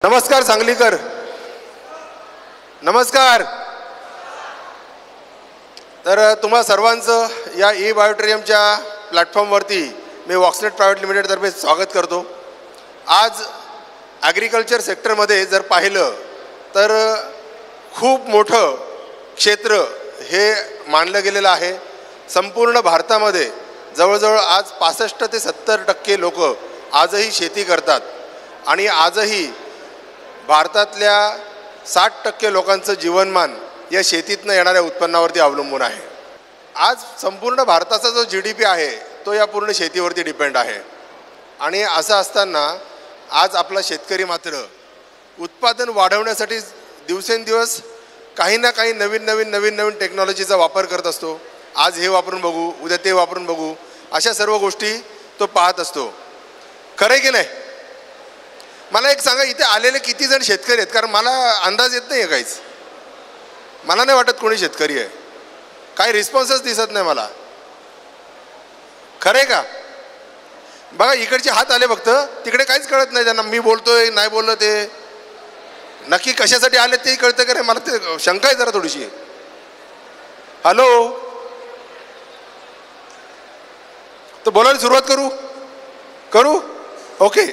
नमस्कार सांगलीकर, नमस्कार. तर तुम्हा सर्वांचं या ई बायोट्रियमच्या प्लॅटफॉर्मवरती मी वॉक्सनेट प्रायव्हेट लिमिटेडतर्फे स्वागत करतो. आज ॲग्रिकल्चर सेक्टरमध्ये जर पाहिलं तर खूप मोठं क्षेत्र हे मानलं गेलेलं आहे. संपूर्ण भारतामध्ये जवळजवळ आज 65 ते 70% लोक आजही शेती करतात आणि आजही भारतातल्या 60% लोकांचं जीवनमान या शेतीतनं येणाऱ्या उत्पन्नावरती अवलंबून आहे. आज संपूर्ण भारताचा जो GDP आहे तो या पूर्ण शेतीवरती डिपेंड आहे. आणि असं असताना आज आपला शेतकरी मात्र उत्पादन वाढवण्यासाठी दिवसेंदिवस काही ना काही नवीन टेक्नॉलॉजीचा वापर करत असतो. आज हे वापरून बघू, उद्या ते वापरून बघू, अशा सर्व गोष्टी तो पाहत असतो. खरं आहे की नाही? मला एक सांगा, इथे आलेले किती जण शेतकरी आहेत? कारण मला अंदाज येत नाही आहे काहीच. मला नाही वाटत कोणी शेतकरी आहे. काही रिस्पॉन्सच दिसत नाही मला. खरं आहे का? बघा इकडचे हात आले फक्त, तिकडे काहीच कळत नाही त्यांना. मी बोलतोय नाही बोललं ते नक्की कशासाठी आले ते कळतं का नाही? मला ते शंका आहे जरा थोडीशी. हॅलो, तर बोलायला सुरुवात करू. ओके.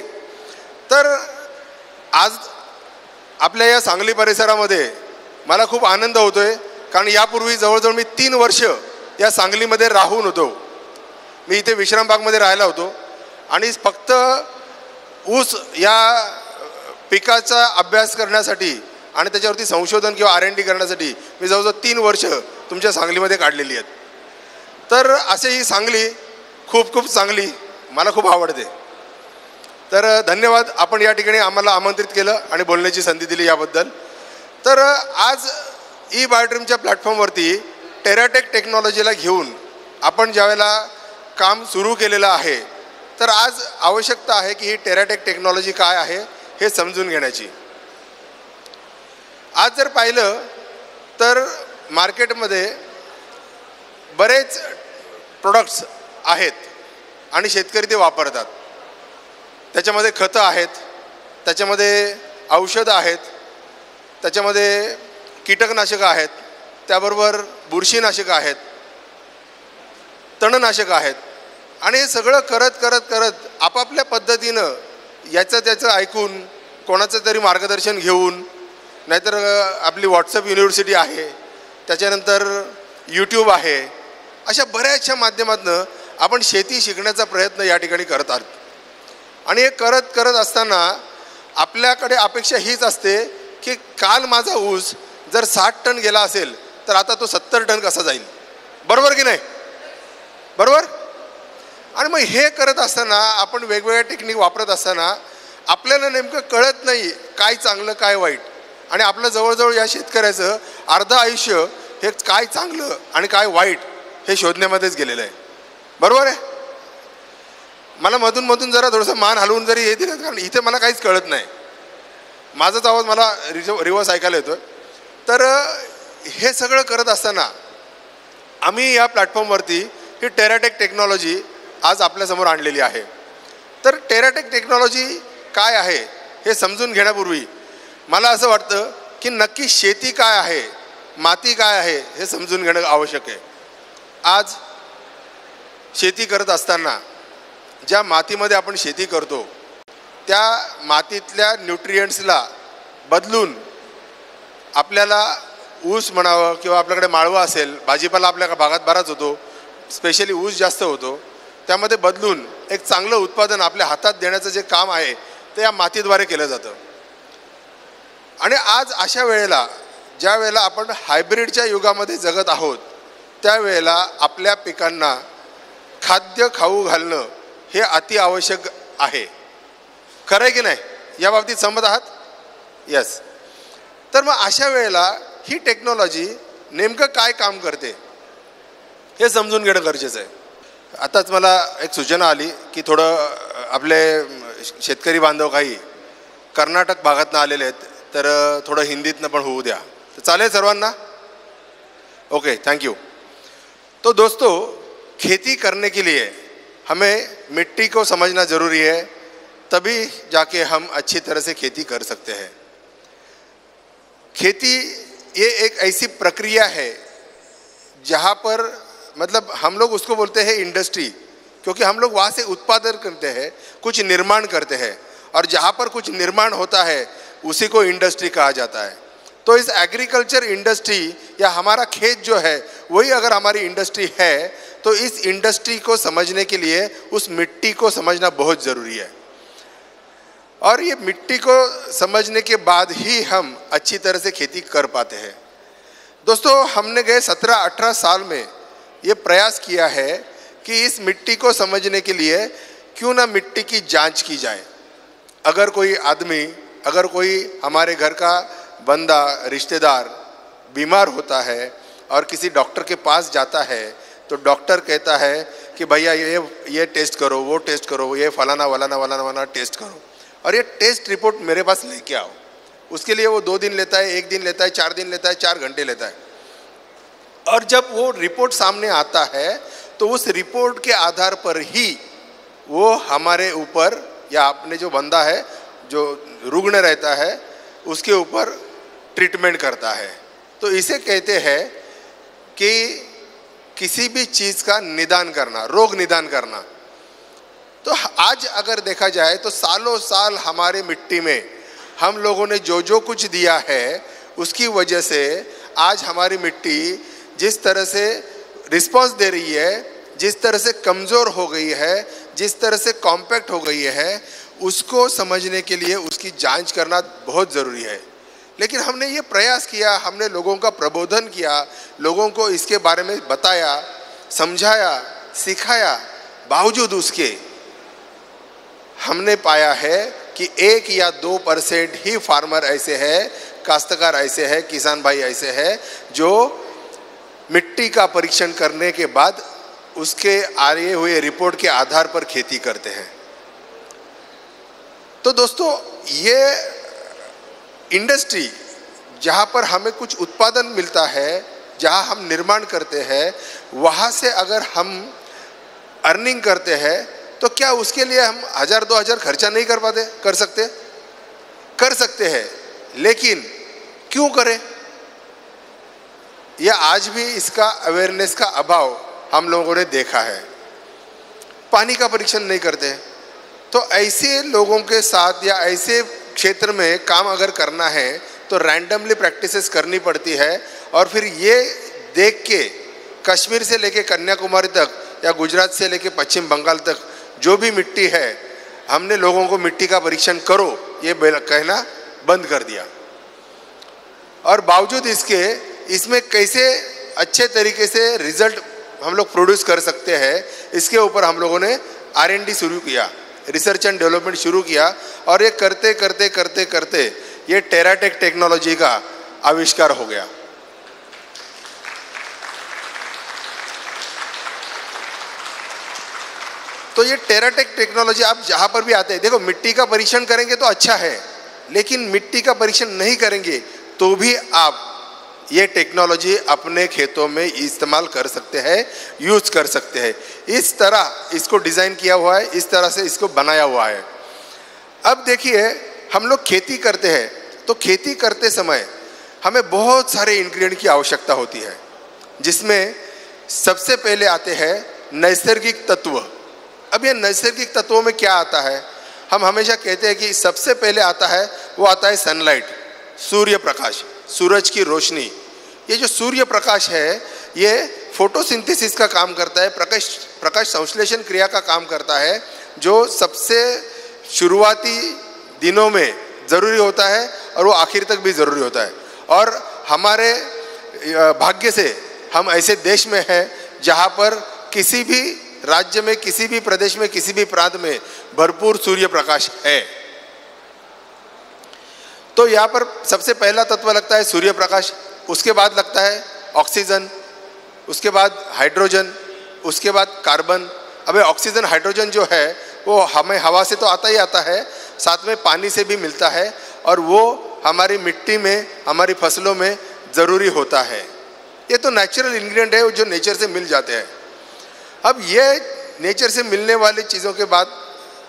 तर आज आपल्या या सांगली परिसरामध्ये मला खूप आनंद होतोय, कारण यापूर्वी जवळजवळ मी 3 वर्ष या सांगलीमध्ये राहून होतो. मी इथे विश्रामबागमध्ये राहायला होतो आणि फक्त ऊस या पिकाचा अभ्यास करण्यासाठी आणि त्याच्यावरती संशोधन किंवा R&D करण्यासाठी मी जवळजवळ 3 वर्ष तुमच्या सांगलीमध्ये काढलेली आहेत. तर असे ही सांगली खूप चांगली, मला खूप आवडते. तर धन्यवाद, आपण या ठिकाणी आम्हाला आमंत्रित केलं आणि बोलण्याची संधी दिली याबद्दल. तर आज ई बायोट्रियमच्या प्लॅटफॉर्मवरती टेराटेक टेक्नॉलॉजीला घेऊन आपण ज्यावेळेला काम सुरू केलेलं आहे, तर आज आवश्यकता आहे की ही टेराटेक टेक्नॉलॉजी काय आहे हे समजून घेण्याची. आज जर पाहिलं तर मार्केटमध्ये बरेच प्रोडक्ट्स आहेत आणि शेतकरी ते वापरतात. त्याच्यामध्ये खतं आहेत, त्याच्यामध्ये औषधं आहेत, त्याच्यामध्ये कीटकनाशकं आहेत, त्याबरोबर बुरशीनाशकं आहेत, तणनाशकं आहेत. आणि हे सगळं करत आपापल्या पद्धतीनं याचं त्याचं ऐकून, कोणाचं तरी मार्गदर्शन घेऊन, नाहीतर आपली व्हॉट्सअप युनिव्हर्सिटी आहे, त्याच्यानंतर यूट्यूब आहे, अशा बऱ्याचशा माध्यमातून आपण शेती शिकण्याचा प्रयत्न या ठिकाणी करत आहोत. आणि हे करत असताना आपल्याकडे अपेक्षा हीच असते की काल माझा ऊस जर 60 टन गेला असेल तर आता तो 70 टन कसा जाईल. बरोबर की नाही? बरोबर. आणि मग हे करत असताना आपण वेगवेगळ्या टेक्निक वापरत असताना आपल्याला नेमकं कळत नाही काय चांगलं काय वाईट. आणि आपलं जवळजवळ या शेतकऱ्याचं अर्ध आयुष्य हे काय चांगलं आणि काय वाईट हे शोधण्यामध्येच गेलेलं आहे. बरोबर आहे. मला मधून जरा थोडंसं मान हलवून जरी हे दिलं, कारण इथे मला काहीच कळत नाही. माझाच आवाज मला रिवर्स ऐकायला येतो. तर हे सगळं करत असताना आम्ही या प्लॅटफॉर्मवरती ही टेराटेक टेक्नॉलॉजी आज आपल्यासमोर आणलेली आहे. तर टेराटेक टेक्नॉलॉजी काय आहे हे समजून घेण्यापूर्वी मला असं वाटतं की नक्की शेती काय आहे, माती काय आहे हे समजून घेणं आवश्यक आहे. आज शेती करत असताना ज्या मातीमध्ये आपण शेती करतो त्या मातीतल्या न्यूट्रियंट्सला बदलून आपल्याला ऊस म्हणावं किंवा आपल्याकडे माळवा असेल, भाजीपाला आपल्या भागात बराच होतो, स्पेशली ऊस जास्त होतो, त्यामध्ये बदलून एक चांगलं उत्पादन आपल्या हातात देण्याचं जे काम आहे ते या मातीद्वारे केलं जातं. आणि आज अशा वेळेला ज्या वेळेला आपण हायब्रिडच्या युगामध्ये जगत आहोत त्यावेळेला आपल्या पिकांना खाद्य खाऊ घालणं हे अति आवश्यक आहे. खरं आहे की नाही? या बाबतीत सहमत आहात? यस. तर मग अशा वेळेला ही टेक्नॉलॉजी नेमकं काय काम करते हे समजून घेणं गरजेचं आहे. आताच मला एक सूचना आली की थोडं आपले शेतकरी बांधव काही कर्नाटक भागातनं आलेले आहेत, तर थोडं हिंदीतनं पण होऊ द्या. तर चालेल सर्वांना? Okay, thank you. तो दोस्तों, खेती करने के लिए हमें मिट्टी को समझना ज़रूरी है, तभी जाके हम अच्छी तरह से खेती कर सकते हैं। खेती ये एक ऐसी प्रक्रिया है जहाँ पर मतलब हम लोग उसको बोलते हैं इंडस्ट्री, क्योंकि हम लोग वहाँ से उत्पादन करते हैं, कुछ निर्माण करते हैं, और जहाँ पर कुछ निर्माण होता है उसी को इंडस्ट्री कहा जाता है। तो इस एग्रीकल्चर इंडस्ट्री या हमारा खेत जो है वही अगर हमारी इंडस्ट्री है, तो इस इंडस्ट्री को समझने के लिए उस मिट्टी को समझना बहुत ज़रूरी है। और ये मिट्टी को समझने के बाद ही हम अच्छी तरह से खेती कर पाते हैं। दोस्तों, हमने गए 17-18 साल में ये प्रयास किया है कि इस मिट्टी को समझने के लिए क्यों ना मिट्टी की जांच की जाए। अगर कोई आदमी, अगर कोई हमारे घर का बंदा, रिश्तेदार बीमार होता है और किसी डॉक्टर के पास जाता है, तो डॉक्टर कहता है कि भैया ये टेस्ट करो, वो टेस्ट करो, ये फलाना वलाना वलाना वलाना टेस्ट करो, और ये टेस्ट रिपोर्ट मेरे पास लेके आओ। उसके लिए वो 2 दिन लेता है, 1 दिन लेता है, 4 दिन लेता है, 4 घंटे लेता है। और जब वो रिपोर्ट सामने आता है तो उस रिपोर्ट के आधार पर ही वो हमारे ऊपर या अपने जो बंदा है, जो रुग्ण रहता है, उसके ऊपर ट्रीटमेंट करता है। तो इसे कहते हैं कि किसी भी चीज़ का निदान करना, रोग निदान करना। तो आज अगर देखा जाए तो सालों साल हमारे मिट्टी में हम लोगों ने जो जो कुछ दिया है, उसकी वजह से आज हमारी मिट्टी जिस तरह से रिस्पॉन्स दे रही है, जिस तरह से कमज़ोर हो गई है, जिस तरह से कॉम्पैक्ट हो गई है, उसको समझने के लिए उसकी जांच करना बहुत ज़रूरी है। लेकिन हमने ये प्रयास किया, हमने लोगों का प्रबोधन किया, लोगों को इसके बारे में बताया, समझाया, सिखाया, बावजूद उसके हमने पाया है कि 1 या 2% ही फार्मर ऐसे हैं, काश्तकार ऐसे हैं, किसान भाई ऐसे हैं जो मिट्टी का परीक्षण करने के बाद उसके आए हुए रिपोर्ट के आधार पर खेती करते हैं। तो दोस्तों, ये इंडस्ट्री जहाँ पर हमें कुछ उत्पादन मिलता है, जहाँ हम निर्माण करते हैं, वहाँ से अगर हम अर्निंग करते हैं तो क्या उसके लिए हम 1000-2000 खर्चा नहीं कर सकते हैं। लेकिन क्यों करें? यह आज भी इसका अवेयरनेस का अभाव हम लोगों ने देखा है। पानी का परीक्षण नहीं करते। तो ऐसे लोगों के साथ या ऐसे क्षेत्र में काम अगर करना है तो रैंडमली प्रैक्टिसेस करनी पड़ती है। और फिर ये देख के कश्मीर से लेके कन्याकुमारी तक या गुजरात से लेके पश्चिम बंगाल तक जो भी मिट्टी है, हमने लोगों को मिट्टी का परीक्षण करो ये कहना बंद कर दिया। और बावजूद इसके इसमें कैसे अच्छे तरीके से रिजल्ट हम लोग प्रोड्यूस कर सकते हैं, इसके ऊपर हम लोगों ने R&D शुरू किया, रिसर्च एंड डेवलपमेंट शुरू किया। और ये करते करते करते करते ये टेराटेक टेक्नोलॉजी का आविष्कार हो गया। तो ये टेराटेक टेक्नोलॉजी आप जहाँ पर भी आते हैं, देखो मिट्टी का परीक्षण करेंगे तो अच्छा है, लेकिन मिट्टी का परीक्षण नहीं करेंगे तो भी आप ये टेक्नोलॉजी अपने खेतों में इस्तेमाल कर सकते हैं, यूज कर सकते हैं। इस तरह इसको डिज़ाइन किया हुआ है, इस तरह से इसको बनाया हुआ है। अब देखिए, हम लोग खेती करते हैं तो खेती करते समय हमें बहुत सारे इंग्रेडिएंट की आवश्यकता होती है, जिसमें सबसे पहले आते हैं नैसर्गिक तत्व। अब ये नैसर्गिक तत्वों में क्या आता है? हम हमेशा कहते हैं कि सबसे पहले आता है, वो आता है सनलाइट, सूर्य प्रकाश, सूरज की रोशनी। ये जो सूर्य प्रकाश है ये फोटोसिंथेसिस का काम करता है, प्रकाश संश्लेषण क्रिया का काम करता है, जो सबसे शुरुआती दिनों में ज़रूरी होता है और वो आखिर तक भी ज़रूरी होता है। और हमारे भाग्य से हम ऐसे देश में हैं जहाँ पर किसी भी राज्य में, किसी भी प्रदेश में, किसी भी प्रांत में भरपूर सूर्य प्रकाश है। तो यहाँ पर सबसे पहला तत्व लगता है सूर्य प्रकाश, उसके बाद लगता है ऑक्सीजन, उसके बाद हाइड्रोजन, उसके बाद कार्बन। अब ऑक्सीजन हाइड्रोजन जो है वो हमें हवा से तो आता ही आता है, साथ में पानी से भी मिलता है, और वो हमारी मिट्टी में, हमारी फसलों में ज़रूरी होता है। ये तो नेचुरल इंग्रेडिएंट है जो नेचर से मिल जाते हैं। अब ये नेचर से मिलने वाली चीज़ों के बाद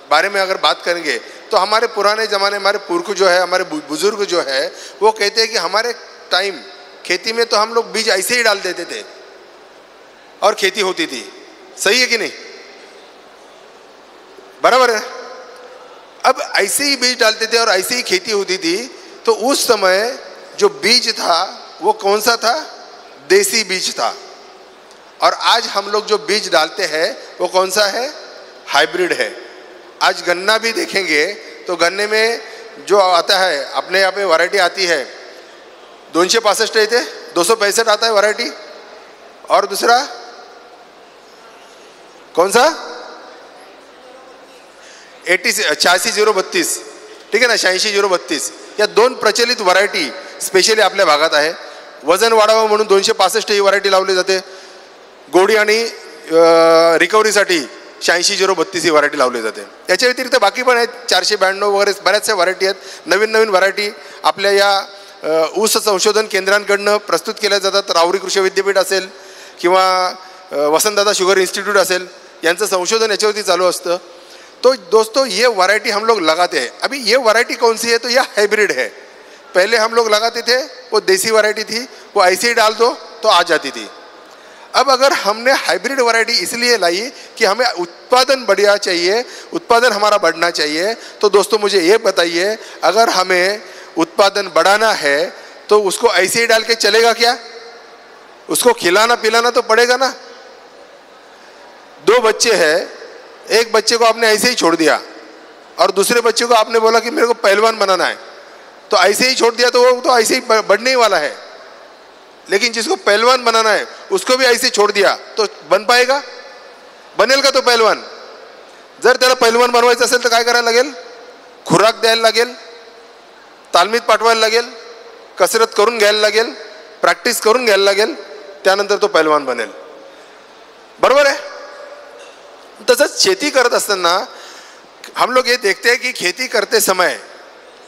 बारे में अगर बात करेंगे तो हमारे पुराने ज़माने हमारे पुरख जो है, हमारे बुजुर्ग जो है, वो कहते हैं कि हमारे टाइम खेती में तो हम लोग बीज ऐसे ही डाल देते थे और खेती होती थी। सही है कि नहीं? बराबर है। अब ऐसे ही बीज डालते थे और ऐसे ही खेती होती थी। तो उस समय जो बीज था वो कौन सा था? देसी बीज था। और आज हम लोग जो बीज डालते हैं वो कौन सा है? हाइब्रिड है। आज गन्ना भी देखेंगे तो गन्ने में जो आता है अपने यहाँ पे वैरायटी आती है 265 रहते, 265 आता है वैरायटी, और दूसरा कौन सा? 86-032, ठीक है ना, 86-032, या दोन प्रचलित व्हरायटी स्पेशली आपल्या भागात आहे. वजन वाढावं म्हणून 265 ही व्हरायटी लावली जाते. गोडी आणि रिकव्हरीसाठी 86-032 ही व्हरायटी लावली जाते. याच्या व्यतिरिक्त बाकी पण आहेत 492 वगैरे बऱ्याचशा व्हरायटी आहेत. नवीन नवीन व्हरायटी आपल्या या ऊस संशोधन केंद्रांकडनं प्रस्तुत केल्या जातात. राहुरी कृषी विद्यापीठ असेल किंवा वसंतदादा शुगर इंस्टीट्यूट असेल, यांचं संशोधन याच्यावरती चालू असतं. तो दोस्तों ये वैरायटी हम लोग लगाते हैं. अभी ये वैरायटी कौन सी है? तो यह हाइब्रिड है. पहले हम लोग लगाते थे वो देसी वैरायटी थी, वो ऐसे ही डाल दो तो आ जाती थी. अब अगर हमने हाइब्रिड वैरायटी इसलिए लाई कि हमें उत्पादन बढ़िया चाहिए, उत्पादन हमारा बढ़ना चाहिए. तो दोस्तों मुझे ये बताइए, अगर हमें उत्पादन बढ़ाना है तो उसको ऐसे ही डाल के चलेगा क्या? उसको खिलाना पिलाना तो पड़ेगा ना. 2 बच्चे हैं, एक बच्चे को आपने ऐसे ही छोड़ दिया और दूसरे बच्चे को आपने बोला कि मेरे को पहलवान बनाना है, तो ऐसे ही छोड़ दिया तो वो तो ऐसे ही बढ़ने ही वाला है. लेकिन जिसको पहलवान बनाना है उसको भी ऐसे छोड़ दिया तो बन पाएगा? बनेल का तो पहलवान? जर त्याला पहलवान बनवायचं असेल तर काय करायला लागेल? खुराक द्यायला लागेल, तालमीत पाठवायला लागेल, कसरत करून घ्यायला लागेल, प्रॅक्टिस करून घ्यायला लागेल, त्यानंतर तो पहलवान बनेल. बरोबर है. तसंच खेती करत असताना हम लोग ये देखते हैं कि खेती करते समय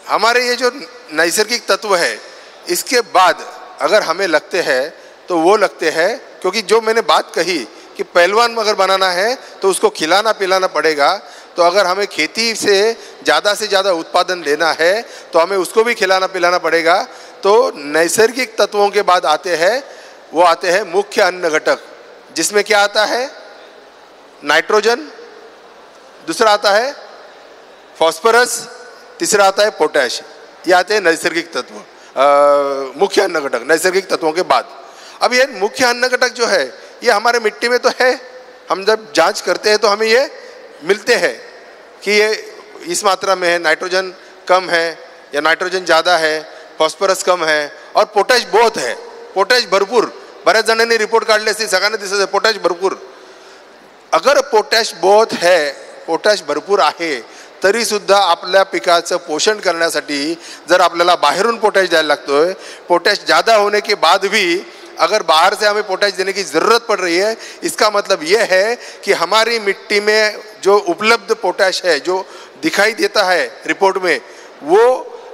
हमारे ये जो नैसर्गिक तत्व है इसके बाद अगर हमें लगते हैं तो वो लगते हैं, क्योंकि जो मैंने बात कही कि पहलवान अगर बनाना है तो उसको खिलाना पिलाना पड़ेगा. तो अगर हमें खेती से ज़्यादा उत्पादन लेना है तो हमें उसको भी खिलाना पिलाना पड़ेगा. तो नैसर्गिक तत्वों के बाद आते हैं, वो आते हैं मुख्य अन्न घटक, जिसमें क्या आता है? नाइट्रोजन, दूसरा आता है फॉस्फोरस, तीसरा आता है पोटैश. ये आते हैं नैसर्गिक तत्व, मुख्य अन्न घटक नैसर्गिक तत्वों के बाद. अब ये मुख्य अन्न घटक जो है ये हमारे मिट्टी में तो है. हम जब जांच करते हैं तो हमें ये मिलते हैं कि ये इस मात्रा में है, नाइट्रोजन कम है या नाइट्रोजन ज़्यादा है, फॉस्फोरस कम है और पोटॅश बहुत है. पोटॅश भरपूर, बऱ्याच जणांनी रिपोर्ट काढले असतील, सगळ्यांना दिसत आहे पोटॅश भरपूर. अगर पोटॅश बहुत है, पोटॅश भरपूर आहे, तरी सुद्धा आपल्या पिकाचं पोषण करण्यासाठी जर आपल्याला बाहेरून पोटॅश द्यायला लागतोय, पोटॅश ज़्यादा होने के बाद भी अगर बाहर से हमें पोटैश देने की ज़रूरत पड़ रही है, इसका मतलब ये है कि हमारी मिट्टी में जो उपलब्ध पोटैश है, जो दिखाई देता है रिपोर्ट में, वो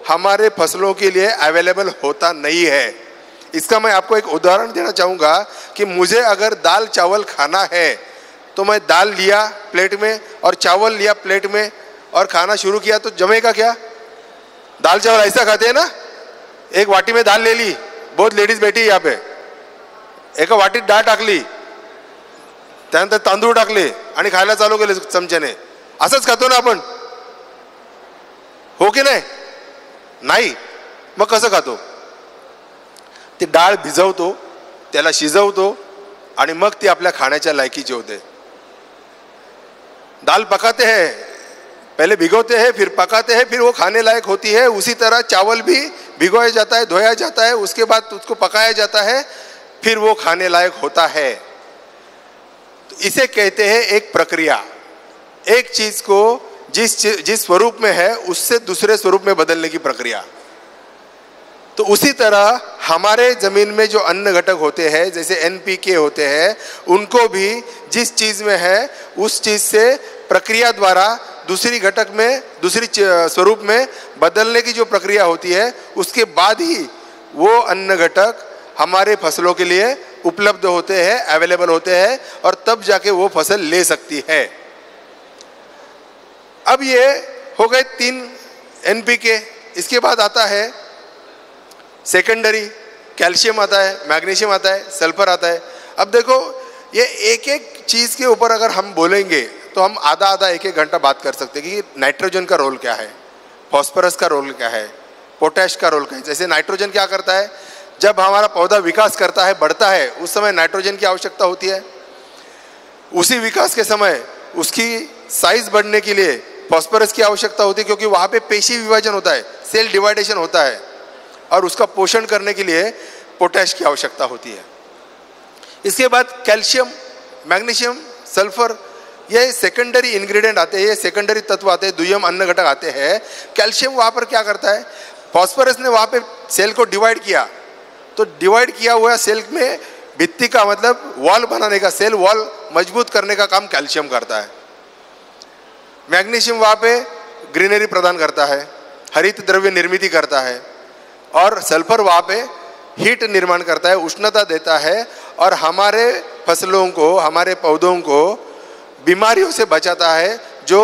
हमारे फसलों के लिए अवेलेबल होता नहीं है. इसका मैं आपको एक उदाहरण देना चाहूँगा कि मुझे अगर दाल चावल खाना है तो मैं दाल लिया प्लेट में और चावल लिया प्लेट में और खाना शुरू किया तो जमेगा क्या? दाल चावल ऐसा खाते हैं ना, एक वाटी में दाल ले ली, बहुत लेडीज बैठी यहाँ पे, एका वाटीत डाळ टाकली, त्यानंतर तांदूळ टाकले आणि खायला चालू केले चमच्याने. असंच खातो ना आपण, हो की नाही? नाही. मग कसं खातो? ती डाळ भिजवतो, त्याला शिजवतो आणि मग ती आपल्या खाण्याच्या लायकीची होते. दाल पकाते हैं, पहले भिगोते हैं, फिर पकाते हैं, फिर वो खाने लायक होती है. उसी तरह चावल भी भिगोया जाता है, धोया जाता है, उसके बाद उसको पकाया जाता है, फिर वो खाने लायक होता है. तो इसे कहते हैं एक प्रक्रिया. एक चीज को जिस स्वरूप में है उससे दूसरे स्वरूप में बदलने की प्रक्रिया. तो उसी तरह हमारे ज़मीन में जो अन्न घटक होते हैं, जैसे NPK होते हैं, उनको भी जिस चीज़ में है उस चीज़ से प्रक्रिया द्वारा दूसरी घटक में, दूसरी स्वरूप में बदलने की जो प्रक्रिया होती है, उसके बाद ही वो अन्न घटक हमारे फसलों के लिए उपलब्ध होते हैं, अवेलेबल होते हैं, और तब जाके वो फसल ले सकती है. अब ये हो गए 3 NPK। इसके बाद आता है सेकेंडरी, कैल्शियम आता है, मैग्नीशियम आता है, सल्फर आता है। अब देखो ये एक एक चीज़ के ऊपर अगर हम बोलेंगे तो हम आधा आधा एक एक घंटा बात कर सकते हैं कि नाइट्रोजन का रोल क्या है, फॉस्फोरस का रोल क्या है, पोटैश का रोल क्या है। जैसे नाइट्रोजन क्या करता है, जब हमारा पौधा विकास करता है, बढ़ता है, उस समय नाइट्रोजन की आवश्यकता होती है। उसी विकास के समय उसकी साइज बढ़ने के लिए फॉस्फोरस की आवश्यकता होती है, क्योंकि वहाँ पे पेशी विभाजन होता है, सेल डिवाइडेशन होता है, और उसका पोषण करने के लिए पोटैश की आवश्यकता होती है। इसके बाद कैल्शियम, मैग्नीशियम, सल्फर, ये सेकेंडरी इंग्रेडिएंट आते हैं, ये सेकेंडरी तत्व आते हैं, दुय्यम अन्न घटक आते हैं। कैल्शियम वहाँ पर क्या करता है, फॉस्फोरस ने वहाँ पे सेल को डिवाइड किया, तो डिवाइड किया हुआ सेल में भित्ति का मतलब वॉल बनाने का, सेल वॉल मजबूत करने का काम कैल्शियम करता है। मैग्नीशियम वहाँ पे ग्रीनरी प्रदान करता है, हरित द्रव्य निर्मित करता है, और सल्फर वहाँ पे हीट निर्माण करता है, उष्णता देता है, और हमारे फसलों को, हमारे पौधों को बीमारियों से बचाता है। जो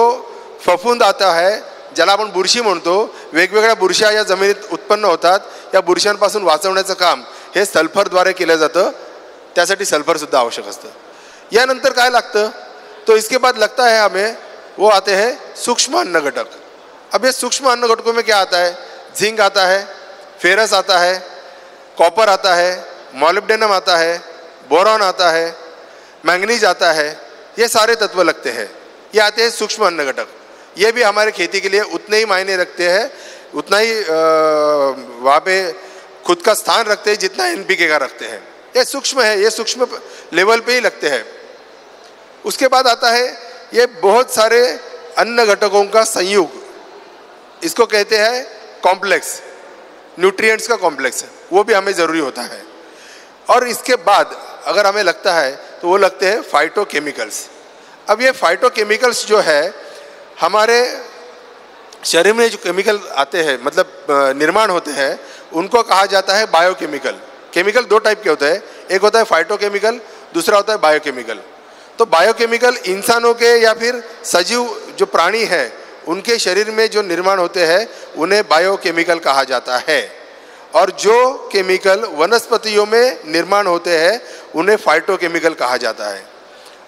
फफूंद आता है, ज्याला आपण बुरशी म्हणतो, वेगवेगळ्या बुरश्या या जमिनीत उत्पन्न होतात, या बुरशांपासून वाचवण्याचं काम हे सल्फरद्वारे केलं जातं, त्यासाठी सल्फरसुद्धा आवश्यक असतं। यानंतर काय लागतं, तो इसके बाद लगता है हमें, वो आते हैं सूक्ष्म अन्न घटक। अब ये सूक्ष्म अन्न घटकों में क्या आता है, जिंक आता है, फेरस आता है, कॉपर आता है, मॉलिब्डेनम आता है, बोरॉन आता है, मैंगनीज आता है, ये सारे तत्व लगते हैं। ये आते हैं सूक्ष्म अन्न घटक। ये भी हमारे खेती के लिए उतने ही मायने रखते हैं, उतना ही वहाँ पे खुद का स्थान रखते हैं जितना NPK का रखते हैं। ये सूक्ष्म है, ये सूक्ष्म लेवल पे ही लगते हैं। उसके बाद आता है ये बहुत सारे अन्न घटकों का संयुग, इसको कहते हैं कॉम्प्लेक्स, न्यूट्रिएंट्स का कॉम्प्लेक्स, वो भी हमें ज़रूरी होता है। और इसके बाद अगर हमें लगता है तो वो लगते हैं फाइटोकेमिकल्स। अब ये फाइटोकेमिकल्स जो है हमारे शरीर में जो केमिकल आते हैं, मतलब निर्माण होते हैं, उनको कहा जाता है बायोकेमिकल। केमिकल 2 टाइप के होते हैं, एक होता है फाइटोकेमिकल, दूसरा होता है बायोकेमिकल। तो बायोकेमिकल इंसानों के या फिर सजीव जो प्राणी हैं उनके शरीर में जो निर्माण होते हैं उन्हें बायोकेमिकल कहा जाता है, और जो केमिकल वनस्पतियों में निर्माण होते हैं उन्हें फाइटोकेमिकल कहा जाता है।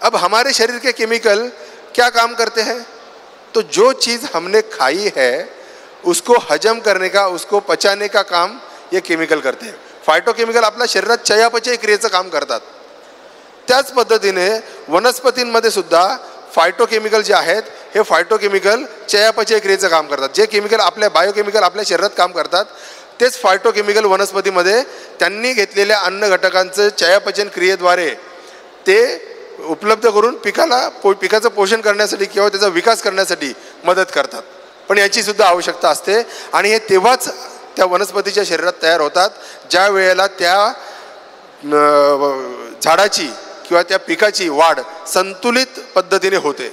अब हमारे शरीर के केमिकल क्या काम करते हैं, तो जो चीज़ हमने खाई है उसको हजम करने का, उसको पचाने का काम ये केमिकल करते हैं। फायटोकेमिकल आपल्या शरीरात चयापचय क्रियेचं काम करतात। त्याच पद्धतीने वनस्पतींमध्ये सुद्धा फायटोकेमिकल जे आहेत हे फायटोकेमिकल चयापचय क्रियेचं काम करतात। जे केमिकल आपल्या बायोकेमिकल आपल्या शरीरात काम करतात तेच फायटोकेमिकल वनस्पतीमध्ये त्यांनी घेतलेल्या अन्न घटकांचं चयापचन क्रियेद्वारे ते उपलब्ध करून पिकाचं पोषण करण्यासाठी किंवा त्याचा विकास करण्यासाठी मदत करतात। पण याची सुद्धा आवश्यकता असते आणि हे तेव्हाच त्या वनस्पतीच्या शरीरात तयार होतात ज्या वेळेला त्या झाडाची किंवा त्या पिकाची वाढ संतुलित पद्धतीने होते।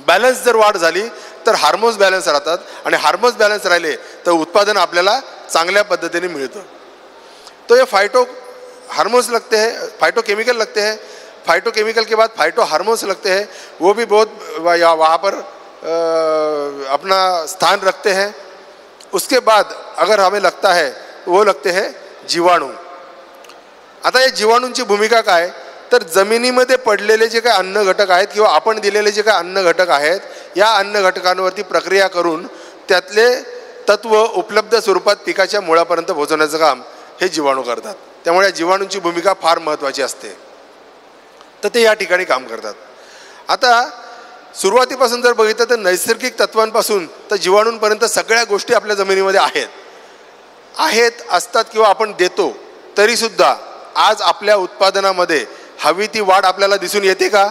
बॅलन्स जर वाढ झाली तर हार्मोन्स बॅलन्स राहतात आणि हार्मोन्स बॅलन्स राहिले तर उत्पादन आपल्याला चांगल्या पद्धतीने मिळतं। तो ये फाइटो हार्मोन्स लगते हैं, फाइटोकेमिकल लगते हैं, फाइटोकेमिकल के बाद फाइटो हार्मोन्स लगते हैं, वो भी बहुत वहाँ पर अपना स्थान रखते हैं। उसके बाद अगर हमें लगता है वो लगते हैं जीवाणु। आता ये जीवाणूंची भूमिका काय तर जमिनीमध्ये पडलेले जे काही अन्न घटक आहेत किंवा आपण दिलेले जे काही अन्न घटक आहेत या अन्न घटकांवरती प्रक्रिया करून त्यातले तत्व उपलब्ध स्वरूपात पिकाच्या मुळापर्यंत पोहोचवण्याचं काम हे जीवाणू करतात। त्यामुळे या जीवाणूंची भूमिका फार महत्त्वाची असते, तर ते या ठिकाणी काम करतात। आता सुरुवातीपासून जर बघितलं तर नैसर्गिक तत्वांपासून तर जीवाणूंपर्यंत सगळ्या गोष्टी आपल्या जमिनीमध्ये आहेत असतात किंवा आपण देतो, तरीसुद्धा आज आपल्या उत्पादनामध्ये हवी ती वाढ आपल्याला दिसून येते का?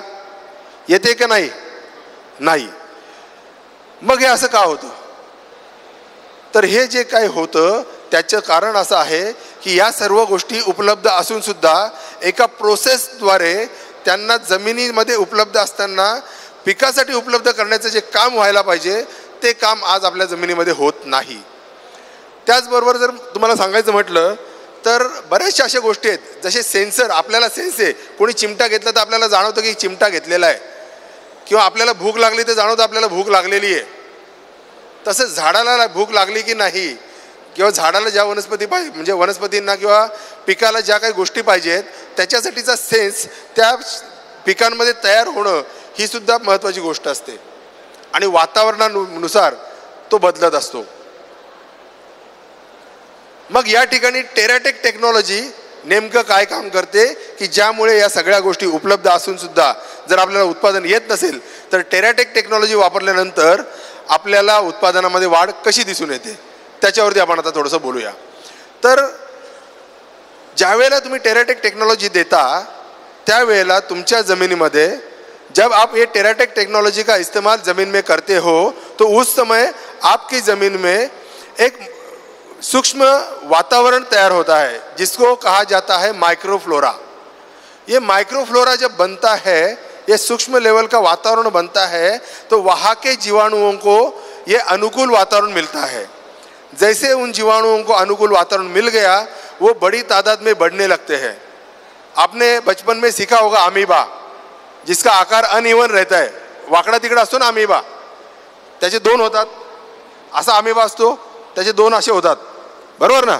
येते का नाही? नाही। मग हे असं का होतं? तर हे जे काय होतं त्याचं कारण असं आहे की या सर्व गोष्टी उपलब्ध असून सुद्धा एका प्रोसेसद्वारे त्यांना जमिनीमध्ये उपलब्ध असताना पिकासाठी उपलब्ध करण्याचं जे काम व्हायला पाहिजे ते काम आज आपल्या जमिनीमध्ये होत नाही। त्याचबरोबर जर तुम्हाला सांगायचं म्हटलं तर बऱ्याचशा अशा गोष्टी आहेत जसे सेन्सर, आपल्याला सेन्स आहे, कोणी चिमटा घेतला तर आपल्याला जाणवतं की चिमटा घेतलेला आहे किंवा आपल्याला भूक लागली तर जाणवतं आपल्याला भूक लागलेली आहे. तसंच झाडाला भूक लागली की नाही, किंवा झाडाला ज्या वनस्पती पाहिजे, म्हणजे वनस्पतींना किंवा पिकाला ज्या काही गोष्टी पाहिजेत त्याच्यासाठीचा सेन्स त्या पिकांमध्ये तयार होणं ही सुद्धा महत्त्वाची गोष्ट असते. आणि वातावरणानुसार तो बदलत असतो. मग या ठिकाणी टेराटेक टेक्नॉलॉजी नेमकं काय काम करते की ज्यामुळे या सगळ्या गोष्टी उपलब्ध असून सुद्धा जर आपल्याला उत्पादन येत नसेल तर टेराटेक टेक्नॉलॉजी वापरल्यानंतर आपल्याला उत्पादनामध्ये वाढ कशी दिसून येते त्याच्यावरती आपण आता थोडंसं बोलूया. तर ज्यावेळेला तुम्ही टेराटेक टेक्नॉलॉजी देता त्यावेळेला तुमच्या जमिनीमध्ये जब आप ये टेराटेक टेक्नोलॉजी का इस्तेमाल ज़मीन में करते हो तो उस समय आपकी ज़मीन में एक सूक्ष्म वातावरण तैयार होता है जिसको कहा जाता है माइक्रोफ्लोरा. ये माइक्रोफ्लोरा जब बनता है, ये सूक्ष्म लेवल का वातावरण बनता है, तो वहाँ के जीवाणुओं को ये अनुकूल वातावरण मिलता है. जैसे उन जीवाणुओं को अनुकूल वातावरण मिल गया वो बड़ी तादाद में बढ़ने लगते हैं. आपने बचपन में सीखा होगा अमीबा, जिसका आकार अनइवन रहता है, वाकडा तिकडा असतो ना अमीबा, त्याचे दोन होतात. असा अमीबा असतो त्याचे दोन असे होतात, बरोबर ना.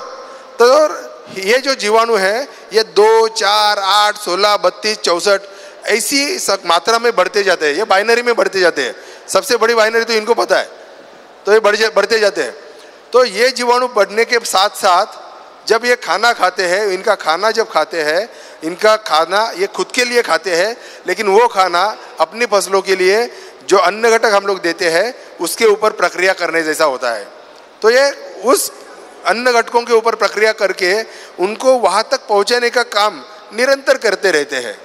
तर ये जो जीवाणु है ये 2, 4, 8, 16, 32, 64 ऐसी मात्रा में बढ़ते जाते हैं. ये बाइनरी में बढ़ते जाते हैं. सबसे बड़ी बाइनरी तो इनको पता है, तो ये बढ़ते जाते हैं. तो ये जीवाणु बढ़ने के साथ साथ जब ये खाना खाते हैं, इनका खाना जब खाते हैं, इनका खाना ये खुद के लिए खाते हैं, लेकिन वो खाना अपनी फसलों के लिए जो अन्न घटक हम लोग देते हैं उसके ऊपर प्रक्रिया करने जैसा होता है. तो ये उस अन्न घटकों के ऊपर प्रक्रिया करके उनको वहाँ तक पहुँचाने का काम निरंतर करते रहते हैं.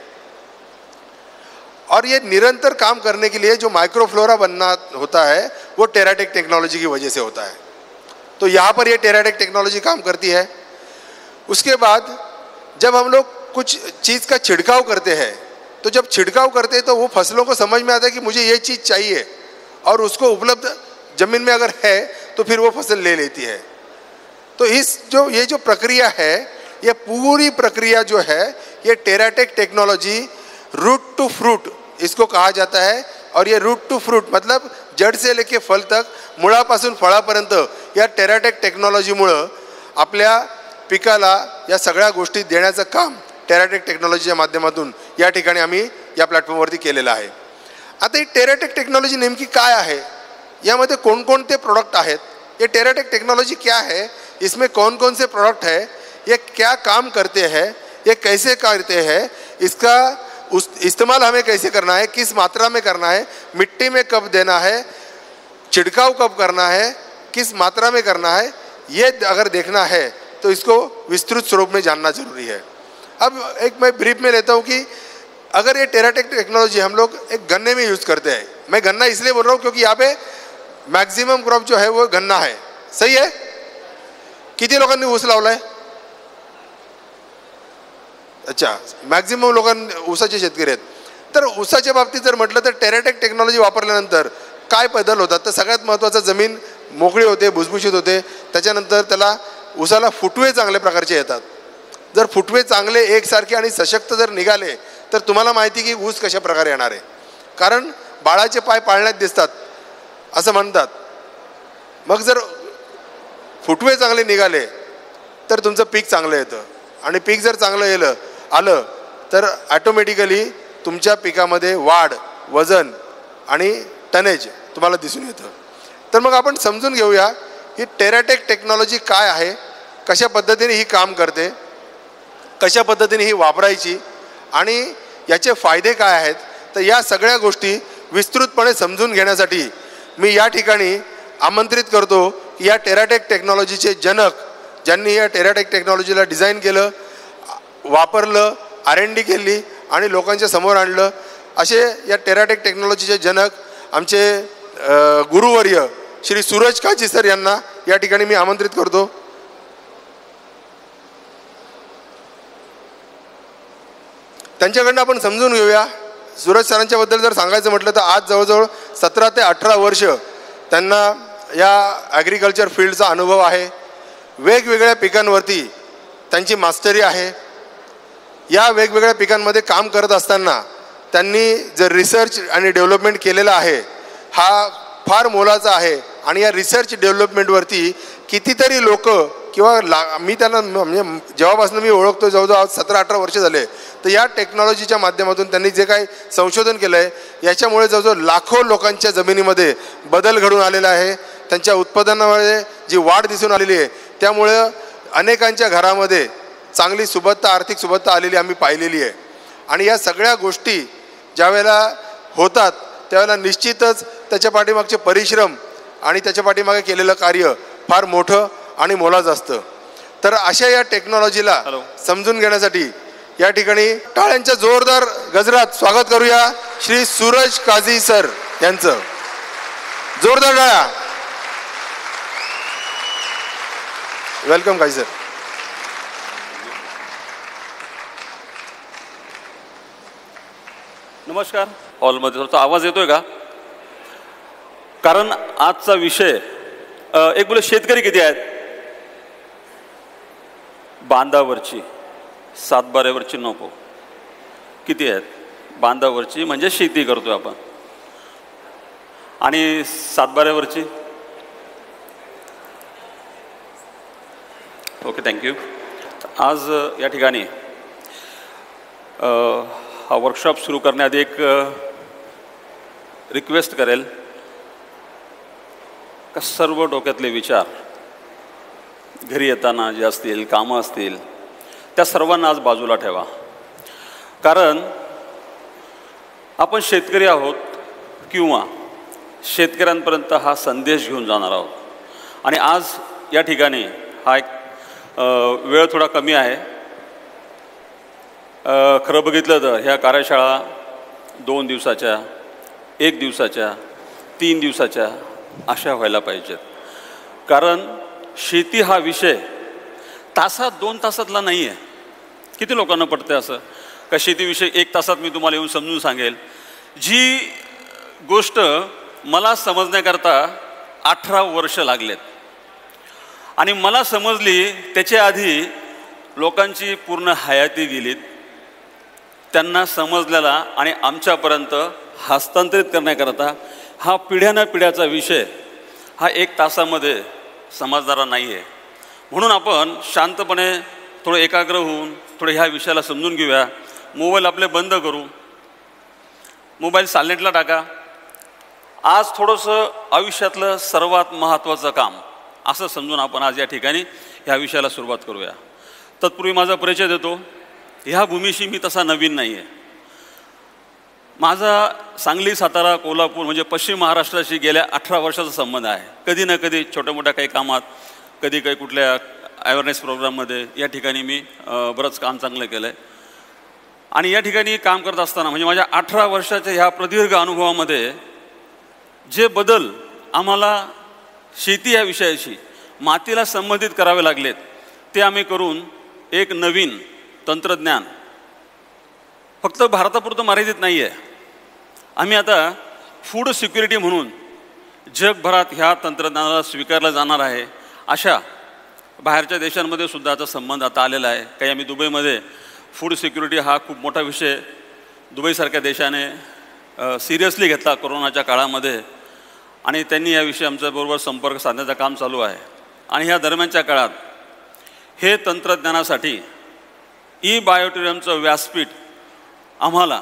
और ये निरंतर काम करने के लिए जो माइक्रोफ्लोरा बनना होता है वो टेराटेक टेक्नोलॉजी की वजह से होता है. तो यहाँ पर ये टेराटेक टेक्नोलॉजी काम करती है. उसके बाद जब हम लोग कुछ चीज़ का छिड़काव करते हैं, तो जब छिड़काव करते हैं तो वो फसलों को समझ में आता है कि मुझे ये चीज़ चाहिए और उसको उपलब्ध ज़मीन में अगर है तो फिर वो फसल ले लेती है. तो ये जो प्रक्रिया है, ये पूरी प्रक्रिया जो है ये टेराटेक टेक्नोलॉजी रूट टू फ्रूट इसको कहा जाता है. और ये रूट टू फ्रूट मतलब जड़ से लेके फल तक, मुळापासून फळापर्यंत या टेराटेक टेक्नॉलॉजीमुळं आपल्या पिकाला या सगळ्या गोष्टी देण्याचं काम टेराटेक टेक्नॉलॉजीच्या माध्यमातून या ठिकाणी आम्ही या प्लॅटफॉर्मवरती केलेलं आहे. आता ही टेराटेक टेक्नॉलॉजी नेमकी काय आहे, यामध्ये कोणकोणते प्रोडक्ट आहेत, ये टेराटेक टेक्नोलॉजी क्या है, इसमें कौन कौन से प्रोडक्ट है, ये क्या काम करते हैं, ये कैसे करते हैं, इसका इस्तेमाल हमें कैसे करना है, किस मात्रा में करना है, मिट्टी में कब देना है, छिड़काव कब करना है, किस मात्रा में करना है, ये अगर देखना है तो इसको विस्तृत स्वरूप में जानना जरूरी है. अब एक मैं ब्रीफ में लेता हूँ कि अगर ये टेराटेक टेक्नोलॉजी हम लोग एक गन्ने में यूज़ करते हैं, मैं गन्ना इसलिए बोल रहा हूँ क्योंकि यहाँ पे मैक्सिमम क्रॉप जो है वो गन्ना है. सही है. किती लोकांनी ऊस लावलाय? अच्छा, मॅक्झिमम लोकांनी ऊसाचे शेतकरी आहेत. तर ऊसाच्या बाबतीत जर म्हटलं तर टेराटेक टेक्नॉलॉजी वापरल्यानंतर काय बदल होतात, तर सगळ्यात महत्त्वाचं जमीन मोकळी होते, भुसभुशीत होते. त्याच्यानंतर त्याला ऊसाला फुटवे चांगल्या प्रकारचे येतात. जर फुटवे चांगले एकसारखे आणि सशक्त जर निघाले तर तुम्हाला माहिती की ऊस कशा प्रकारे येणार आहे. कारण बाळाचे पाय पाळण्यात दिसतात असं म्हणतात. मग जर फुटवे चांगले निघाले तर तुमचं पीक चांगलं येतं. आणि पीक जर चांगलं आलं तर ॲटोमॅटिकली तुमच्या पिकामध्ये वाढ, वजन आणि टनेज तुम्हाला दिसून येतं. तर मग आपण समजून घेऊया ही टेराटेक टेक्नॉलॉजी काय आहे, कशा पद्धतीने ही काम करते, कशा पद्धतीने ही वापरायची आणि याचे फायदे काय आहेत. तर या सगळ्या गोष्टी विस्तृतपणे समजून घेण्यासाठी मी या ठिकाणी आमंत्रित करतो की या टेराटेक टेक्नॉलॉजीचे जनक, ज्यांनी या टेराटेक टेक्नॉलॉजीला डिझाईन केलं, वापरलं, R&D केली आणि लोकांच्या समोर आणलं, असे या टेराटेक टेक्नॉलॉजीचे जनक आमचे गुरुवर्य श्री सूरज काची सर यांना या ठिकाणी मी आमंत्रित करतो. त्यांच्याकडनं आपण समजून घेऊया. सूरज सरांच्या बद्दल जर सांगायचं म्हटलं तर आज जवळजवळ 17 ते 18 वर्ष त्यांना या ॲग्रिकल्चर फील्डचा अनुभव आहे. वेगवेगळ्या पिकांवरती त्यांची मास्टरी आहे. या वेगवेगळ्या पिकांमध्ये काम करत असताना त्यांनी जर रिसर्च आणि डेव्हलपमेंट केलेला आहे हा फार मोलाचा आहे. आणि या रिसर्च डेव्हलपमेंटवरती कितीतरी लोक किंवा मी त्यांना म्हणजे जेव्हापासून मी ओळखतो जवळजवळ 17-18 वर्ष झाले, तर या टेक्नॉलॉजीच्या माध्यमातून त्यांनी जे काही संशोधन केलं आहे याच्यामुळे जवळजवळ लाखो लोकांच्या जमिनीमध्ये बदल घडून आलेला आहे. त्यांच्या उत्पादनामध्ये जी वाढ दिसून आलेली आहे त्यामुळं अनेकांच्या घरामध्ये चांगली सुबत्ता, आर्थिक सुबत्ता आलेली आम्ही पाहिलेली आहे. आणि या सगळ्या गोष्टी ज्यावेळेला होतात त्यावेळेला निश्चितच त्याच्या पाठीमागचे परिश्रम आणि त्याच्या पाठीमागे केलेलं कार्य फार मोठं आणि मोलाचं असतं. तर अशा या टेक्नॉलॉजीला समजून घेण्यासाठी या ठिकाणी टाळ्यांच्या जोरदार गजरात स्वागत करूया श्री सूरज काझी सर यांचं. जोरदार टाळ्या. Welcome Kazi sir. नमस्कार. हॉलमध्ये थोडा आवाज येतोय का? कारण आजचा विषय एक बोले शेतकरी किती आहेत? बांधावरची, सातबाऱ्यावरची नको, किती आहेत? बांधावरची म्हणजे शेती करतोय आपण, आणि सातबाऱ्यावरची. Okay, thank you. आज या ठिकाणी हा वर्कशॉप सुरू करण्याआधी एक रिक्वेस्ट करेल का सर्व डोक्यातले विचार घरी येताना जे असतील, कामं असतील, त्या सर्वांना आज बाजूला ठेवा. कारण आपण शेतकरी आहोत किंवा शेतकऱ्यांपर्यंत हा संदेश घेऊन जाणार आहोत. आणि आज या ठिकाणी हा एक वेळ थोडा कमी आहे. खरं बघितलं तर ह्या कार्यशाळा 2 दिवसाच्या, 1 दिवसाच्या, 3 दिवसाच्या अशा व्हायला पाहिजेत. कारण शेती हा विषय तासात 2 तासातला नाही आहे. किती लोकांना पडतं असं का शेतीविषयी 1 तासात मी तुम्हाला येऊन समजून सांगेल? जी गोष्ट मला समजण्याकरता 18 वर्ष लागलेत आणि मला समजली त्याच्या आधी लोकांची पूर्ण हयाती गेलीत. त्यांना समजलेला आणि आमच्यापर्यंत हस्तांतरित करण्याकरता हा पिढ्यानं पिढ्याचा विषय हा 1 तासामध्ये समजणारा नाही आहे. म्हणून आपण शांतपणे थोडं एकाग्र होऊन थोडं ह्या विषयाला समजून घेऊया. मोबाईल आपले बंद करू, मोबाईल सायलेंटला टाका. आज थोडंसं आयुष्यातलं सर्वात महत्त्वाचं काम असं समजून आपण आज या ठिकाणी ह्या विषयाला सुरुवात करूया. तत्पूर्वी माझा परिचय देतो. ह्या भूमीशी मी तसा नवीन नाही आहे. माझा सांगली, सातारा, कोल्हापूर म्हणजे पश्चिम महाराष्ट्राशी गेल्या 18 वर्षाचा संबंध आहे. कधी ना कधी छोट्या मोठ्या काही कामात, कधी काही कुठल्या अवेअरनेस प्रोग्राममध्ये या ठिकाणी मी बरंच काम चांगलं केलं आहे. आणि या ठिकाणी काम करत असताना म्हणजे माझ्या 18 वर्षाच्या ह्या प्रदीर्घ अनुभवामध्ये जे बदल आम्हाला शेती या विषयाशी मातीला संबंधित करावे लागलेत ते आम्ही करून एक नवीन तंत्रज्ञान फक्त भारतापुरतं मर्यादित नाही आहे. आम्ही आता फूड सिक्युरिटी म्हणून जगभरात ह्या तंत्रज्ञानाला स्वीकारलं जाणार आहे. अशा बाहेरच्या देशांमध्ये सुद्धा आता संबंध आता आलेला आहे. काही आम्ही दुबईमध्ये फूड सिक्युरिटी हा खूप मोठा विषय दुबईसारख्या देशाने सिरियसली घेतला कोरोनाच्या काळामध्ये आणि त्यांनी याविषयी आमच्याबरोबर संपर्क साधण्याचं काम चालू आहे. आणि ह्या दरम्यानच्या काळात हे तंत्रज्ञानासाठी बायोटेरियमचं व्यासपीठ आम्हाला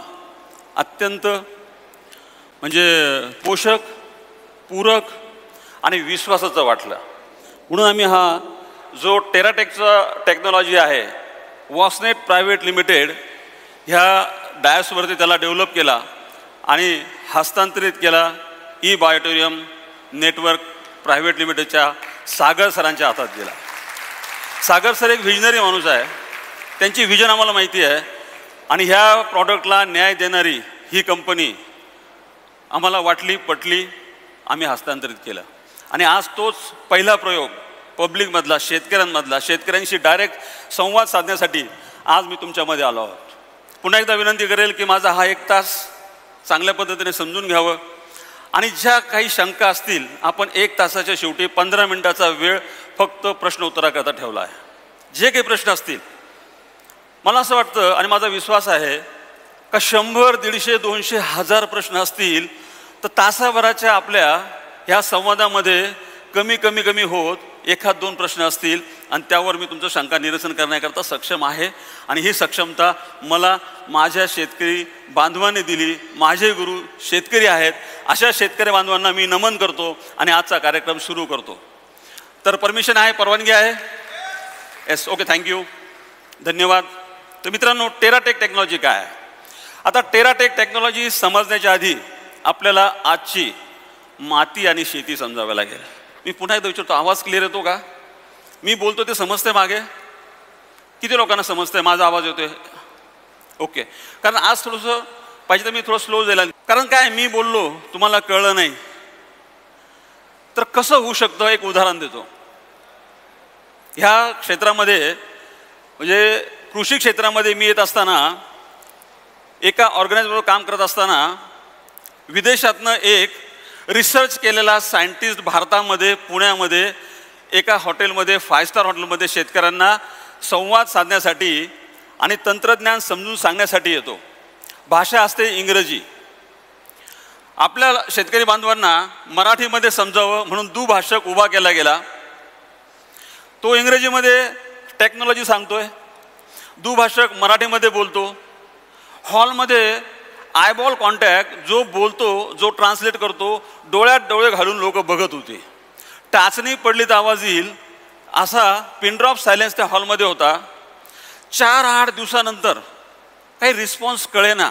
अत्यंत म्हणजे पोषक, पूरक आणि विश्वासाचं वाटलं. म्हणून आम्ही हा जो टेराटेकचा टेक्नॉलॉजी आहे वॉसनेट प्रायव्हेट लिमिटेड ह्या डायसवरती त्याला डेव्हलप केला आणि हस्तांतरित केला बायोटेरियम नेटवर्क प्रायव्हेट लिमिटेडच्या सागर सरांच्या हातात दिला. सागर सर एक व्हिजनरी माणूस आहे. त्यांची व्हिजन आम्हाला माहिती आहे आणि ह्या प्रॉडक्टला न्याय देणारी ही कंपनी आम्हाला वाटली, पटली, आम्ही हस्तांतरित केलं. आणि आज तोच पहिला प्रयोग पब्लिकमधला, शेतकऱ्यांमधला, शेतकऱ्यांशी डायरेक्ट संवाद साधण्यासाठी आज मी तुमच्यामध्ये आलो आहोत. पुन्हा एकदा विनंती करेल की माझा हा 1 तास चांगल्या पद्धतीने समजून घ्यावं आणि ज्या काही शंका असतील आपण 1 तासाच्या शेवटी 15 मिनिटाचा वेळ फक्त प्रश्न उत्तराकरता ठेवला आहे. जे काही प्रश्न असतील मला असं वाटतं आणि माझा विश्वास आहे का 100, 150, 200, 1000 प्रश्न असतील तर तासाभराच्या आपल्या ह्या संवादामध्ये कमी होत 1-2 प्रश्न असतील आणि त्यावर मी तुमचं शंका निरसन करण्याकरता सक्षम आहे. आणि ही सक्षमता मला माझ्या शेतकरी बांधवांनी दिली. माझे गुरु शेतकरी आहेत. अशा शेतकरी बांधवांना मी नमन करतो आणि आजचा कार्यक्रम सुरू करतो. तर परमिशन आहे, परवानगी आहे? येस, ओके, थँक्यू, धन्यवाद. तर मित्रांनो, टेराटेक टेक्नॉलॉजी काय आहे? आता टेराटेक टेक्नॉलॉजी समजण्याच्या आधी आपल्याला आजची माती आणि शेती समजावं लागेल. मी पुन्हा एकदा विचारतो, आवाज क्लिअर येतो का? मी बोलतो ते समजते मागे? किती लोकांना समजतंय माझा आवाज येतोय? ओके. कारण आज थोडंसं पाहिजे तर मी थोडं स्लो जाईल. कारण काय, मी बोललो तुम्हाला कळलं नाही तर कसं होऊ शकतं? एक उदाहरण देतो. ह्या क्षेत्रामध्ये म्हणजे कृषी क्षेत्रामध्ये मी येत असताना एका ऑर्गनायझेशनबरोबर काम करत असताना विदेशातनं एक रिसर्च केलेला सायंटिस्ट भारतामध्ये पुण्यामध्ये एका हॉटेलमध्ये 5 स्टार हॉटेलमध्ये शेतकऱ्यांना संवाद साधण्यासाठी आणि तंत्रज्ञान समजून सांगण्यासाठी येतो. भाषा असते इंग्रजी. आपल्या शेतकरी बांधवांना मराठीमध्ये समजावं म्हणून दुभाषक उभा केला गेला. तो इंग्रजीमध्ये टेक्नॉलॉजी सांगतोय, दुभाषक मराठीमध्ये बोलतो. हॉलमध्ये आयबॉल कॉन्टॅक्ट, जो बोलतो जो ट्रान्सलेट करतो, डोळ्यात डोळे घालून लोक बघत होते. टाचणी पडली तर आवाज येईल असा पिनड्रॉप सायलेन्स त्या हॉलमध्ये होता. 4-8 दिवसानंतर काही रिस्पॉन्स कळेना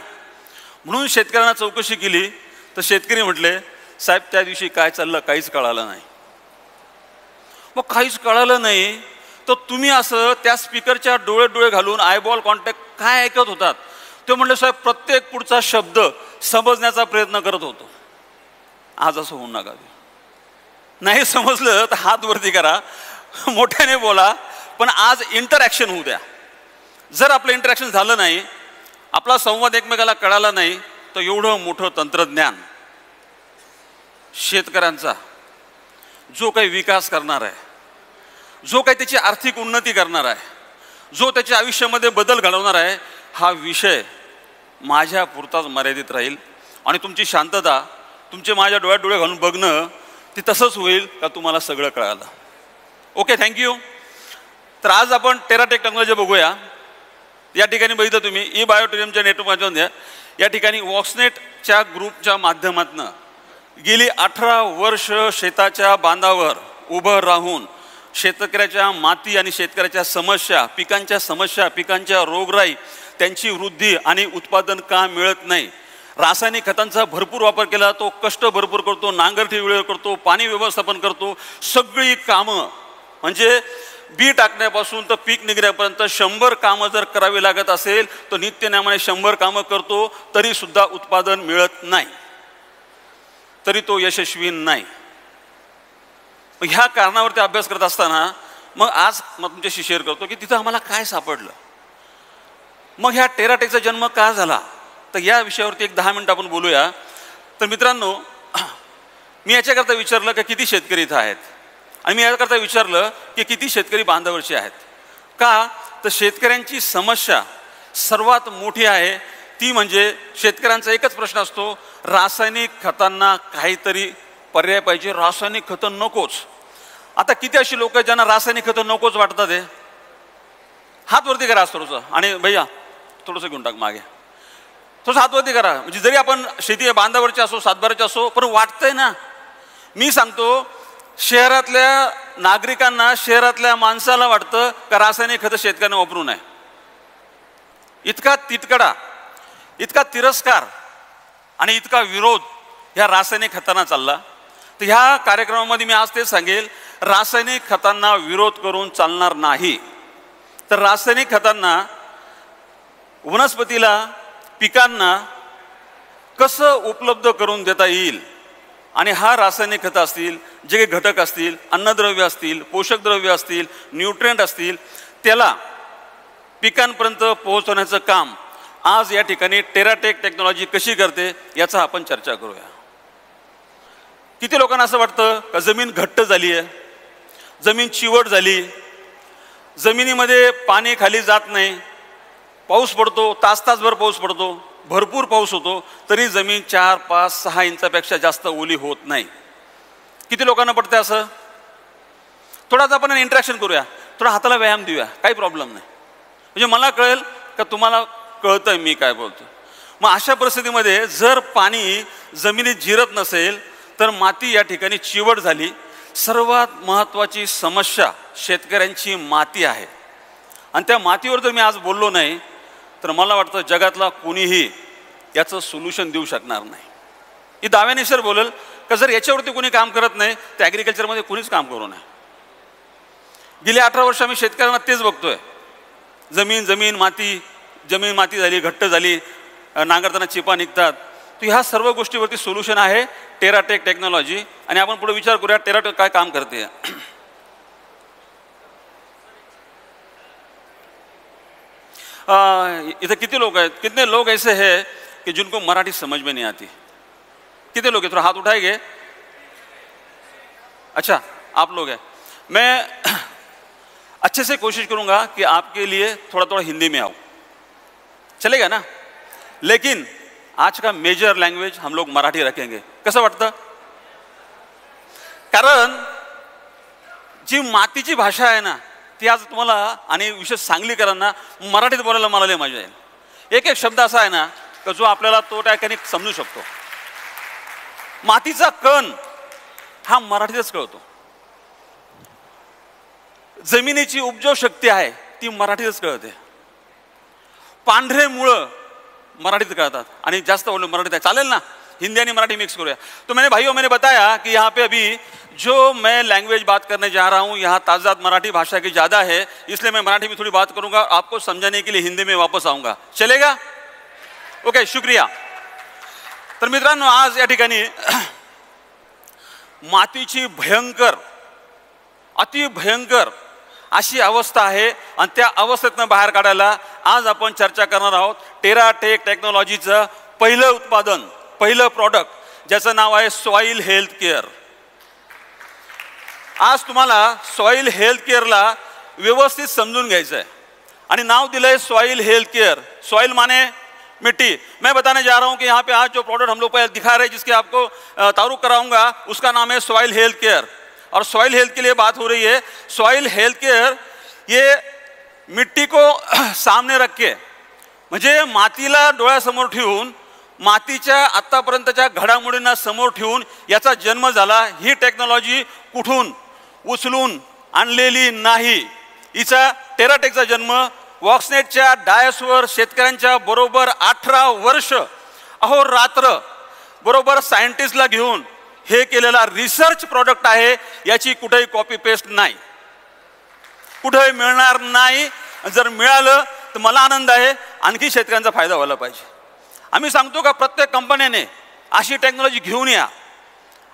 म्हणून शेतकऱ्यांना चौकशी केली तर शेतकरी म्हटले, साहेब त्या दिवशी काय चाललं काहीच कळालं नाही. मग काहीच कळालं नाही तर तुम्ही असं त्या स्पीकरच्या डोळे घालून आयबॉल कॉन्टॅक्ट काय ऐकत होतात? ते म्हणले, साहेब प्रत्येक पुढचा शब्द समजण्याचा प्रयत्न करत होतो. आज असं होऊ नका. नाही समजलं तर हात वरती करा, मोठ्याने बोला, पण आज इंटरॅक्शन होऊ द्या. जर आपलं इंटरॅक्शन झालं नाही, आपला संवाद एकमेकाला कळाला नाही तर एवढं मोठं तंत्रज्ञान शेतकऱ्यांचा जो काही विकास करणार आहे, जो काही त्याची आर्थिक उन्नती करणार आहे, जो त्याच्या आयुष्यामध्ये बदल घडवणार आहे, हा विषय माझ्या पुरताच मर्यादित राहील. आणि तुमची शांतता, तुमचे माझ्या डोळ्यात डोळे घालून बघणं, ती तसंच होईल का तुम्हाला सगळं कळालं. Okay, thank you. तर आज आपण टेराटेक टेक्नॉलॉजी बघूया. या ठिकाणी बघितलं तुम्ही ई बायोटुरिझमच्या नेटवर्कमध्ये या ठिकाणी वॉक्सनेटच्या ग्रुपच्या माध्यमातून गेली 18 वर्ष शेताच्या बांधावर उभं राहून शेतकऱ्याच्या माती आणि शेतकऱ्याच्या समस्या, पिकांच्या समस्या, पिकांच्या रोगराई, त्यांची वृद्धी आणि उत्पादन का मिळत नाही, रासायनिक खतांचा भरपूर वापर केला, तो कष्ट भरपूर करतो, नांगरठी वेळेवर करतो, पाणी व्यवस्थापन करतो, सगळी कामं म्हणजे बी टाकण्यापासून तर पीक निघण्यापर्यंत 100 कामं जर करावी लागत असेल तर नित्यनेमाने 100 कामं करतो, तरी सुद्धा उत्पादन मिळत नाही, तरी तो यशस्वी नाही. ह्या कारणावरती अभ्यास करत असताना मग आज तुमच्याशी शेअर करतो की तिथं आम्हाला काय सापडलं. मग ह्या टेराटेकचा जन्म का झाला तर या विषयावरती एक 10 मिनिटं आपण बोलूया. तर मित्रांनो, मी याच्याकरता विचारलं की किती शेतकरी इथं आहेत आणि मी याकरता विचारलं की किती शेतकरी बांधावरचे आहेत. का तर शेतकऱ्यांची समस्या सर्वात मोठी आहे ती म्हणजे शेतकऱ्यांचा एकच प्रश्न असतो, रासायनिक खतांना काहीतरी पर्याय पाहिजे, रासायनिक खतं नकोच. आता किती अशी लोक आहेत ज्यांना रासायनिक खतं नकोच वाटतात? आहे हात वरती करा थोडंसं. आणि भैया थोडंसं घेऊन टाक मागे, थोडंसं हात वरती करा. म्हणजे जरी आपण शेती बांधावरचे असो, सातबाराचे असो, पण वाटतंय ना. मी सांगतो, शहरातल्या नागरिकांना, शहरातल्या माणसाला वाटतं का रासायनिक खतं शेतकऱ्यांना वापरू नये. इतका तिटकडा, इतका तिरस्कार आणि इतका विरोध ह्या रासायनिक खतांना चालला. तर ह्या कार्यक्रमामध्ये मी आज तेच सांगेल, रासायनिक खतांना विरोध करून चालणार नाही. तर रासायनिक खतांना वनस्पतीला, पिकांना कसं उपलब्ध करून देता येईल आणि हा रासायनिक खतं असतील, जे काही घटक असतील, अन्नद्रव्य असतील, पोषक द्रव्य असतील, न्यूट्रिएंट असतील, त्याला पिकांपर्यंत पोहोचवण्याचं काम आज या ठिकाणी टेराटेक टेक्नॉलॉजी कशी करते याचा आपण चर्चा करूया. किती लोकांना असं वाटतं का जमीन घट्ट झाली आहे, जमीन चिवट झाली, जमिनीमध्ये पाणी खाली जात नाही, पाऊस पडतो, तासभर पाऊस पडतो, भरपूर पाऊस होतो तरी जमीन 4, 5, 6 इंचापेक्षा जास्त ओली होत नाही. किती लोकांना पडते असं? थोडासा आपण इंटरॅक्शन करूया, थोडा हाताला व्यायाम देऊया, काही प्रॉब्लेम नाही. म्हणजे मला कळेल का तुम्हाला कळतंय मी काय बोलतो. मग अशा परिस्थितीमध्ये जर पाणी जमिनीत जिरत नसेल तर माती या ठिकाणी चिवट झाली. सर्वात महत्त्वाची समस्या शेतकऱ्यांची माती आहे. आणि त्या मातीवर जर मी आज बोललो नाही तर मला वाटतं जगातला कोणीही याचं सोल्युशन देऊ शकणार नाही. ही दाव्याने सर बोलेल का जर याच्यावरती कोणी काम करत नाही तर ॲग्रिकल्चरमध्ये कोणीच काम करू नये. गेली 18 वर्ष आम्ही शेतकऱ्यांना तेच बघतोय. जमीन माती झाली, घट्ट झाली, नांगरताना चिपा निघतात. तर ह्या सर्व गोष्टीवरती सोल्युशन आहे टेराटेक टेक्नॉलॉजी. आणि आपण पुढे विचार करूया टेराटेक काय काम करते. इधर कितने लोग हैं, कितने लोग ऐसे हैं कि जिनको मराठी समझ में नहीं आती? कितने लोग हैं? थोड़ा हाथ उठाएंगे. अच्छा, आप लोग हैं. मैं अच्छे से कोशिश करूंगा कि आपके लिए थोड़ा थोड़ा हिंदी में आऊं, चलेगा ना? लेकिन आज का मेजर लँग्वेज हम लोग मराठी रखेंगे. कसं वाटतं? कारण जी मातीची भाषा आहे ना ती आज तुम्हाला आणि विशेष सांगलीकरांना मराठीत बोलायला मला लय मजा येईल. एक एक शब्द असा आहे ना का जो आपल्याला तो त्या ठिकाणी समजू शकतो. मातीचा कण हा मराठीतच कळतो. जमिनीची उपजाऊ शक्ती आहे ती मराठीतच कळते. पांढरे मुळं मराठीत कळतात आणि जास्त बोललो मराठीत आहे. चालेल ना? हिंदी आणि मराठी मिक्स करूया. तो मैंने बताया कि यहाँ पे अभी जो मैं लैंग्वेज बात करने जा रहा हूँ यहाँ ताज़ाद मराठी भाषा की ज़्यादा है, इसलिए मैं मराठी में थोड़ी बात करूँगा. आपको समझाने के लिए हिंदी में वापस आऊँगा. चलेगा? ओके, शुक्रिया. तर मित्रांनो, आज या ठिकाणी मातीची अति भयंकर अशी अवस्था आहे आणि त्या अवस्थेतनं बाहेर काढायला आज आपण चर्चा करणार आहोत. टेराटेक टेक्नॉलॉजीचं पहिलं उत्पादन, पहिलं प्रॉडक्ट ज्याचं नाव आहे सॉइल हेल्थ केअर. आज तुम्हाला सॉइल हेल्थ केअरला व्यवस्थित समजून घ्यायचं आहे आणि नाव दिलंय सॉइल हेल्थ केअर. सॉइल माने मिट्टी. मैं बताने जा रहा हूं कि यहाँ पे आज जो प्रोडक्ट हम लोग पहले दिखा रहे हैं जिसके आपको तारुफ कराऊंगा उसका नाम है सॉइल हेल्थ केअर. और सॉइल हेल्थ के लिए बात हो रही है. सॉइल हेल्थ केअर ये मिट्टी को सामने रख के म्हणजे मातीला डोळ्यासमोर ठेवून मातीच्या आत्तापर्यंतच्या घडामोडींना समोर ठेवून याचा जन्म झाला. ही टेक्नॉलॉजी कुठून उचलून आणलेली नाही. हिचा टेराटेकचा जन्म वॉक्सनेटच्या डायसवर शेतकऱ्यांच्या बरोबर 18 वर्ष अहोरात्र बरोबर सायंटिस्टला घेऊन हे केलेला रिसर्च प्रॉडक्ट आहे. याची कुठेही कॉपी पेस्ट नाही, कुठेही मिळणार नाही. जर मिळालं तर मला आनंद आहे. आणखी शेतकऱ्यांचा फायदा व्हायला पाहिजे. आम्ही सांगतो का प्रत्येक कंपनीने अशी टेक्नॉलॉजी घेऊन या.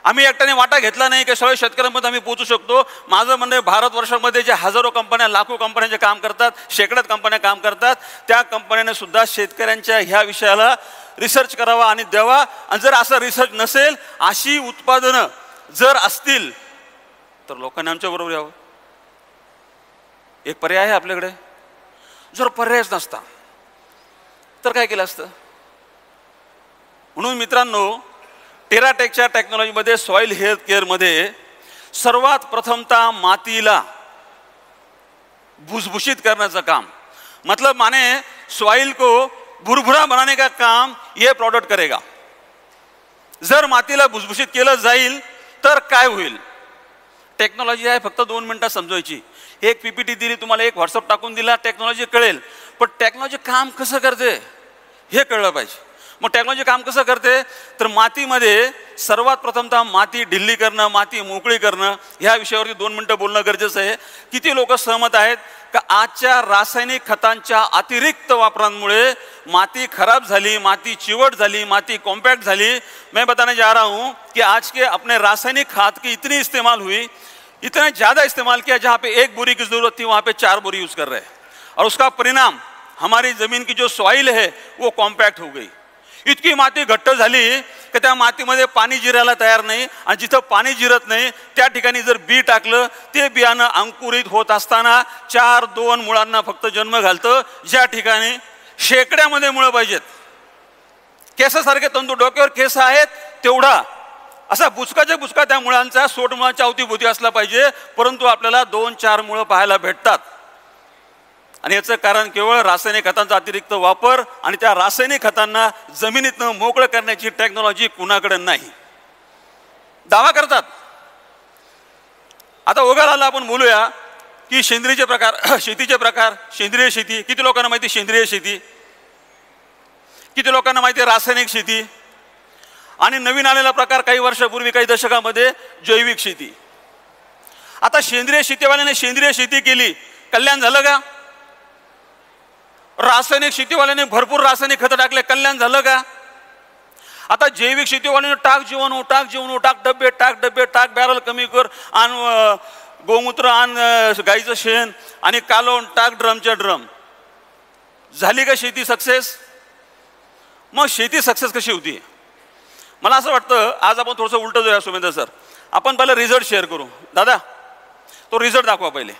आम्ही एकट्याने वाटा घेतला नाही की सगळ्या शेतकऱ्यांमध्ये आम्ही पोहोचू शकतो. माझं म्हणणं भारतवर्षामध्ये जे हजारो कंपन्या, लाखो कंपन्या जे काम करतात, शेकड्यात कंपन्या काम करतात, त्या कंपन्याने सुद्धा शेतकऱ्यांच्या ह्या विषयाला रिसर्च करावा आणि द्यावा. आणि जर असा रिसर्च नसेल, अशी उत्पादनं जर असतील तर लोकांनी आमच्या बरोबर यावं. एक पर्याय आहे आपल्याकडे. जर पर्यायच नसता तर काय केलं असतं? म्हणून मित्रांनो, टेराटेकच्या टेक्नॉलॉजीमध्ये सॉइल हेल्थ केअरमध्ये सर्वात प्रथमतः मातीला भुसभुशीत करण्याचं काम, मतलब माने सॉइल को भुरभुरा बनाने का काम ये प्रोडक्ट करेगा. जर मातीला भुसभुशीत केलं जाईल तर काय होईल? टेक्नॉलॉजी आहे, फक्त 2 मिनिटात समजवायची. एक पीपीटी दिली तुम्हाला, एक व्हॉट्सअप टाकून दिला, टेक्नॉलॉजी कळेल. पण टेक्नॉलॉजी काम कसं करते हे कळलं पाहिजे. मग टेक्नॉलॉजी काम कसं करते तर मातीमध्ये सर्वात प्रथमतः माती ढिल्ली करणं, माती मोकळी करणं, ह्या विषयावरती 2 मिनिटं बोलणं गरजेचं आहे. किती लोक सहमत आहेत का आजच्या रासायनिक खतांच्या अतिरिक्त वापरांमुळे माती खराब झाली, माती चिवट झाली, माती कॉम्पैक्ट झाली? मैं बताने जा रहा हूँ कि आज के अपने रासायनिक खाद की इतनी इस्तेमाल हुई, इतना ज़्यादा इस्तेमाल किया, जहाँ पे 1 बोरी की ज़रूरत थी वहाँ पे 4 बोरी यूज़ कर रहे हैं. और उसका परिणाम हमारी ज़मीन की जो सॉइल है वो कॉम्पैक्ट हो गई. इतकी माती घट्ट झाली की त्या मातीमध्ये पाणी जिरायला तयार नाही. आणि जिथं पाणी जिरत नाही त्या ठिकाणी जर बी टाकलं, ते बियाणं अंकुरित होत असताना 4-2 मुळांना फक्त जन्म घालतं, ज्या ठिकाणी शेकड्यामध्ये मुळं पाहिजेत. केसासारखे तंतू, डोक्यावर केस आहेत तेवढा असा बुचकाच्या बुचका त्या मुळांचा, सोट मुळांच्या अवतीभोवती असला पाहिजे, परंतु आपल्याला 2-4 मुळं पाहायला भेटतात. आणि याचं कारण केवळ रासायनिक खतांचा अतिरिक्त वापर आणि त्या रासायनिक खतांना जमिनीतनं मोकळं करण्याची टेक्नॉलॉजी कुणाकडे नाही. दावा करतात. आता ओघाला आपण बोलूया की सेंद्रियचे प्रकार, शेतीचे प्रकार. सेंद्रिय शेती किती लोकांना माहिती? सेंद्रिय शेती किती लोकांना माहिती आहे? रासायनिक शेती. आणि नवीन आलेला प्रकार काही वर्षापूर्वी, काही दशकामध्ये जैविक शेती. आता सेंद्रिय शेतीवाल्याने सेंद्रिय शेती केली, कल्याण झालं का? रासायनिक शेतीवाल्याने भरपूर रासायनिक खतं टाकले, कल्याण झालं का? आता जैविक शेतीवाल्याने टाक जीवाणू, टाक जीवाणू, टाक डबे, टाक डबे, टाक बॅरल कमी कर, आण गोमूत्र, आण गाईचं शेण आणि कालवण, टाक ड्रमच्या ड्रम. झाली का शेती सक्सेस? मग शेती सक्सेस कशी होती? मला असं वाटतं आज आपण थोडंसं उलटं जाऊया सुमेंद्र सर. आपण पहिलं रिझल्ट शेअर करू. दादा तो रिझल्ट दाखवा पहिले.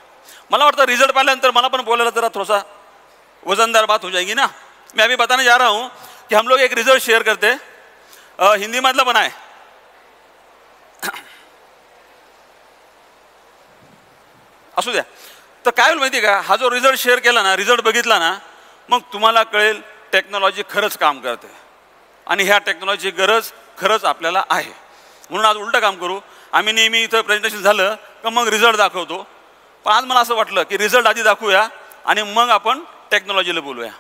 मला वाटतं रिझल्ट पाहिल्यानंतर मला पण बोलायला जरा थोडासा वजनदार बात हो जाएगी ना. मैं अभी बताने जा रहा हूँ कि हम लोग एक रिजल्ट शेयर करते हैं, हिंदी मधला पण आहे. असू द्या. तर काय होईल माहिती का, हा जो रिझल्ट शेअर केला ना, रिझल्ट बघितला ना, मग तुम्हाला कळेल टेक्नॉलॉजी खरंच काम करते आणि ह्या टेक्नॉलॉजीची गरज खरंच आपल्याला आहे. म्हणून आज उलटं काम करू. आम्ही नेहमी इथं प्रेझेंटेशन झालं का मग रिझल्ट दाखवतो, पण आज मला असं वाटलं की रिझल्ट आधी दाखवूया आणि मग आपण टेक्नॉलॉजीला बोलूया.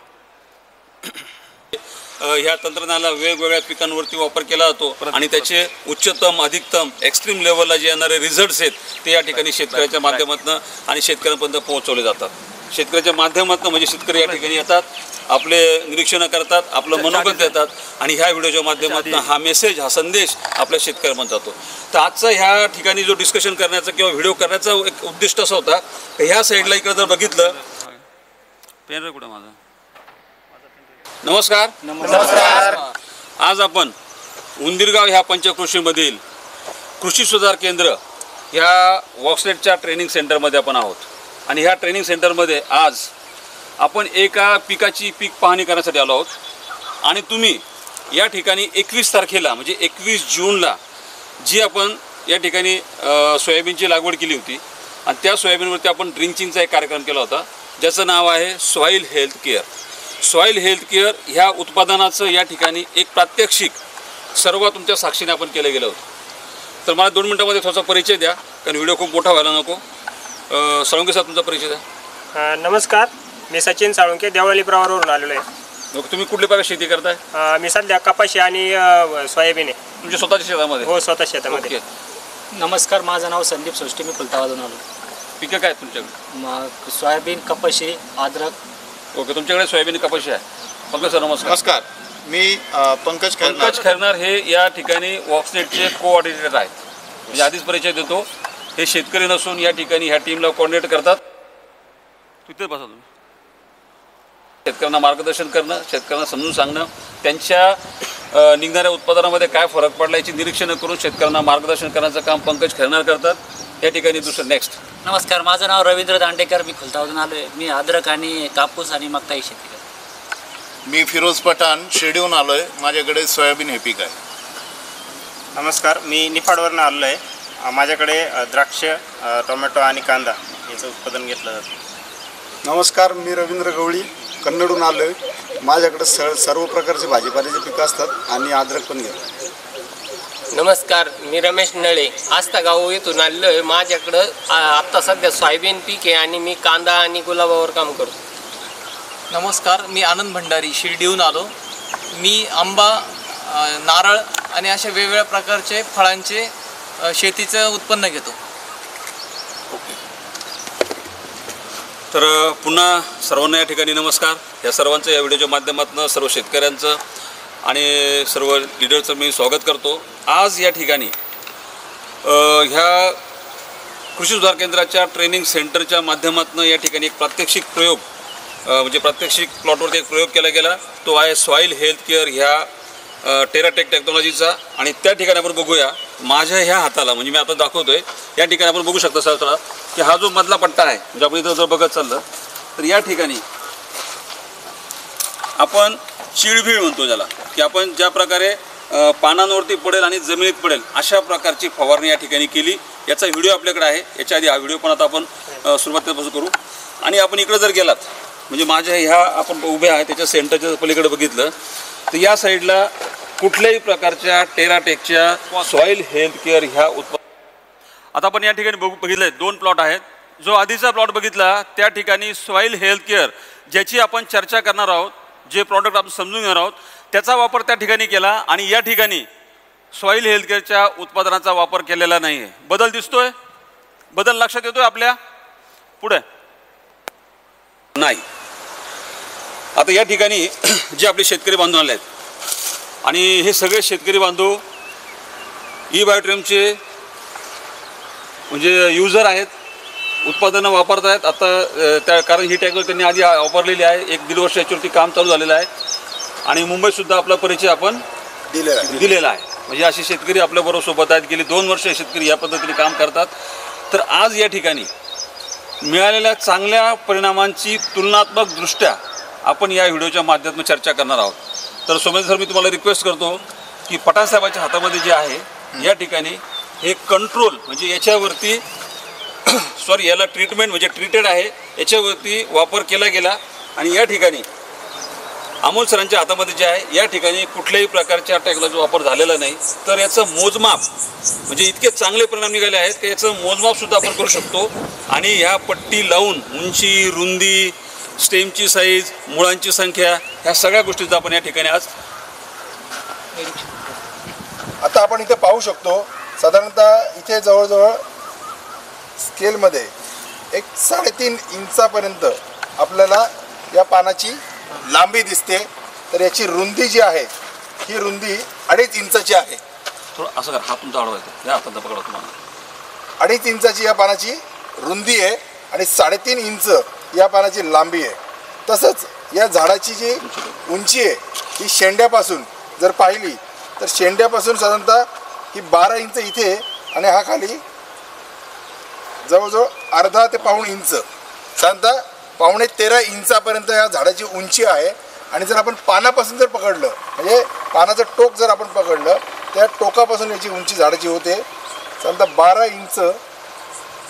ह्या तंत्रज्ञानाला वेगवेगळ्या पिकांवरती वापर केला जातो आणि त्याचे उच्चतम, अधिकतम, एक्स्ट्रीम लेवलला जे येणारे रिझल्ट्स आहेत ते या ठिकाणी शेतकऱ्याच्या माध्यमातून आणि शेतकऱ्यांपर्यंत पोहोचवले जातात. शेतकऱ्याच्या माध्यमातून म्हणजे शेतकरी या ठिकाणी येतात, आपले निरीक्षणं करतात, आपलं मनोगत देतात आणि ह्या व्हिडिओच्या माध्यमातून हा मेसेज, हा संदेश आपल्या शेतकऱ्यांपर्यंत जातो. तर आजचा ह्या ठिकाणी जो डिस्कशन करण्याचा किंवा व्हिडिओ करण्याचा एक उद्दिष्ट असं होता की ह्या साईडला इकडे जर बघितलं. पेन कुठं माझा? नमस्कार. नमस्कार. आज आपण उंदीरगाव ह्या पंचकृषीमधील कृषी सुधार केंद्र ह्या वॉक्सलेटच्या ट्रेनिंग सेंटरमध्ये आपण आहोत आणि ह्या ट्रेनिंग सेंटरमध्ये आज आपण एका पिकाची पीक पाहणी करण्यासाठी आलो आहोत. आणि तुम्ही या ठिकाणी 21 तारखेला म्हणजे 21 जूनला जी आपण या ठिकाणी सोयाबीनची लागवड केली होती आणि त्या सोयाबीनवरती आपण ड्रिंचिंगचा एक कार्यक्रम केला होता ज्याचं नाव आहे soil health care. Soil health care ह्या उत्पादनाचं या ठिकाणी एक प्रात्यक्षिक सर्व तुमच्या साक्षीने आपण केलं गेलं होतं. तर मला 2 मिनिटांमध्ये थोडासा परिचय द्या, कारण व्हिडिओ खूप मोठा व्हायला नको. साळुंके साहेब तुमचा परिचय द्या. नमस्कार, मी सचिन साळुंके, देवळाली प्रवारवरून आलेलो आहे. तुम्ही कुठल्या प्रकारे शेती करताय? मी सध्या कपाशी आणि सोयाबीन आहे. तुमच्या स्वतःच्या शेतामध्ये? हो, स्वतः शेतामध्ये. नमस्कार, माझं नाव संदीप सोष्टी, मी खुलताबादून आलो. पिकं काय तुमच्याकडे? मग सोयाबीन, कपाशी, अद्रक. ओके, तुमच्याकडे सोयाबीन कपाशी आहे. पंकज सर नमस्कार. नमस्कार, मी पंकज खैरनार हे या ठिकाणी वॉक्सनेटचे कोऑर्डिनेटर आहेत. म्हणजे आधीच परिचय देतो, हे शेतकरी नसून या ठिकाणी ह्या टीमला कोऑर्डिनेट करतात. तिथे बसा तुम्ही. शेतकऱ्यांना मार्गदर्शन करणं, शेतकऱ्यांना समजून सांगणं, त्यांच्या निघणाऱ्या उत्पादनामध्ये काय फरक पडला याची निरीक्षणं करून शेतकऱ्यांना मार्गदर्शन करण्याचं काम पंकज खैरनार करतात. या ठिकाणी दुसरं नेक्स्ट. नमस्कार, माझं नाव रवींद्र दांडेकर, मी खुलताबादून आलो आहे. मी अद्रक आणि कापूस आणि मक्काची शेती करतो. मी फिरोज पठाण, शिर्डीहून आलो आहे. माझ्याकडे सोयाबीन हे पीक आहे. नमस्कार, मी निफाडवरून आलेलो आहे. माझ्याकडे द्राक्ष, टोमॅटो आणि कांदा याचं उत्पादन घेतलं जातं. नमस्कार, मी रवींद्र गवळी, कन्नडहून आलो आहे. माझ्याकडे सर्व प्रकारचे भाजीपाल्याचे पिकं असतात आणि अद्रक पण घेतात. नमस्कार, मी रमेश नळे, आस्था गाव येथून आलेलो आहे. माझ्याकडं आत्ता सध्या सोयाबीन पीक आहे आणि मी कांदा आणि गुलाबावर काम करतो. नमस्कार, मी आनंद भंडारी, शिर्डीहून आलो. मी आंबा, नारळ आणि अशा वेगवेगळ्या प्रकारचे फळांचे शेतीचं उत्पन्न घेतो. तर पुन्हा सर्वांना या ठिकाणी नमस्कार. या सर्वांचं या व्हिडिओच्या माध्यमातून सर्व शेतकऱ्यांचं आणि सर्व लीडरचं मी स्वागत करतो. आज या ठिकाणी ह्या कृषी सुधार केंद्राच्या ट्रेनिंग सेंटरच्या माध्यमातून या ठिकाणी एक प्रात्यक्षिक प्रयोग म्हणजे प्रात्यक्षिक प्लॉटवरती एक प्रयोग केला गेला. तो आहे सॉईल हेल्थ केअर ह्या टेराटेक टेक्नॉलॉजीचा. आणि त्या ठिकाणी आपण बघूया माझ्या ह्या हाताला, म्हणजे मी आता दाखवतोय, या ठिकाणी आपण बघू शकता सर की हा जो मधला पट्टा आहे, म्हणजे आपण इथं जर बघत चाललं तर या ठिकाणी आपण चिळभीळ म्हणतो ज्याला, की आपण ज्या प्रकारे पानांवरती पडेल आणि जमिनीत पडेल अशा प्रकारची फवारणी या ठिकाणी केली. याचा व्हिडिओ आपल्याकडे आहे. याच्या आधी हा व्हिडिओ पण आता आपण सुरुवातीपासून करू. आणि आपण इकडं जर गेलात म्हणजे माझ्या ह्या आपण उभ्या आहे त्याच्या सेंटरच्या पलीकडे बघितलं तर या साईडला कुठल्याही प्रकारच्या टेराटेकच्या सॉईल हेल्थ केअर ह्या आता आपण या ठिकाणी बघितलं 2 प्लॉट आहेत. जो आधीचा प्लॉट बघितला त्या ठिकाणी सॉईल हेल्थ केअर ज्याची आपण चर्चा करणार आहोत, जे प्रॉडक्ट आपण समजून घेणार आहोत त्याचा वापर त्या ठिकाणी केला. आणि या ठिकाणी सॉईल हेल्थ केअरच्या उत्पादनाचा वापर केलेला नाही आहे. बदल दिसतोय? बदल लक्षात येतोय आपल्या? पुढे नाही. आता या ठिकाणी जे आपले शेतकरी बांधव आले आहेत आणि हे सगळे शेतकरी बांधव ई-बायोट्रेमचे म्हणजे युजर आहेत, उत्पादनं वापरत आहेत. आता त्या कारण ही टेक्नॉलॉजी त्यांनी आधी वापरलेली आहे. 1-1.5 वर्ष याच्यावरती काम चालू झालेलं आहे. आणि मुंबईतसुद्धा आपला परिचय आपण दिलेला आहे. म्हणजे असे शेतकरी आपल्याबरोबर सोबत आहेत. गेली 2 वर्ष शेतकरी या पद्धतीने काम करतात. तर आज या ठिकाणी मिळालेल्या चांगल्या परिणामांची तुलनात्मक दृष्ट्या आपण या व्हिडिओच्या माध्यमातून चर्चा करणार आहोत. तर सोमेश सर, मी तुम्हाला रिक्वेस्ट करतो की पठाण साहेबांच्या हातामध्ये जे आहे या ठिकाणी हे कंट्रोल म्हणजे याच्यावरती याला ट्रीटमेंट म्हणजे ट्रीटेड आहे याच्यावरती वापर केला गेला. आणि या ठिकाणी अमोल सरांच्या हातामध्ये जे आहे या ठिकाणी कुठल्याही प्रकारच्या टेक्नॉलॉजी वापर झालेला नाही. तर याचं मोजमाप म्हणजे इतके चांगले परिणाम निघाले आहेत की याचं मोजमापसुद्धा आपण करू शकतो. आणि ह्या पट्टी लावून उंची, रुंदी, स्टेमची साईज, मुळांची संख्या ह्या सगळ्या गोष्टीचा आपण या ठिकाणी आज आता आपण इथे पाहू शकतो. साधारणतः इथे जवळजवळ स्केलमध्ये एक 3.5 इंचापर्यंत आपल्याला या पानाची लांबी दिसते. तर याची रुंदी जी आहे ही रुंदी 2.5 इंचाची आहे. थोडं असं हात तुमचा अडवायचं, हातांचा पकडा तुम्हाला. 2.5 इंचाची या पानाची रुंदी आहे आणि 3.5 इंच या पानाची लांबी आहे. तसंच या झाडाची जी उंची आहे ही शेंड्यापासून जर पाहिली तर शेंड्यापासून साधारणतः ही 12 इंच इथे आणि हा खाली जवळजवळ अर्धा ते पाऊण इंच, साधारणतः 13.5 इंचापर्यंत या झाडाची उंची आहे. आणि जर आपण पानापासून जर पकडलं म्हणजे पानाचं टोक जर आपण पकडलं त्या टोकापासून याची उंची झाडाची होते साधारणतः 12 इंच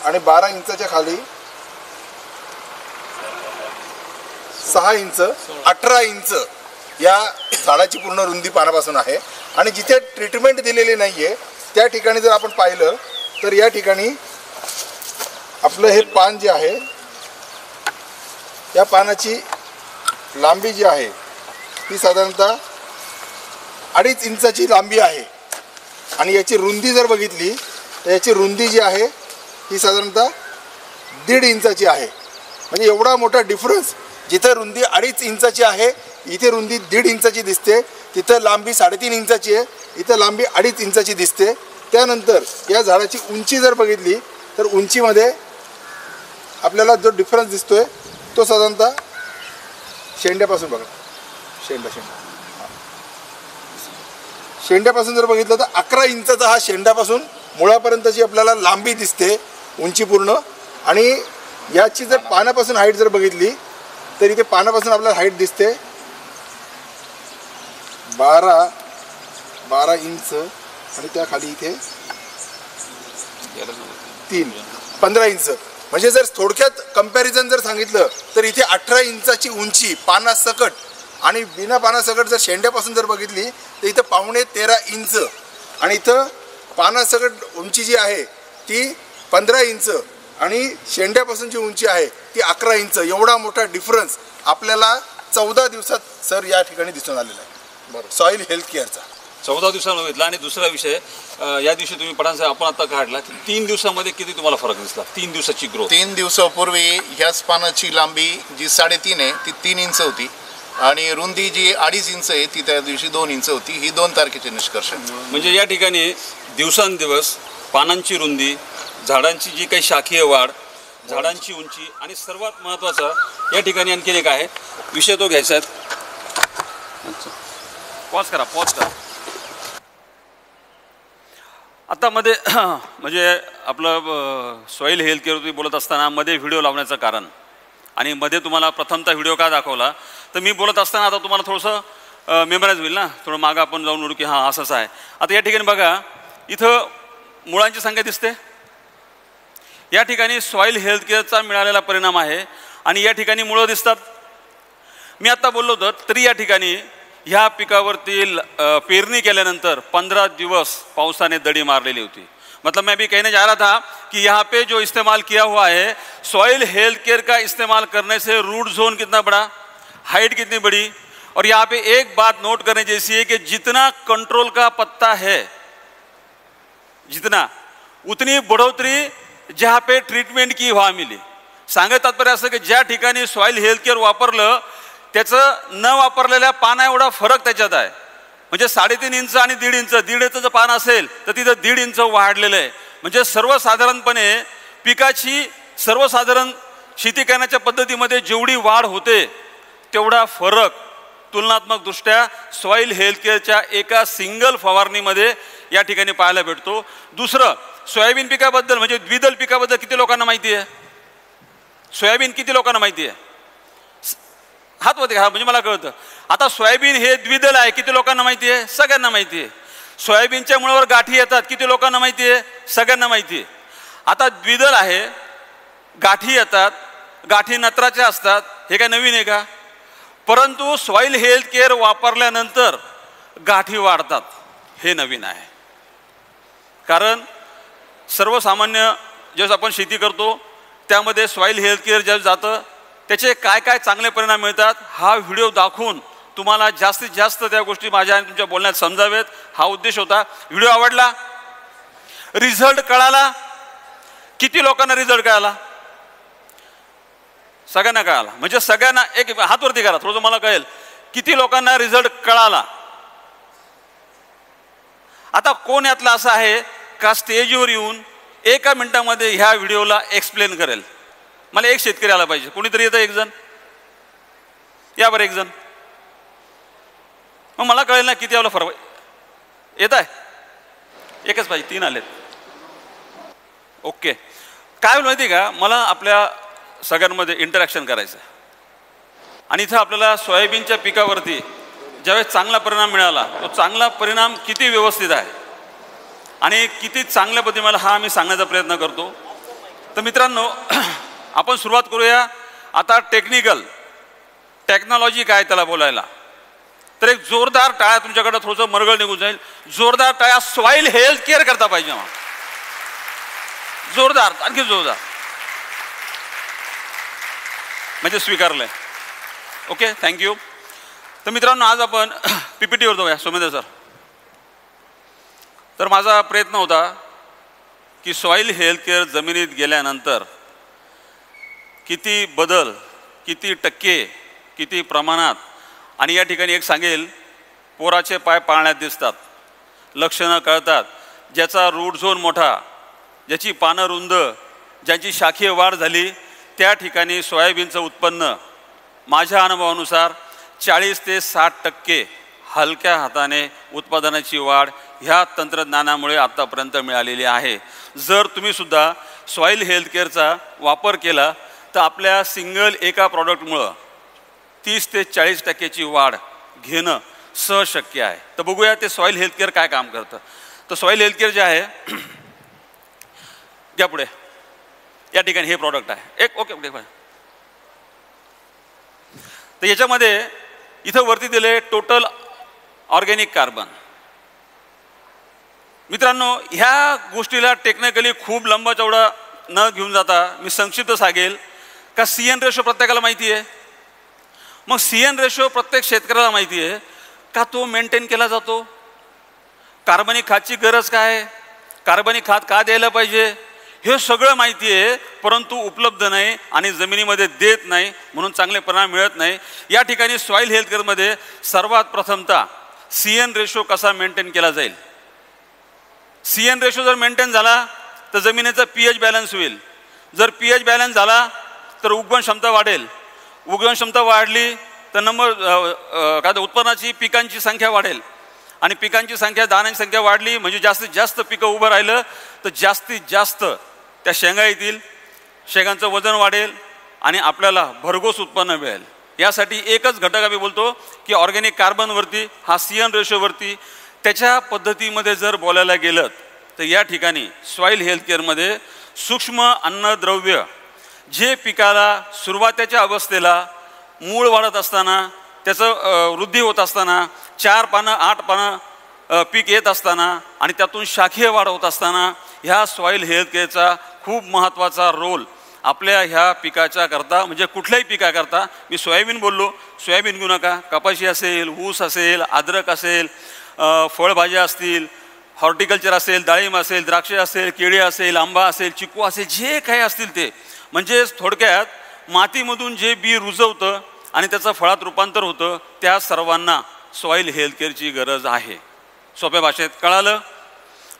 आणि 12 इंचाच्या खाली 6 इंच, 18 इंच या झाडाची पूर्ण रुंदी पानापासून आहे. आणि जिथे ट्रीटमेंट दिलेली नाही आहे त्या ठिकाणी जर आपण पाहिलं तर या ठिकाणी आपलं हे पान जे आहे या पानाची लांबी जी आहे ती साधारणतः 2.5 इंचाची लांबी आहे. आणि याची रुंदी जर बघितली तर याची रुंदी जी आहे ही साधारणतः 1.5 इंचाची आहे. म्हणजे एवढा मोठा डिफरन्स. जिथं रुंदी 2.5 इंचाची आहे इथे रुंदी 1.5 इंचाची दिसते. तिथं लांबी 3.5 इंचाची आहे, इथं लांबी 2.5 इंचाची दिसते. त्यानंतर या झाडाची उंची जर बघितली तर उंचीमध्ये आपल्याला जो डिफरन्स दिसतोय तो साधारणतः शेंड्यापासून बघा, शेंड्यापासून जर बघितलं तर 11 इंचाचा हा शेंड्यापासून मुळापर्यंतची आपल्याला लांबी दिसते, उंची पूर्ण. आणि याची जर पानापासून हाईट जर बघितली तर इथे पानापासून आपल्याला हाईट दिसते 12 इंच आणि त्या खाली इथे 15 इंच. म्हणजे जर थोडक्यात कंपॅरिझन जर सांगितलं तर इथे 18 इंचाची उंची पानासकट आणि बिना पानासकट जर शेंड्यापासून जर बघितली तर इथं 13.5 इंच आणि इथं पानासकट उंची जी आहे ती 15 इंच आणि शेंड्यापासूनची उंची आहे ती 11 इंच. एवढा मोठा डिफरन्स आपल्याला 14 दिवसात सर या ठिकाणी दिसून आलेला आहे. बरोबर, सॉईल हेल्थ केअरचा 14 दिवसांमध्ये घेतला. आणि दुसरा विषय या दिवशी तुम्ही पठाण साहेब आपण आता काढला की 3 दिवसामध्ये किती तुम्हाला फरक दिसला? 3 दिवसाची ग्रोथ. 3 दिवसापूर्वी ह्याच पानाची लांबी जी 3.5 आहे ती 3 इंच होती आणि रुंदी जी 2.5 इंच आहे ती त्या दिवशी 2 इंच होती. ही 2 तारखेचे निष्कर्ष. म्हणजे या ठिकाणी दिवसांदिवस पानांची रुंदी, झाडांची जी काही शाखीय वाढ, झाडांची उंची आणि सर्वात महत्त्वाचा या ठिकाणी आणखीन एक आहे विषय तो घ्यायचा आहे. पॉज करा. आता मध्ये म्हणजे आपलं सॉईल हेल्थ केअरवरती बोलत असताना मध्ये व्हिडिओ लावण्याचं कारण आणि मध्ये तुम्हाला प्रथमतः व्हिडिओ का दाखवला तर मी बोलत असताना आता तुम्हाला थोडंसं मेमराईज होईल ना, थोडं मागं आपण जाऊन ओळखू की हां असंच आहे. आता या ठिकाणी बघा, इथं मुळांची संख्या दिसते. या ठिकाणी सॉईल हेल्थ केअरचा मिळालेला परिणाम आहे आणि या ठिकाणी मुळं दिसतात. मी आत्ता बोललो होतो, तरी या ठिकाणी ह्या पिकावरती पेरणी केल्यानंतर 15 दिवस पावसाने दडी मारलेली होती. मतलब मैं भी कहने जा रहा था कि यहाँ पे जो इस्तेमाल किया हुआ है सॉइल हेल्थ केयर का इस्तेमाल करने से रूट जोन कितना बड़ा, हाइट कितनी बड़ी. और यहाँ पे एक बात नोट करने जैसी है कि जितना कंट्रोल का पत्ता है, जितना उतनी बढ़ोतरी जहाँ पे ट्रीटमेंट की व्हा मिली. सांगायचं तात्पर्य असं की ज्या ठिकाणी सॉइल हेल्थ केअर वापरलं त्याचं न वापरलेल्या पाना एवढा फरक त्याच्यात आहे. म्हणजे 3.5 इंच आणि 1.5 इंच, 1.5 इंचाचं पान असेल तर तिथं 1.5 इंच वाढलेलं आहे. म्हणजे सर्वसाधारणपणे पिकाची सर्वसाधारण शेती करण्याच्या पद्धतीमध्ये जेवढी वाढ होते तेवढा फरक तुलनात्मकदृष्ट्या सॉइल हेल्थ केअरच्या एका सिंगल फवारणीमध्ये या ठिकाणी पाहायला भेटतो. दुसरं, सोयाबीन पिकाबद्दल म्हणजे द्विदल पिकाबद्दल किती लोकांना माहिती आहे? सोयाबीन किती लोकांना माहिती आहे? हात वरती घ्या, म्हणजे मला कळतं. आता सोयाबीन हे द्विदल आहे, किती लोकांना माहिती आहे? सगळ्यांना माहिती आहे. सोयाबीनच्या मुळावर गाठी येतात, किती लोकांना माहिती आहे? सगळ्यांना माहिती आहे. आता द्विदल आहे, गाठी येतात, गाठी नत्राच्या असतात, हे काय नवीन आहे का? परंतु सॉइल हेल्थ केअर वापरल्यानंतर गाठी वाढतात, हे नवीन आहे. कारण सर्वसामान्य ज्यावेळेस आपण शेती करतो त्यामध्ये सॉइल हेल्थ केअर ज्यावेळेस जातं त्याचे काय काय चांगले परिणाम मिळतात हा व्हिडिओ दाखवून तुम्हाला जास्तीत जास्त त्या गोष्टी माझ्या आणि तुमच्या बोलण्यात समजावेत, हा उद्देश होता. व्हिडिओ आवडला? रिझल्ट कळाला? किती लोकांना रिझल्ट कळाला? सगळ्यांना कळाला. म्हणजे सगळ्यांना एक हात वरती करा, थोडंसं मला कळेल किती लोकांना रिझल्ट कळाला. आता कोण यातला असं आहे का स्टेजवर येऊन 1 मिनिटामध्ये ह्या व्हिडिओला एक्सप्लेन करेल? मला एक शेतकरी आला पाहिजे. कोणीतरी येतं? एक जण या बरं, एक जण. मग मला कळेल ना किती याला फरक येत आहे. एकच पाहिजे, 3 आलेत. ओके. काय होईल माहिती का, मला आपल्या सगळ्यांमध्ये इंटरॅक्शन करायचं आहे. आणि इथं आपल्याला सोयाबीनच्या पिकावरती ज्यावेळेस चांगला परिणाम मिळाला तो चांगला परिणाम किती व्यवस्थित आहे आणि किती चांगल्या पद्धतीने हा आम्ही सांगण्याचा प्रयत्न करतो. तर मित्रांनो, आपण सुरुवात करूया आता टेक्नॉलॉजी काय त्याला बोलायला. तर एक जोरदार टाळ्या, तुमच्याकडे थोडंसं मरगळ निघून जाईल, जोरदार टाळ्या सॉइल हेल्थ केअर करता पाहिजे. जोरदार, आणखी जोरदार, म्हणजे स्वीकारलंय. Okay, thank you. तर मित्रांनो, आज आपण PPT वर जाऊया. सोमेंद्र सर, तर माझा प्रयत्न होता की सॉइल हेल्थ केअर जमिनीत गेल्यानंतर किती बदल, किती टक्के, किती प्रमाणात. आणि या ठिकाणी एक सांगेल, पोराचे पाय पाळण्यात दिसतात, लक्षणं कळतात, ज्याचा रूट झोन मोठा, ज्याची पानं रुंद, ज्यांची शाखीय वाढ झाली, त्या ठिकाणी सोयाबीनचं उत्पन्न माझ्या अनुभवानुसार 40 ते 60% हलक्या हाताने उत्पादनाची वाढ ह्या तंत्रज्ञानामुळे आत्तापर्यंत मिळालेली आहे. जर तुम्ही सुद्धा सॉइल हेल्थ केअरचा वापर केला तर आपल्या सिंगल एका प्रॉडक्टमुळं 30 ते 40% वाढ घेणं सहज शक्य आहे. तर बघूया ते सॉइल हेल्थ केअर काय काम करतं. तर सॉइल हेल्थ केअर जे आहे, या पुढे या ठिकाणी हे प्रॉडक्ट आहे एक. ओके, तर याच्यामध्ये इथं वरती दिले टोटल ऑर्गॅनिक कार्बन. मित्रांनो, ह्या गोष्टीला टेक्निकली खूप लंबा चौडा न घेऊन जाता मी संक्षिप्त सांगेल का CN रेशो प्रत्येकाला माहिती आहे. मग CN रेशो प्रत्येक शेतकऱ्याला माहिती आहे का तो मेंटेन केला जातो. कार्बनिक खातची गरज काय, कार्बनिक खात का द्यायला पाहिजे, हे सगळं माहिती आहे, परंतु उपलब्ध नाही आणि जमिनीमध्ये देत नाही, म्हणून चांगले परिणाम मिळत नाही. या ठिकाणी सॉइल हेल्थ केअरमध्ये सर्वात प्रथमतः CN रेशो कसा मेंटेन केला जाईल. CN रेशो जर मेंटेन झाला तर जमिनीचा pH बॅलन्स होईल. जर pH बॅलन्स झाला तर उगवण क्षमता वाढेल. उगवण क्षमता वाढली तर काय उत्पन्नाची पिकांची संख्या वाढेल. आणि पिकांची संख्या, दाण्यांची संख्या वाढली म्हणजे जास्तीत जास्त पिकं उभं राहिलं तर जास्तीत जास्त त्या शेंगा येतील, शेंगांचं वजन वाढेल आणि आपल्याला भरघोस उत्पन्न मिळेल. यासाठी एकच घटक आम्ही बोलतो की ऑर्गॅनिक कार्बनवरती, हा CN रेशोवरती, त्याच्या पद्धतीमध्ये जर बोलायला गेलं तर या ठिकाणी सॉईल हेल्थकेअरमध्ये सूक्ष्म अन्नद्रव्य जे पिकाला सुरुवातीच्या अवस्थेला मूळ वाढत असताना, त्याचं वृद्धी होत असताना, 4 पानं 8 पानं पीक येत असताना आणि त्यातून शाखीय वाढ होत असताना ह्या सॉईल हेल्थकेअरचा खूप महत्त्वाचा रोल आपल्या ह्या पिकाच्या करता, म्हणजे कुठल्याही पिकाकरता, मी सोयाबीन बोललो, सोयाबीन घेऊ नका, कपाशी असेल, ऊस असेल, अद्रक असेल, फळभाज्या असतील, हॉर्टिकल्चर असेल, डाळिंब असेल, द्राक्ष असेल, केळी असेल, आंबा असेल, चिकू असेल, जे काही असतील ते, म्हणजेच थोडक्यात मातीमधून जे बी रुजवतं आणि त्याचं फळात रूपांतर होतं, त्या सर्वांना सॉईल हेल्थकेअरची गरज आहे. सोप्या भाषेत कळालं?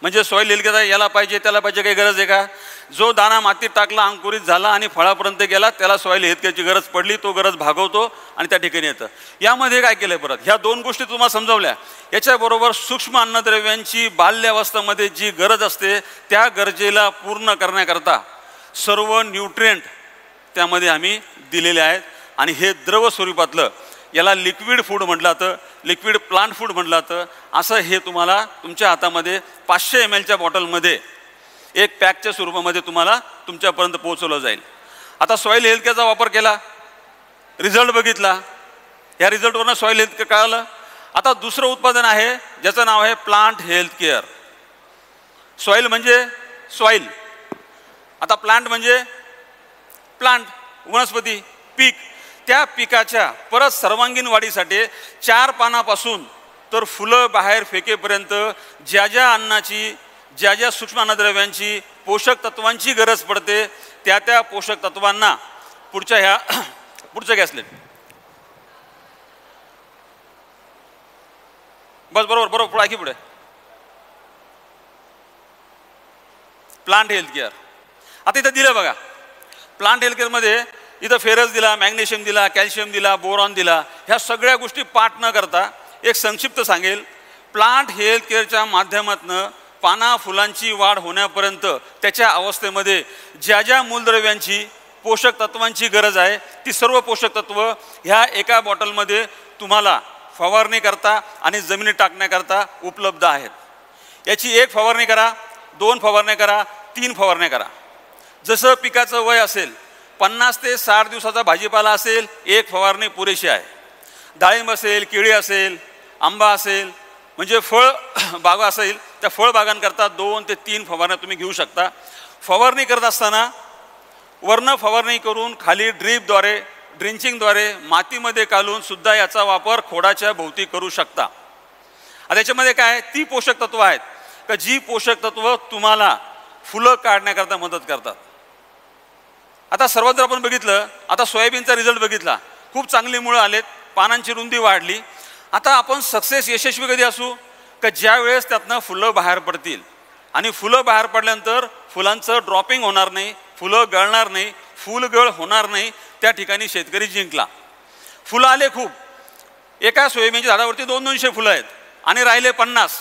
म्हणजे सॉईल हेल्थकेअर याला पाहिजे त्याला पाहिजे काही गरज आहे का? जो दाणा मातीत टाकला, अंकुरित झाला आणि फळापर्यंत गेला, त्याला सॉईल हेल्थकेअरची गरज पडली, तो गरज भागवतो आणि त्या ठिकाणी येतं. यामध्ये काय केलं परत, ह्या 2 गोष्टी तुम्हाला समजावल्या. याच्याबरोबर सूक्ष्म अन्नद्रव्यांची बाल्यावस्थेमध्ये जी गरज असते त्या गरजेला पूर्ण करण्याकरता सर्व न्यूट्रिएंट त्यामध्ये आम्ही दिलेले आहेत. आणि हे द्रव स्वरूपातलं, याला लिक्विड फूड म्हटलं जातं, लिक्विड प्लांट फूड म्हटलं जातं, असं हे तुम्हाला तुमच्या हातामध्ये 500 ml बॉटलमध्ये एक पॅकच्या स्वरूपामध्ये तुम्हाला तुमच्यापर्यंत पोहोचवलं जाईल. आता सॉईल हेल्थकेअरचा वापर केला, रिझल्ट बघितला, या रिझल्टवरनं सॉईल हेल्थकेअर कळालं. आता दुसरं उत्पादन आहे ज्याचं नाव आहे प्लांट हेल्थकेअर. सॉईल म्हणजे सॉईल, आता प्लांट म्हणजे प्लांट, वनस्पती, पीक. त्या पिकाच्या परत सर्वांगीण वाढीसाठी 4 पानापासून तर फुलं बाहेर फेकेपर्यंत ज्या ज्या अन्नाची, ज्या ज्या सूक्ष्म अन्नद्रव्यांची, पोषक तत्वांची गरज पडते, त्या त्या पोषक तत्वांना पुढच्या गॅसलेट बस बरोबर पुढे की पुढे प्लांट हेल्थकेअर. आता इथं दिलं बघा, प्लांट हेल्थकेअरमध्ये इथं फेरस दिला, मॅग्नेशियम दिला, कॅल्शियम दिला, बोरॉन दिला. ह्या सगळ्या गोष्टी पाठ न करता एक संक्षिप्त सांगेल. प्लांट हेल्थकेअरच्या माध्यमातून पाना फुलांची वाढ होण्यापर्यंत त्याच्या अवस्थेमध्ये ज्या ज्या मूलद्रव्यांची, पोषक तत्वांची गरज आहे, ती सर्व पोषक तत्व ह्या एका बॉटलमध्ये तुम्हाला फवारणी करता आणि जमिनीत टाकण्याकरता उपलब्ध आहेत. याची 1 फवारणी करा, 2 फवारण्या करा, 3 फवारण्या करा. जसं पिकाचं वय असेल, 50 ते 60 दिवसाचा भाजीपाला असेल, 1 फवारणी पुरेशी आहे. डाळिंब असेल, केळी असेल, आंबा असेल, म्हणजे फळ बाग असेल, त्या फळबागांकरता 2 ते 3 फवारण्या तुम्ही घेऊ शकता. फवारणी करत असताना वर्ण फवारणी करून खाली ड्रीपद्वारे, ड्रिंचिंगद्वारे मातीमध्ये काढून सुद्धा याचा वापर खोडाच्या भोवती करू शकता. आता याच्यामध्ये काय, ती पोषक तत्व आहेत का जी पोषक तत्व तुम्हाला फुलं काढण्याकरता मदत करतात. आता सर्वात जर आपण बघितलं, आता सोयाबीनचा रिझल्ट बघितला, खूप चांगली मुळं आलेत, पानांची रुंदी वाढली. आता आपण यशस्वी कधी असू का ज्या वेळेस त्यातनं फुलं बाहेर पडतील. आणि फुलं बाहेर पडल्यानंतर फुलांचं ड्रॉपिंग होणार नाही, फुलं गळणार नाही, फुलगळ होणार नाही, त्या ठिकाणी शेतकरी जिंकला. फुलं आले खूप, एका सोयाबीनच्या झाडावरती 200-200 फुलं आहेत आणि राहिले 50.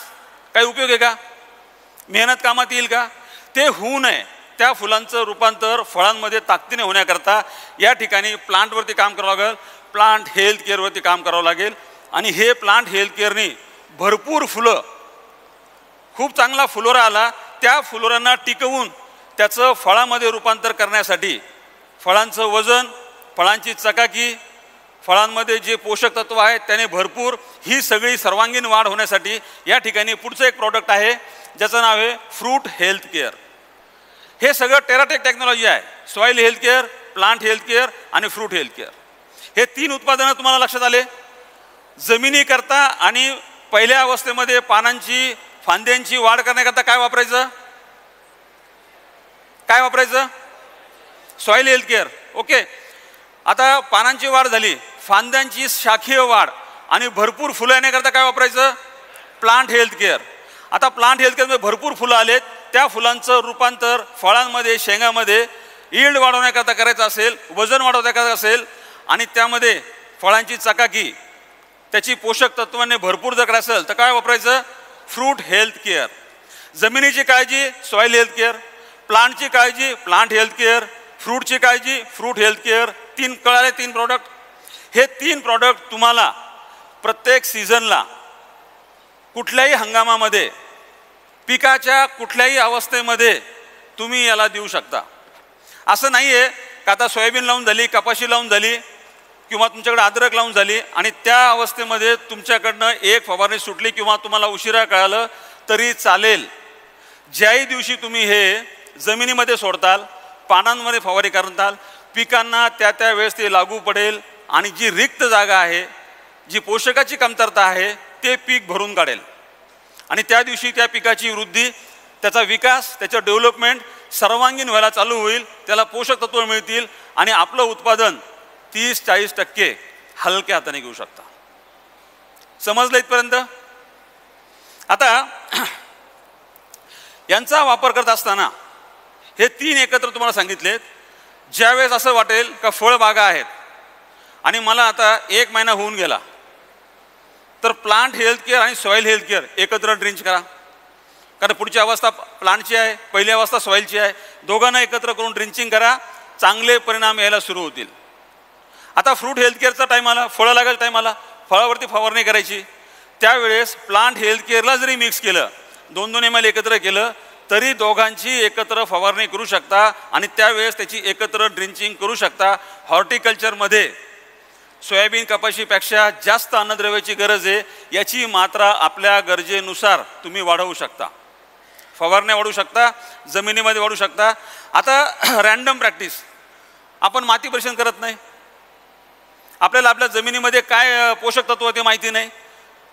काही उपयोग आहे का? मेहनत कामात येईल का? ते होऊ नये, त्या फुलांचं रूपांतर फळांमध्ये ताकदीने होण्याकरता या ठिकाणी प्लांटवरती काम करावं लागेल, प्लांट हेल्थकेअरवरती काम करावं लागेल. आणि हे प्लांट हेल्थकेअरनी भरपूर फुलं, खूप चांगला फुलोरा आला, त्या फुलोऱ्यांना टिकवून त्याचं फळामध्ये रूपांतर करण्यासाठी फळांचं वजन, फळांची चकाकी, फळांमध्ये जे पोषक तत्व आहेत त्याने भरपूर, ही सगळी सर्वांगीण वाढ होण्यासाठी या ठिकाणी पुढचं एक प्रॉडक्ट आहे ज्याचं नाव आहे फ्रूट हेल्थकेअर. हे सगळं टेराटेक टेक्नॉलॉजी आहे. सॉईल हेल्थकेअर, प्लांट हेल्थकेअर आणि फ्रूट हेल्थकेअर, हे 3 उत्पादनं तुम्हाला लक्षात आले. जमिनीकरता आणि पहिल्या अवस्थेमध्ये पानांची, फांद्यांची वाढ करण्याकरता काय वापरायचं? Soil healthcare. ओके. आता पानांची वाढ झाली, फांद्यांची शाखीय वाढ आणि भरपूर फुलं येण्याकरता काय वापरायचं? Plant healthcare. आता प्लांट हेल्थकेअरमध्ये भरपूर फुलं आलेत, त्या फुलांचं रूपांतर फळांमध्ये, शेंगामध्ये यील्ड वाढवण्याकरता करायचं असेल, वजन वाढवण्याकरता असेल आणि त्यामध्ये फळांची चकाकी, त्याची पोषक तत्वांनी भरपूर जर करायचं असेल तर काय वापरायचं? Fruit healthcare. जमिनीची काळजी सॉईल हेल्थकेअर, प्लांटची काळजी प्लांट हेल्थकेअर, फ्रूटची काळजी फ्रूट हेल्थकेअर. 3 कळाले, 3 प्रॉडक्ट. हे 3 प्रॉडक्ट तुम्हाला प्रत्येक सीझनला कुठल्याही हंगामामध्ये पिकाच्या कुठल्याही अवस्थेमध्ये तुम्ही याला देऊ शकता. असं नाही आहे का आता सोयाबीन लावून झाली, कपाशी लावून झाली किंवा तुमच्याकडे अद्रक लावून झाली आणि त्या अवस्थेमध्ये तुमच्याकडनं एक फवारणी सुटली किंवा तुम्हाला उशिरा कळालं तरी चालेल. ज्याही दिवशी तुम्ही हे जमिनीमध्ये सोडताल, पानांमध्ये फवारणी करताल, पिकांना त्या वेळेस ते लागू पडेल आणि जी रिक्त जागा आहे, जी पोषकाची कमतरता आहे ते पीक भरून काढेल आणि त्या दिवशी त्या पिकाची वृद्धी, त्याचा विकास, त्याचं डेव्हलपमेंट सर्वांगीण व्हायला चालू होईल, त्याला पोषक तत्व मिळतील आणि आपलं उत्पादन 30-40% हलक्या हाताने घेऊ शकता. समजलं इथपर्यंत? आता यांचा वापर करत असताना हे 3 एकत्र तुम्हाला सांगितलेत. ज्यावेळेस असं वाटेल का फळबागा आहेत आणि मला आता 1 महिना होऊन गेला, तर प्लांट हेल्थ केअर आणि सॉईल हेल्थ केअर एकत्र ड्रिंच करा. कारण पुढची अवस्था प्लांटची आहे, पहिली अवस्था सॉईलची आहे. दोघांना एकत्र करून ड्रिंचिंग करा, चांगले परिणाम यायला सुरू होतील. आता फ्रूट हेल्थ केअरचा टाईम आला, फळं लागेल टाईम आला, फळावरती फवारणी करायची. त्यावेळेस प्लांट हेल्थ केअरला जरी मिक्स केलं, 2-2 ml एकत्र केलं तरी दोघांची एकत्र फवारणी करू शकता आणि त्यावेळेस त्याची एकत्र ड्रिंचिंग करू शकता. हॉर्टिकल्चरमध्ये सोयाबीन कपाशीपेक्षा जास्त अन्नद्रव्याची गरज आहे, याची मात्रा आपल्या गरजेनुसार तुम्ही वाढवू शकता. फवारण्या वाढवू शकता, जमिनीमध्ये वाढवू शकता. आता रॅन्डम प्रॅक्टिस, आपण माती परीक्षण करत नाही, आपल्याला आपल्या जमिनीमध्ये काय पोषक तत्व ते माहिती नाही,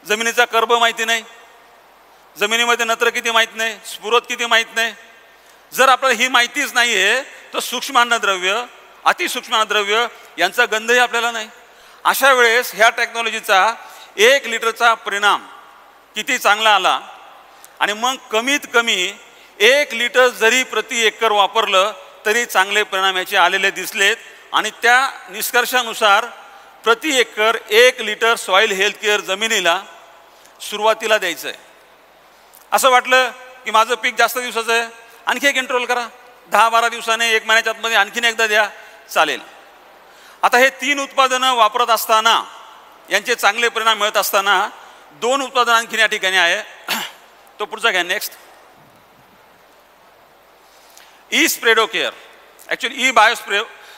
जमिनीचा कर्ब माहिती नाही, जमिनीमध्ये नत्र किती माहीत नाही, स्फुरद किती माहीत नाही. जर आपल्याला ही माहितीच नाही आहे तर सूक्ष्म अन्नद्रव्य, अतिसूक्ष्म अन्नद्रव्य यांचा गंधही आपल्याला नाही. अशा वेळेस ह्या टेक्नॉलॉजीचा 1 लिटरचा परिणाम किती चांगला आला आणि मग कमीत कमी 1 लिटर जरी प्रति एकर वापरलं तरी चांगले परिणाम याचे आलेले दिसलेत आणि त्या निष्कर्षानुसार प्रति acre 1 litre soil health care जमिनीला सुरुवातीला द्यायचं आहे. असं वाटलं की माझं पीक जास्त दिवसाचं आहे, आणखी एक इंटरव्हल करा, 10-12 दिवसाने, 1 महिन्याच्या आतमध्ये आणखीन एकदा द्या, चालेल. आता हे 3 उत्पादनं वापरत असताना, यांचे चांगले परिणाम मिळत असताना 2 उत्पादनं आणखीन या ठिकाणी आहे. तो पुढचा घ्या, नेक्स्ट. ई स्प्रेडो केअर, ॲक्च्युली ई बायो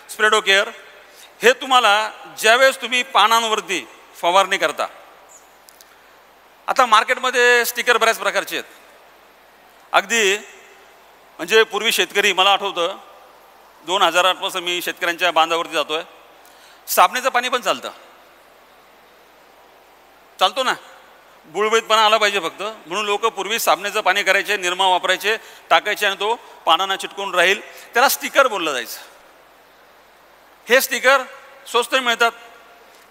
स्प्रेडो केअर. हे तुम्हाला ज्यावेळेस तुम्ही पानांवरती फवारणी करता, आता मार्केटमध्ये स्टिकर बऱ्याच प्रकारचे आहेत. अगदी म्हणजे पूर्वी शेतकरी, मला आठवतं 2008 पासून मी शेतकऱ्यांच्या बांधावरती जातोय, साबणाचं पाणी पण चालतो ना, गुळगुळीतपणा आला पाहिजे फक्त, म्हणून लोक पूर्वी साबणाचं पाणी करायचे, निरमा वापरायचे, टाकायचे आणि तो पानांना चिटकून राहील, त्याला स्टिकर बोललं जायचं. हे स्टिकर स्वस्त मिळतात,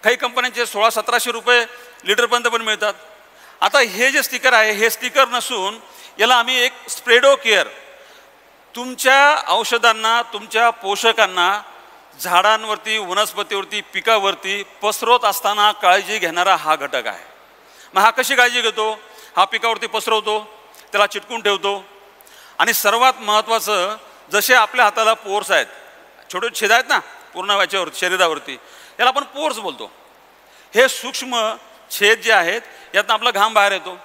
काही कंपन्यांचे 1600-1700 रुपये लिटरपर्यंत पण मिळतात. आता हे जे स्टिकर आहे हे स्टिकर नसून याला आम्ही एक स्प्रेडो केअर, तुमच्या औषधांना, तुमच्या पोषकांना झाडांवरती, वनस्पतीवरती, पिकावरती पसरवत असताना काळजी घेणारा हा घटक आहे. मग हा कशी काळजी घेतो? हा पिकावरती पसरवतो, त्याला चिटकून ठेवतो आणि सर्वात महत्त्वाचं, जसे आपल्या हाताला पोर्स आहेत, छोटे छेद आहेत ना पूर्ण याच्यावरती, शरीरावरती, याला आपण पोर्स बोलतो. हे सूक्ष्म छेद जे आहेत यातनं आपला घाम बाहेर येतो,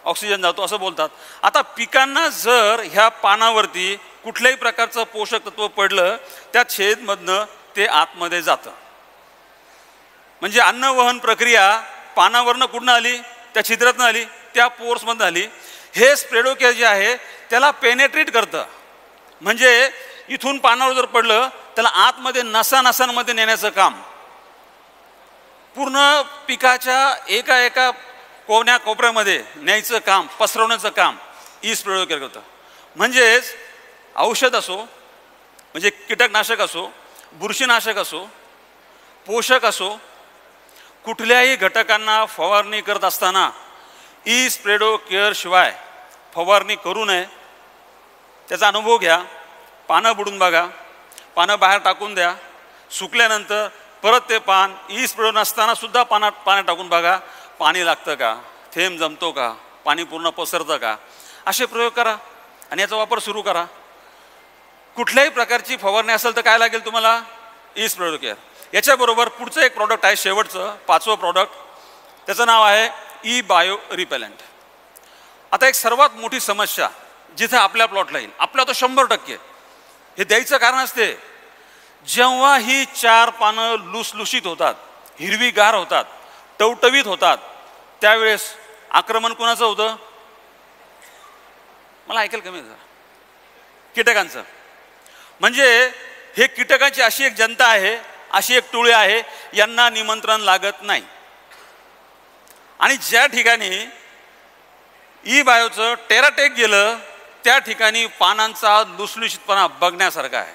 ऑक्सिजन जातो असं बोलतात. आता पिकांना जर ह्या पानावरती कुठल्याही प्रकारचं पोषक तत्व पडलं, त्या छेदमधनं ते आतमध्ये जातं. म्हणजे अन्नवहन प्रक्रिया पानावरनं कुठनं आली? त्या छिद्रातनं आली, त्या पोर्समधनं आली. हे स्प्रेडो केअर जे आहे त्याला पेनेट्रेट करतं, म्हणजे इथून पानावर जर पडलं त्याला आतमध्ये नसांमध्ये नेण्याचं काम, पूर्ण पिकाच्या एका कोपऱ्यामध्ये न्यायचं काम, पसरवण्याचं काम ई स्प्रेडो केअर करतं. म्हणजेच औषध असो, म्हणजे कीटकनाशक असो, बुरशीनाशक असो, पोषक असो, कुठल्याही घटकांना फवारणी करत असताना ई स्प्रेडो केअर शिवाय फवारणी करू नये. त्याचा अनुभव घ्या, पानं बुडून बघा, पानं बाहेर टाकून द्या, सुकल्यानंतर परत ते पान ई स्प्रेडो नसताना सुद्धा पाण्यात टाकून बघा, पाणी लागतं का, थेंब जमतो का, पाणी पूर्ण पसरतं का, असे प्रयोग करा आणि याचा वापर सुरू करा. कुठल्याही प्रकारची फवारणी असेल तर काय लागेल तुम्हाला? ई स्प्रेडो केअर. याच्याबरोबर पुढचं एक प्रॉडक्ट आहे, शेवटचं 5वं प्रॉडक्ट, त्याचं नाव आहे ई बायो रिपेलंट. आता एक सर्वात मोठी समस्या जिथे आपल्या प्लॉटला येईल, आपला तो 100% हे द्यायचं कारण असते, जेव्हा ही 4 पानं लुसलुशीत होतात, हिरवीगार होतात, टवटवीत होतात, त्यावेळेस आक्रमण कोणाचं होतं? मला ऐकायला कमी झालं. कीटकांचं. म्हणजे हे कीटकांची अशी एक जनता आहे, अशी एक टोळी आहे, यांना निमंत्रण लागत नाही. आणि ज्या ठिकाणी ई बायोचं टेराटेक गेलं त्या ठिकाणी पानांचा लुसलुशीतपणा बघण्यासारखा आहे,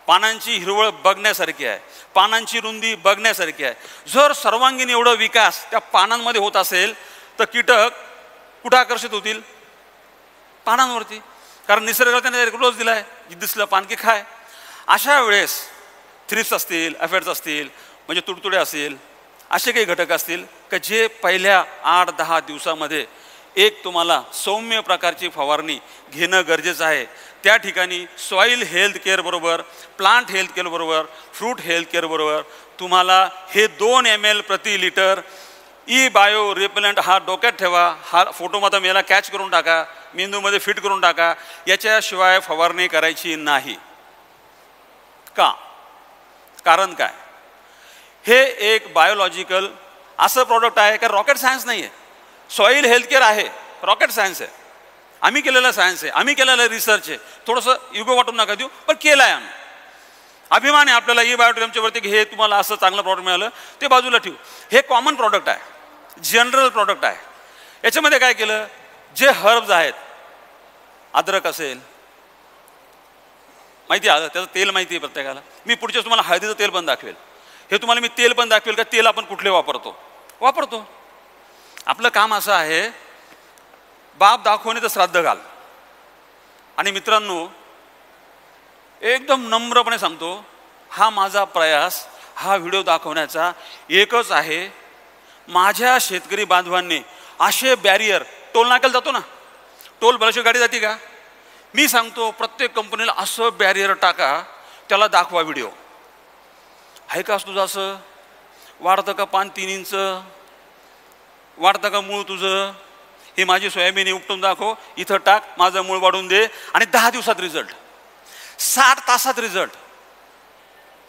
पानांची हिरवळ बघण्यासारखी आहे, पानांची रुंदी बघण्यासारखी आहे. जर सर्वांगीण एवढं विकास त्या पानांमध्ये होत असेल तर कीटक कुठं आकर्षित होतील? पानांवरती. कारण निसर्गाला त्याने रोज दिला आहे, दिसलं पान की खाय. अशा वेळेस थ्रिप्स असतील, ॲफिड्स असतील, म्हणजे तुडतुडे असतील, असे काही घटक असतील की जे पहिल्या 8-10 दिवसामध्ये एक तुम्हाला सौम्य प्रकारची फवारणी घेणं गरजेचं आहे. त्या ठिकाणी सॉईल हेल्थ केअरबरोबर, प्लांट हेल्थ केअरबरोबर, फ्रूट हेल्थ केअरबरोबर तुम्हाला हे 2 ml प्रति लिटर ई बायो रिपेलंट हा डोक्यात ठेवा. हा फोटो मात्र मी याला कॅच करून टाका, मेंदूमध्ये फिट करून टाका. याच्याशिवाय फवारणी करायची नाही. का? कारण काय? हे एक बायोलॉजिकल असं प्रॉडक्ट आहे का रॉकेट सायन्स नाही आहे. सॉईल हेल्थ केअर आहे, रॉकेट सायन्स आहे, आम्ही केलेलं सायन्स आहे, आम्ही केलेलं रिसर्च आहे. थोडंसं युगो वाटून नका देऊ, पण केलं आहे आम्ही. अभिमान आहे आपल्याला ई बायोटेरियमच्या वरती की हे तुम्हाला असं चांगलं प्रॉडक्ट मिळालं. ते बाजूला ठेवू. हे कॉमन प्रॉडक्ट आहे, जनरल प्रॉडक्ट आहे. याच्यामध्ये काय केलं, जे हर्ब्स आहेत, अद्रक असेल, माहिती आहे त्याचं तेल माहिती आहे प्रत्येकाला. मी पुढच्या तुम्हाला हळदीचं तेल पण दाखवेल. हे तुम्हाला मी तेल पण दाखवेल का तेल आपण कुठले वापरतो. आपलं काम असं आहे, बाप दाखवणे तर श्राद्ध घाल. आणि मित्रांनो, एकदम नम्रपणे सांगतो, हा माझा प्रयास, हा व्हिडिओ दाखवण्याचा एकच आहे, माझ्या शेतकरी बांधवांनी असे बॅरियर, टोल नाक्याला जातो ना, टोल भल्याशिवाय गाडी जाते का? मी सांगतो प्रत्येक कंपनीला असं बॅरियर टाका, त्याला दाखवा व्हिडिओ. आहे का तुझं असं? वाढतं का पान 3 इंच? वाढतं का मूळ तुझं? ही माझी सोयाबीन उपटून दाखव, इथं टाक, माझं मूळ वाढून दे. आणि 10 दिवसात रिझल्ट, 60 तासात रिझल्ट,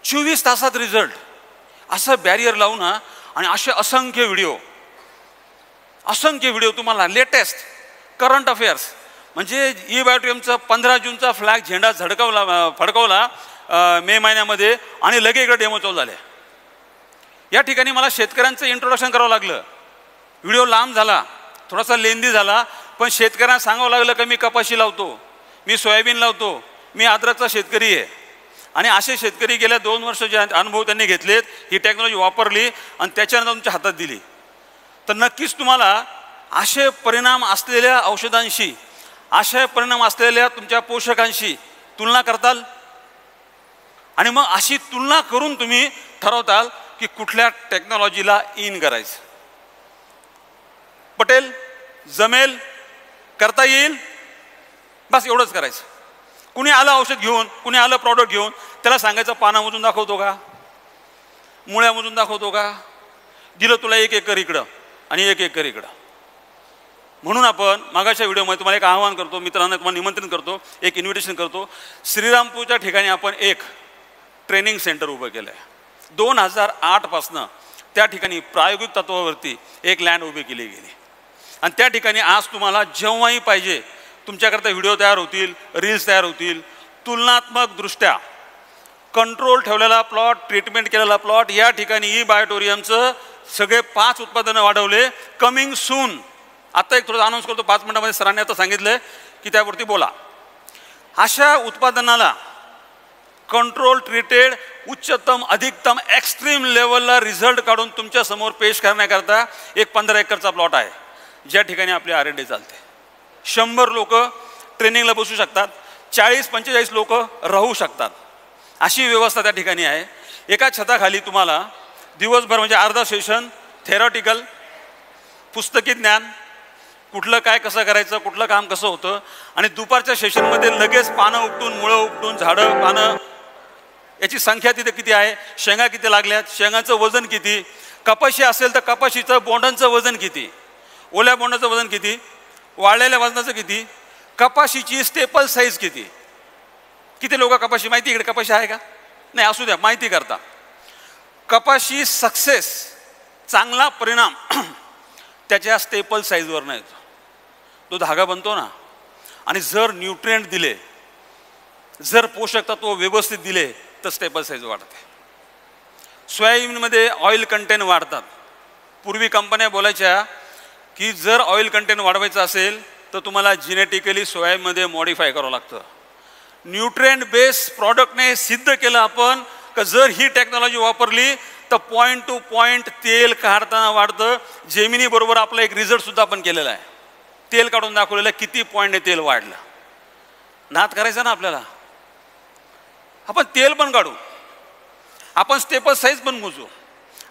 24 तासात रिझल्ट. असं बॅरियर लावू ना. आणि असे असंख्य व्हिडिओ तुम्हाला लेटेस्ट करंट अफेअर्स. म्हणजे ई बायोटेरियमचा 15 जूनचा फ्लॅग झेंडा फडकवला मे महिन्यामध्ये आणि लगेच इकडे डेमो चालू झाले. या ठिकाणी मला शेतकऱ्यांचं इंट्रोडक्शन करावं लागलं. व्हिडिओ लांब झाला, थोडासा लेंदी झाला, पण शेतकऱ्यांना सांगावं लागलं की मी कपाशी लावतो, मी सोयाबीन लावतो, मी अद्रकचा शेतकरी आहे. आणि असे शेतकरी गेल्या 2 वर्ष जे अनुभव त्यांनी घेतलेत, ही टेक्नॉलॉजी वापरली आणि त्याच्यानंतर तुमच्या हातात दिली, तर नक्कीच तुम्हाला असे परिणाम असलेल्या औषधांशी, असे परिणाम असलेल्या तुमच्या पोषकांशी तुलना करताल. आणि मग अशी तुलना करून तुम्ही ठरवताल की कुठल्या टेक्नॉलॉजीला इन करायचं. पटेल, जमेल, करता येईल, बस एवढंच करायचं. कुणी आलं औषध घेऊन, कुणी आलं प्रॉडक्ट घेऊन, त्याला सांगायचं पानामधून दाखवतो का, मुळ्यामधून दाखवतो का, दिलं तुला 1 एकर इकडं आणि 1 एकर इकडं. म्हणून आपण मागाच्या व्हिडिओमध्ये तुम्हाला एक आवाहन करतो, मित्रांना तुम्हाला निमंत्रण करतो, एक इन्व्हिटेशन करतो. श्रीरामपूरच्या ठिकाणी आपण एक ट्रेनिंग सेंटर उभं केलं आहे. 2008 पासनं त्या ठिकाणी प्रायोगिक तत्वावरती एक लँड उभी केली गेली. आणि त्या ठिकाणी आज तुम्हाला जेव्हाही पाहिजे तुमच्याकरता व्हिडिओ तयार होतील, रील्स तयार होतील. तुलनात्मकदृष्ट्या कंट्रोल ठेवलेला प्लॉट, ट्रीटमेंट केलेला प्लॉट, या ठिकाणी ई बायोटेरियमचं सगळे 5 उत्पादनं वाढवले. कमिंग सून, आता एक थोडं अनाऊन्स करतो, 5 मिनिटामध्ये सरांनी आता सांगितलं की त्यावरती बोला. अशा उत्पादनाला कंट्रोल ट्रीटेड, उच्चतम, अधिकतम, एक्स्ट्रीम लेवलला रिझल्ट काढून तुमच्यासमोर पेश करण्याकरता एक 15 एकरचा प्लॉट आहे, ज्या ठिकाणी आपली R&D चालते. 100 लोक ट्रेनिंगला बसू शकतात, 40-45 लोक राहू शकतात, अशी व्यवस्था त्या ठिकाणी आहे. एका छताखाली तुम्हाला दिवसभर म्हणजे अर्धा सेशन थेरॉटिकल, पुस्तकी ज्ञान, कुठलं काय कसं करायचं, कुठलं काम कसं होतं, आणि दुपारच्या सेशनमध्ये लगेच पानं उपटून, मुळं उपटून, झाडं, पानं याची संख्या तिथे किती आहे, शेंगा किती लागल्यात, शेंगाचं वजन किती, कपाशी असेल तर कपाशीचं बोंडांचं वजन किती, ओल्या बोंडाचं वजन किती, वाळलेल्या वजनाचं किती, कपाशीची स्टेपल साईज किती. किती लोक कपाशी माहिती इकडे कपाशी आहे का नाही, असू द्या माहिती करता. कपाशी सक्सेस चांगला परिणाम त्याच्या स्टेपल साईजवर नाही, तो धागा बनतो ना. आणि जर न्यूट्रिएंट दिले, जर पोषक तत्व व्यवस्थित दिले तर स्टेपल साईज वाढते. सोयाबीनमध्ये ऑइल कंटेंट वाढतात. पूर्वी कंपन्या बोलायच्या की जर ऑइल कंटेंट वाढवायचं असेल तर तुम्हाला जेनेटिकली सोयाबीनमध्ये मॉडिफाय करावं लागतं. न्यूट्रिएंट बेस प्रॉडक्टने सिद्ध केलं आपण का जर ही टेक्नॉलॉजी वापरली तर पॉईंट टू पॉईंट तेल काढताना वाढतं. जेमिनी बरोबर आपला एक रिझल्ट सुद्धा आपण केलेला आहे, तेल काढून दाखवलेलं आहे किती पॉईंटने तेल वाढलं. नाद करायचा ना आपल्याला, आपण तेल पण काढू, आपण स्टेपल साईज पण मोजू,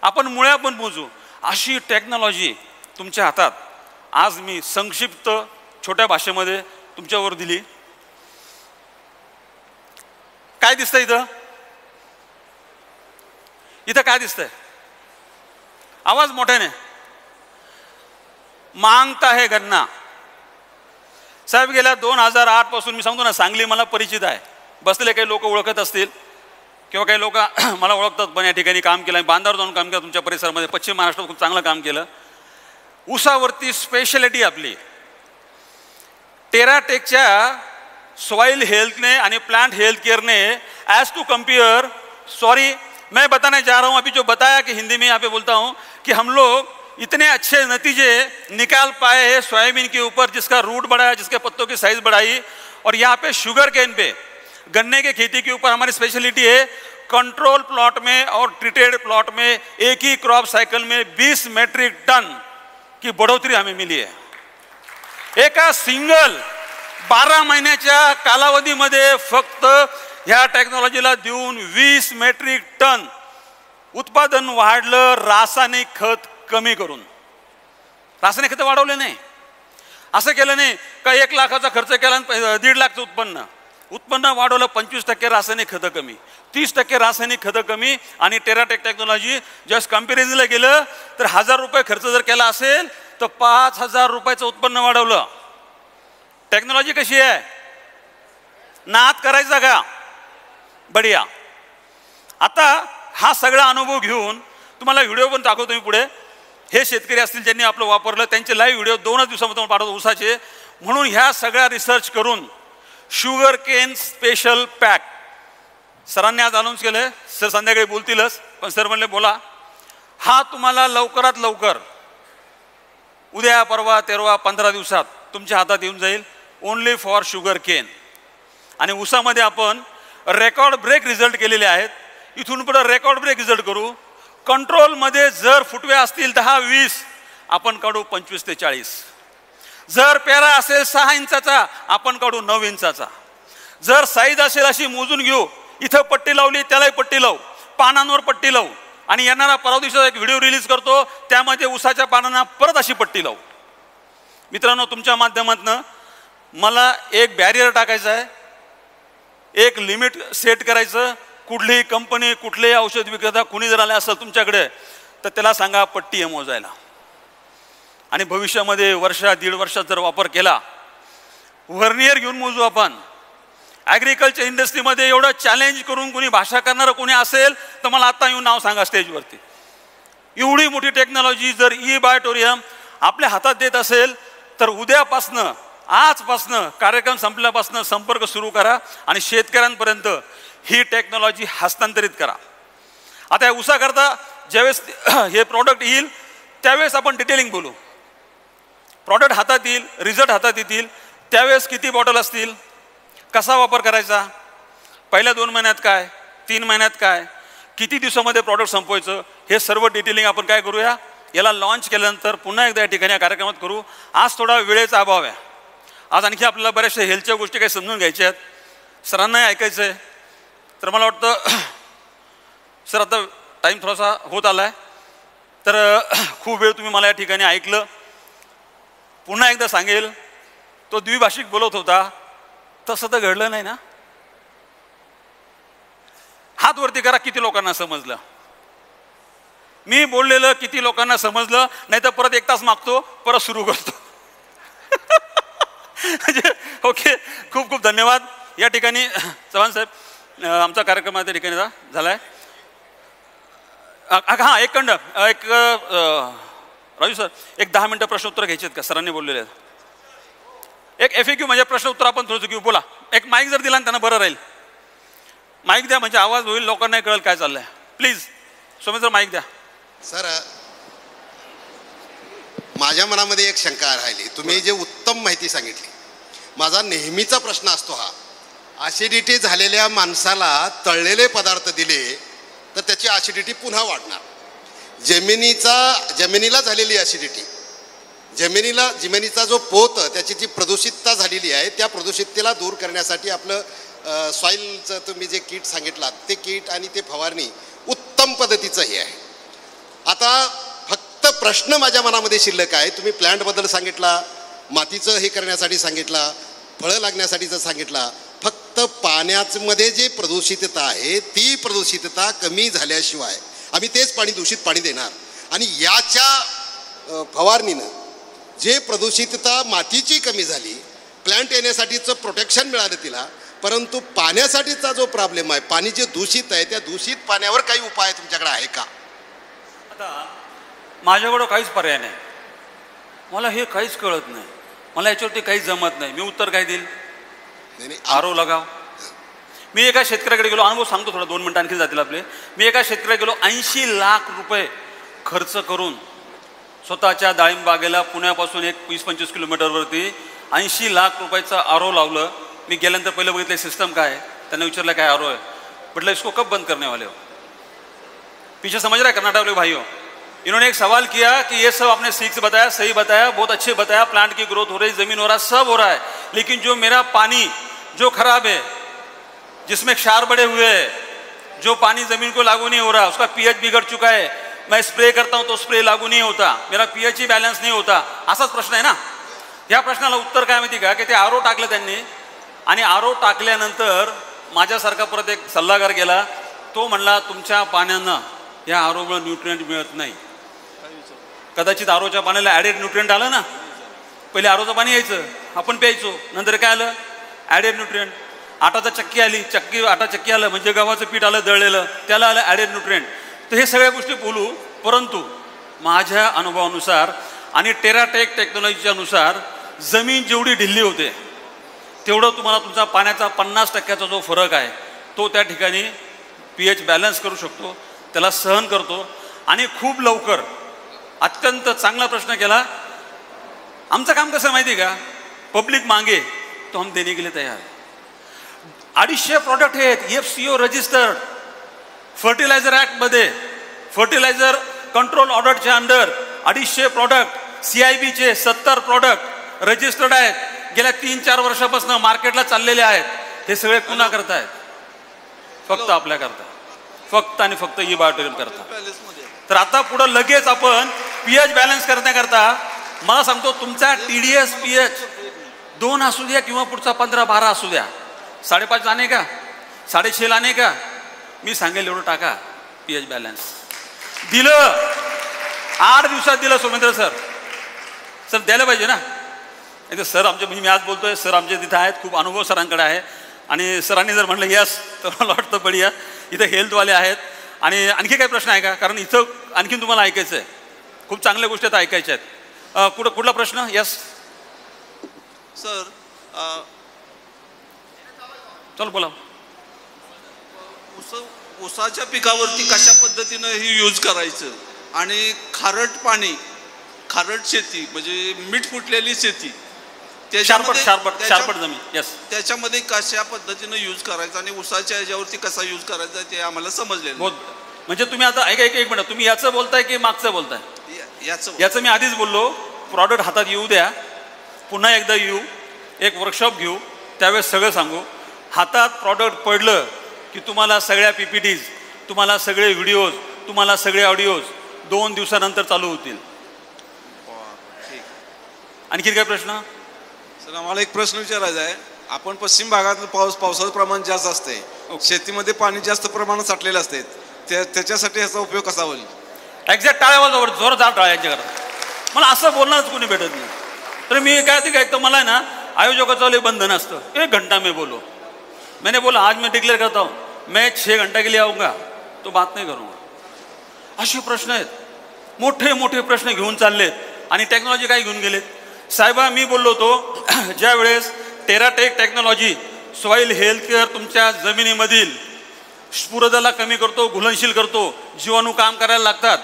आपण मुळ्या पण मोजू. अशी टेक्नॉलॉजी तुमच्या हातात आज मी संक्षिप्त छोट्या भाषेमध्ये तुमच्यावर दिली. काय दिसतंय इथं, इथं काय दिसतंय, आवाज मोठ्याने, मागता है गन्ना. साहेब गेल्या 2008 पासून मी सांगतो ना, सांगली मला परिचित आहे. बसलेले काही लोक ओळखत असतील किंवा काही लोक मला ओळखतात पण या ठिकाणी काम केलं, बांधावर जाऊन काम केलं, तुमच्या परिसरामध्ये पश्चिम महाराष्ट्रात खूप चांगलं काम केलं. ऊसावरती स्पेशलिटी आपली टेराटेकच्या सॉइल हेल्थने आणि प्लांट हेल्थ केयरने एज टू कंपेयर, सॉरी मैं बताने जा रहा हूँ अभी जो बताया कि हिंदी में यहाँ पे बोलता हूँ कि हम लोग इतने अच्छे नतीजे निकाल पाए हैं सोयाबीन के ऊपर, जिसका रूट बढ़ाया, जिसके पत्तों की साइज बढ़ाई. और यहाँ पे शुगर केन पे गन्ने के खेती के ऊपर हमारी स्पेशलिटी है कंट्रोल प्लॉट में और ट्रीटेड प्लॉट में एक ही क्रॉप साइकिल में 20 मेट्रिक टन की बढ़ोतरी हमें मिली है. एका सिंगल 12 महिन्याच्या कालावधीमध्ये फक्त ह्या टेक्नॉलॉजीला देऊन 20 मेट्रिक टन उत्पादन वाढलं. रासायनिक खत कमी करून, रासायनिक खत वाढवले नाही, असं केलं नाही का 1 लाखाचा खर्च केला 1.5 लाखचं उत्पन्न वाढवलं. 25% रासायनिक खतं कमी, 30% रासायनिक खतं कमी. आणि टेराटेक टेक्नॉलॉजी जस्ट कम्पॅरिझनला गेलं तर 1000 रुपये खर्च जर केला असेल तर 5000 रुपयाचं उत्पन्न वाढवलं. टेक्नॉलॉजी कशी आहे, नाद करायचा का, बढिया. आता हा सगळा अनुभव घेऊन तुम्हाला व्हिडिओ पण दाखवतो मी पुढे. हे शेतकरी असतील ज्यांनी आपलं वापरलं त्यांचे लाईव्ह व्हिडिओ 2 दिवसामध्ये पाठवतो ऊसाचे. म्हणून ह्या सगळ्या रिसर्च करून शुगर केन स्पेशल पॅक सरांनी आज अनाऊन्स केलं. सर संध्याकाळी बोलतीलच, पण सर म्हणले बोला. हा तुम्हाला लवकरात लवकर उद्या परवा 13 15 दिवसात तुमच्या हातात येऊन जाईल. Only for sugar cane. आणि ऊसामध्ये आपण रेकॉर्ड ब्रेक रिझल्ट केलेले आहेत. इथून पुढे रेकॉर्ड ब्रेक रिझल्ट करू. कंट्रोलमध्ये जर फुटवे असतील 10-20 आपण काढू 25 ते 40. जर पेरा असेल 6 इंचाचा आपण काढू 9 इंचाचा. जर साईज असेल अशी मोजून घेऊ. इथं पट्टी लावली त्यालाही पट्टी लावू, पानांवर पट्टी लावू. आणि येणारा परवा दिवसाचा एक व्हिडिओ रिलीज करतो त्यामध्ये ऊसाच्या पानांना परत अशी पट्टी लावू. मित्रांनो, तुमच्या माध्यमातून मला एक बॅरियर टाकायचा आहे, एक लिमिट सेट करायचं. कुठलीही कंपनी, कुठलेही औषध विक्रेता कुणी जर आले असेल तुमच्याकडे तर त्याला सांगा पट्टी आहे मोजायला. आणि भविष्यामध्ये वर्षा 1.5 वर्षात जर वापर केला, व्हर्नियर घेऊन मोजू आपण. ॲग्रिकल्चर इंडस्ट्रीमध्ये एवढं चॅलेंज करून कोणी भाषा करणारं कोणी असेल तर मला आता येऊन नाव सांगा स्टेजवरती. एवढी मोठी टेक्नॉलॉजी जर बायोटोरियम आपल्या हातात देत असेल तर उद्यापासनं, आजपासनं, कार्यक्रम संपल्यापासनं संपर्क सुरू करा आणि शेतकऱ्यांपर्यंत ही टेक्नॉलॉजी हस्तांतरित करा. आता या ऊसाकरता ज्यावेळेस हे प्रॉडक्ट येईल त्यावेळेस आपण डिटेलिंग बोलू. प्रॉडक्ट हातात येईल, रिझल्ट हातात येतील त्यावेळेस किती बॉटल असतील, कसा वापर करायचा, पहिल्या 2 महिन्यात काय, 3 महिन्यात काय, किती दिवसामध्ये प्रॉडक्ट संपवायचं, हे सर्व डिटेलिंग आपण काय करूया, याला लॉन्च केल्यानंतर पुन्हा एकदा या ठिकाणी या कार्यक्रमात करू. आज थोडा वेळेचा अभाव आहे. आज आणखी आपल्याला बऱ्याचशा हेल्थच्या गोष्टी काही समजून घ्यायच्या आहेत, सरांनाही ऐकायचं आहे. तर मला वाटतं सर आता टाईम थोडासा होत आला आहे, तर खूप वेळ तुम्ही मला या ठिकाणी ऐकलं. पुन्हा एकदा सांगेल, तो द्विभाषिक बोलत होता तसं तर घडलं नाही ना. हात वरती करा, किती लोकांना समजलं? मी बोललेलं किती लोकांना समजलं? नाही तर परत 1 तास मागतो, परत सुरू करतो. म्हणजे ओके, खूप खूप धन्यवाद. या ठिकाणी चव्हाण साहेब, आमचा कार्यक्रम त्या ठिकाणी झाला आहे. हां, एक राजू सर, एक 10 मिनटं प्रश्न उत्तर घ्यायचे आहेत का? सरांनी बोललेले आहेत. एक FAQ म्हणजे प्रश्न उत्तर आपण थोडंसं घेऊ. बोला. एक माईक जर दिला ना त्यांना बरं राहील. माईक द्या, म्हणजे आवाज होईल, लोकांना कळेल काय चाललंय. प्लीज सोमेंद्र, माईक द्या. सर, माझ्या मनामध्ये एक शंका राहिली. तुम्ही जे उत्तम माहिती सांगितली, माझा नेहमीचा प्रश्न असतो हा, ॲसिडिटी झालेल्या माणसाला तळलेले पदार्थ दिले तर त्याची ॲसिडिटी पुन्हा वाढणार. जमिनीला झालेली ॲसिडिटी, जमिनीचा जो पोत, त्याची जी प्रदूषितता झालेली आहे, त्या प्रदूषिततेला दूर करण्यासाठी आपलं सॉईलचं तुम्ही जे किट सांगितलात, ते किट आणि ते फवारणी उत्तम पद्धतीचं हे आहे. आता फक्त प्रश्न माझ्या मनामध्ये शिल्लक आहे. तुम्ही प्लॅन्टबद्दल सांगितला, मातीचं हे करण्यासाठी सांगितला, फळं लागण्यासाठीचं सांगितला. फक्त पाण्यामध्ये जे प्रदूषितता आहे, ती प्रदूषितता कमी झाल्याशिवाय आम्ही तेच दूषित पाणी देणार. आणि याच्या फवारणीनं जे प्रदूषितता मातीची कमी झाली, प्लॅन्ट येण्यासाठीचं प्रोटेक्शन मिळालं तिला, परंतु पाण्यासाठीचा जो प्रॉब्लेम आहे, पाणी जे दूषित आहे, त्या दूषित पाण्यावर काही उपाय तुमच्याकडे आहे का? आता माझ्याकडं काहीच पर्याय नाही. मला हे काहीच कळत नाही, मला याच्यावरती काहीच जमत नाही. मी उत्तर काय देईल? आरो लगाव. मी एका शेतकऱ्याकडे गेलो, अनुभव सांगतो थोडा, 2 मिनिटं आणखी जातील आपले. मी एका शेतकऱ्याकडे गेलो, 80 लाख रुपये खर्च करून स्वतःच्या डाळिंब बागेला पुण्यापासून 20-25 किलोमीटरवरती 80 लाख रुपयाचं आरो लावलं. मी गेल्यानंतर पहिलं बघितलं सिस्टम काय. त्यांना विचारलं काय आरो है, म्हटलं इसको कब बंद करने वाले हो? पीछे समझ रहा है कर्नाटक वाले भाइयों? इन्होंने एक सवाल किया कि ये सब आपने सीख से बताया, सही बताया, बहुत अच्छे बताया, प्लांट की ग्रोथ हो रही, जमीन हो रहा, सब हो रहा है, लेकिन जो मेरा पानी जो खराब है, जिसमें क्षार बड़े हुए हैं, जो पानी जमीन को लागू नहीं हो रहा, उसका pH बिगड़ चुका है, मैं स्प्रे करता हूं तो स्प्रे लागू नहीं होता, मेरा pH ही बॅलन्स नहीं होता. असाच प्रश्न आहे ना. या प्रश्नाला उत्तर काय माहिती का, की ते आरो टाकलं त्यांनी, आणि आरो टाकल्यानंतर माझ्यासारखा परत एक सल्लागार गेला. तो म्हणला तुमच्या पाण्यानं या आरोमुळे न्यूट्रिएंट मिळत नाही. कदाचित आरोच्या पाण्याला ॲडेड न्यूट्रिएंट आलं ना. पहिले आरोचं पाणी यायचं, आपण प्यायचो, नंतर काय आलं? Added nutrient. आटाचा चक्की आली, आटा चक्की आलं म्हणजे गव्हाचं पीठ आलं दळलेलं, त्याला आलं ॲडेड न्यूट्रिएंट. तर हे सगळ्या गोष्टी बोलू, परंतु माझ्या अनुभवानुसार आणि टेराटेक टेक्नॉलॉजीच्या नुसार जमीन जेवढी ढिल्ली होते तेवढं तुम्हाला तुमचा पाण्याचा 50% जो फरक आहे तो त्या ठिकाणी pH बॅलन्स करू शकतो, त्याला सहन करतो. आणि खूप लवकर, अत्यंत चांगला प्रश्न केला. आमचं काम कसं माहिती का, पब्लिक मांगे तो हम देने के लिए तयार है. 250 प्रॉडक्ट आहेत FCO रजिस्टर्ड, फर्टिलायझर ॲक्टमध्ये, फर्टिलायझर कंट्रोल ऑर्डरच्या अंडर 250 प्रॉडक्ट, CIBचे 70 प्रॉडक्ट रजिस्टर्ड आहेत. गेल्या 3-4 वर्षापासून मार्केटला चाललेले आहेत. हे सगळे पुन्हा करतायत, फक्त आपल्या करता, फक्त आणि फक्त ई बायोटेरियम करता. तर आता पुढं लगेच आपण pH बॅलन्स करण्याकरता, मला सांगतो तुमचा TDS pH 2 असू द्या किंवा पुढचा 15-12 असू द्या, 5.5 लाने का, 6.5 लाने का, मी सांगेल एवढं टाका. pH बॅलन्स दिलं, 8 दिवसात दिलं. सोमेंद्र सर द्यायला पाहिजे ना. नाही सर आमचे, मी आज बोलतोय, सर आमचे तिथं आहेत, खूप अनुभव सरांकडे आहे. आणि सरांनी जर म्हटलं यस तर मला वाटतं बढिया. इथं हेल्थवाले आहेत. आणि आणखी काही प्रश्न आहे का? कारण इथं आणखीन तुम्हाला ऐकायचं आहे, खूप चांगल्या गोष्टी आता ऐकायच्या आहेत. कुठला प्रश्न? यस सर, चल बोला. ऊसाच्या पिकावरती कशा पद्धतीनं हे यूज करायचं, आणि खारट शेती म्हणजे मीठ फुटलेली शेती, शारपट जमीन, यस, त्याच्यामध्ये कशा पद्धतीनं यूज करायचं आणि ऊसाच्या ह्याच्यावरती कसा यूज करायचा ते आम्हाला समजले. म्हणजे तुम्ही आता एक मिनिट, तुम्ही याचं बोलताय की मागचं बोलताय? याचं मी आधीच बोललो. प्रॉडक्ट हातात येऊ द्या, पुन्हा एकदा येऊ, एक वर्कशॉप घेऊ, त्यावेळेस सगळं सांगू. हातात प्रॉडक्ट पडलं की तुम्हाला सगळ्या PPTs, तुम्हाला सगळे व्हिडिओज, तुम्हाला सगळे ऑडिओज 2 दिवसानंतर चालू होतील. आणखी काय प्रश्न? सर, आम्हाला एक प्रश्न विचारायचा आहे. आपण पश्चिम भागात पावसाचं प्रमाण जास्त असते, शेतीमध्ये पाणी जास्त प्रमाणात साठलेलं असते त्याच्यासाठी ह्याचा उपयोग कसा होईल? एक्झॅक्ट टाळ्यावर जोरदार टाळ्या यांच्याकडे. मला असं बोलणारच कोणी भेटत नाही. तर मी काय ते काय, तर मला आहे ना आयोजकाचं लय बंधन असतं. 1 घंटा मैं बोलो, मैंने बोला आज मैं डिक्लेअर करता हूँ मैं 6 घंटे के लिए आऊँगा तो बात नहीं करूँगा. असे प्रश्न आहेत, मोठे मोठे प्रश्न घेऊन चाललेत आणि टेक्नॉलॉजी काय घेऊन गेलेत. साहेबा मी बोललो होतो ज्या वेळेस टेराटेक टेक्नॉलॉजी सॉईल हेल्थ केअर तुमच्या जमिनीमधील स्फुरदाला कमी करतो, घुलनशील करतो, जीवाणू काम करायला लागतात.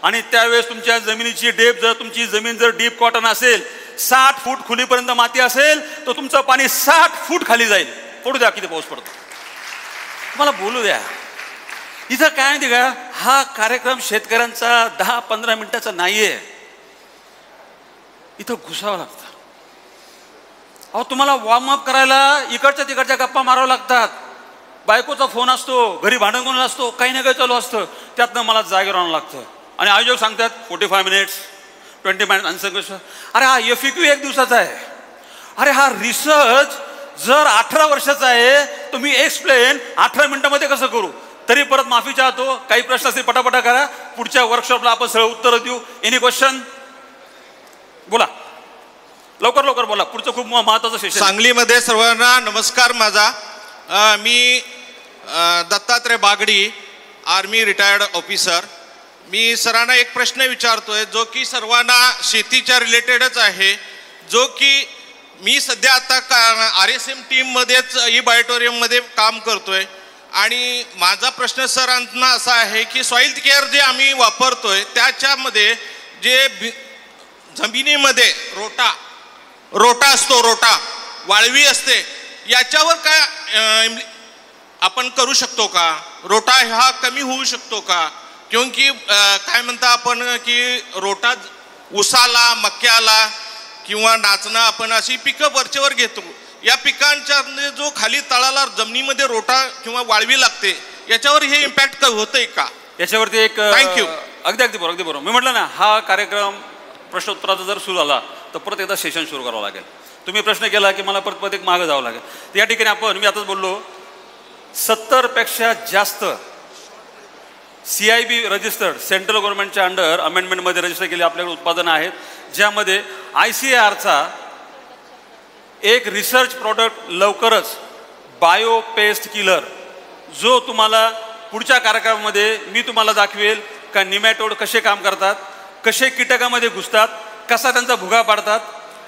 आणि त्यावेळेस तुमच्या जमिनीची डेप, जर तुमची जमीन जर डीप कॉटन असेल, 60 फूट खोलीपर्यंत माती असेल तर तुमचं पाणी 60 फूट खाली जाईल. पडू द्या किती पाऊस पडतो, मला बोलू द्या. इथं काय माहिती का, हा कार्यक्रम शेतकऱ्यांचा 10-15 मिनिटाचा नाहीये. इथं घुसावं लागतं. अहो तुम्हाला वॉर्मअप करायला इकडच्या तिकडच्या गप्पा मारावं लागतात. बायकोचा फोन असतो, घरी भांडण कोणाला असतो, काही ना काही चालू असतं, त्यातनं मला जागेवर आणावं लागतं. आणि आयोजक सांगतात 45 मिनिट्स 20 मिनिट्स आन्सर. अरे हा FAQ 1 दिवसाचा आहे. अरे हा रिसर्च जर 18 वर्षाचा आहे तर मी एक्सप्लेन 18 मिनिटामध्ये कसं करू. तरी परत माफी चाहतो, काही प्रश्न असतील पटापटा करा, पुढच्या वर्कशॉपला आपण सरळ उत्तर देऊ. एनी क्वेश्चन बोला, लवकर लवकर बोला, पुढचं खूप महत्त्वाचं सेशन. सांगलीमध्ये सर्वांना नमस्कार. माझा मी Dattatray Bagdi, army retired officer. मी सरांना एक प्रश्न विचारतोय जो की सर्वांना शेतीच्या रिलेटेडच आहे, जो की मी सध्या आता RSM टीममध्येच बायोटोरियममध्ये काम करतोय. आणि माझा प्रश्न सरांना असा आहे की सॉईल केअर जे आम्ही वापरतोय त्याच्यामध्ये जे जमिनीमध्ये रोटा असतो, रोटा वाळवी असते, याच्यावर काय आपण करू शकतो का? रोटा हा कमी होऊ शकतो का? क्योंकि काय म्हणता आपण की रोटा ऊसाला, मक्याला किंवा नाचणं आपण अशी पिकं वरचेवर घेतो. या पिकांच्या जो खाली तळाला जमिनीमध्ये रोटा किंवा वाळवी लागते, याच्यावर हे इम्पॅक्ट होतंय का? याच्यावरती एक थँक्यू. अगदी अगदी बरोबर, अगदी बरोबर. मी म्हटलं ना, हा कार्यक्रम प्रश्नोत्तराचा जर सुरू झाला तर परत एकदा सेशन सुरू करावं लागेल. तुम्ही प्रश्न केला की मला परत एक मागं जावं लागेल. तर या ठिकाणी मी आताच बोललो 70 पेक्षा जास्त CIB रजिस्टर्ड सेंट्रल गव्हर्नमेंटच्या अंडर अमेंडमेंटमध्ये रजिस्टर केले आपल्याकडे उत्पादनं आहेत, ज्यामध्ये ICARचा एक रिसर्च प्रॉडक्ट लवकरच बायो पेस्ट किलर, जो तुम्हाला पुढच्या कार्यक्रमामध्ये मी तुम्हाला दाखवेल का निमॅटोड कसे काम करतात, कसे कीटकामध्ये घुसतात, कसा त्यांचा भुगा पाडतात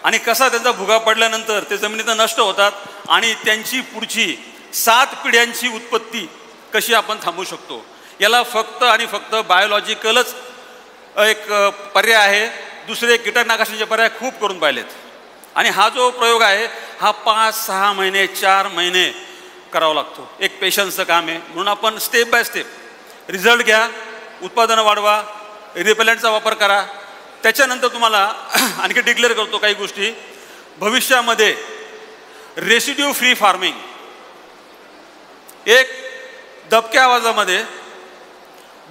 आणि कसा त्यांचा भुगा पडल्यानंतर ते जमिनीतून नष्ट होतात आणि त्यांची पुढची 7 पिढ्यांची उत्पत्ती कशी आपण थांबवू शकतो. याला फक्त आणि फक्त बायोलॉजिकलच एक पर्याय आहे. दुसरे कीटकनाशकांचे पर्याय खूप करून पाहिलेत. आणि हा जो प्रयोग आहे हा 5-6 महिने 4 महिने करावा लागतो. एक पेशन्सचं काम आहे. म्हणून आपण स्टेप बाय स्टेप रिझल्ट घ्या, उत्पादनं वाढवा, रिपेलंटचा वापर करा. त्याच्यानंतर तुम्हाला आणखी डिक्लेअर करतो काही गोष्टी. भविष्यामध्ये रेसिड्यू फ्री फार्मिंग, एक दबक्या आवाजामध्ये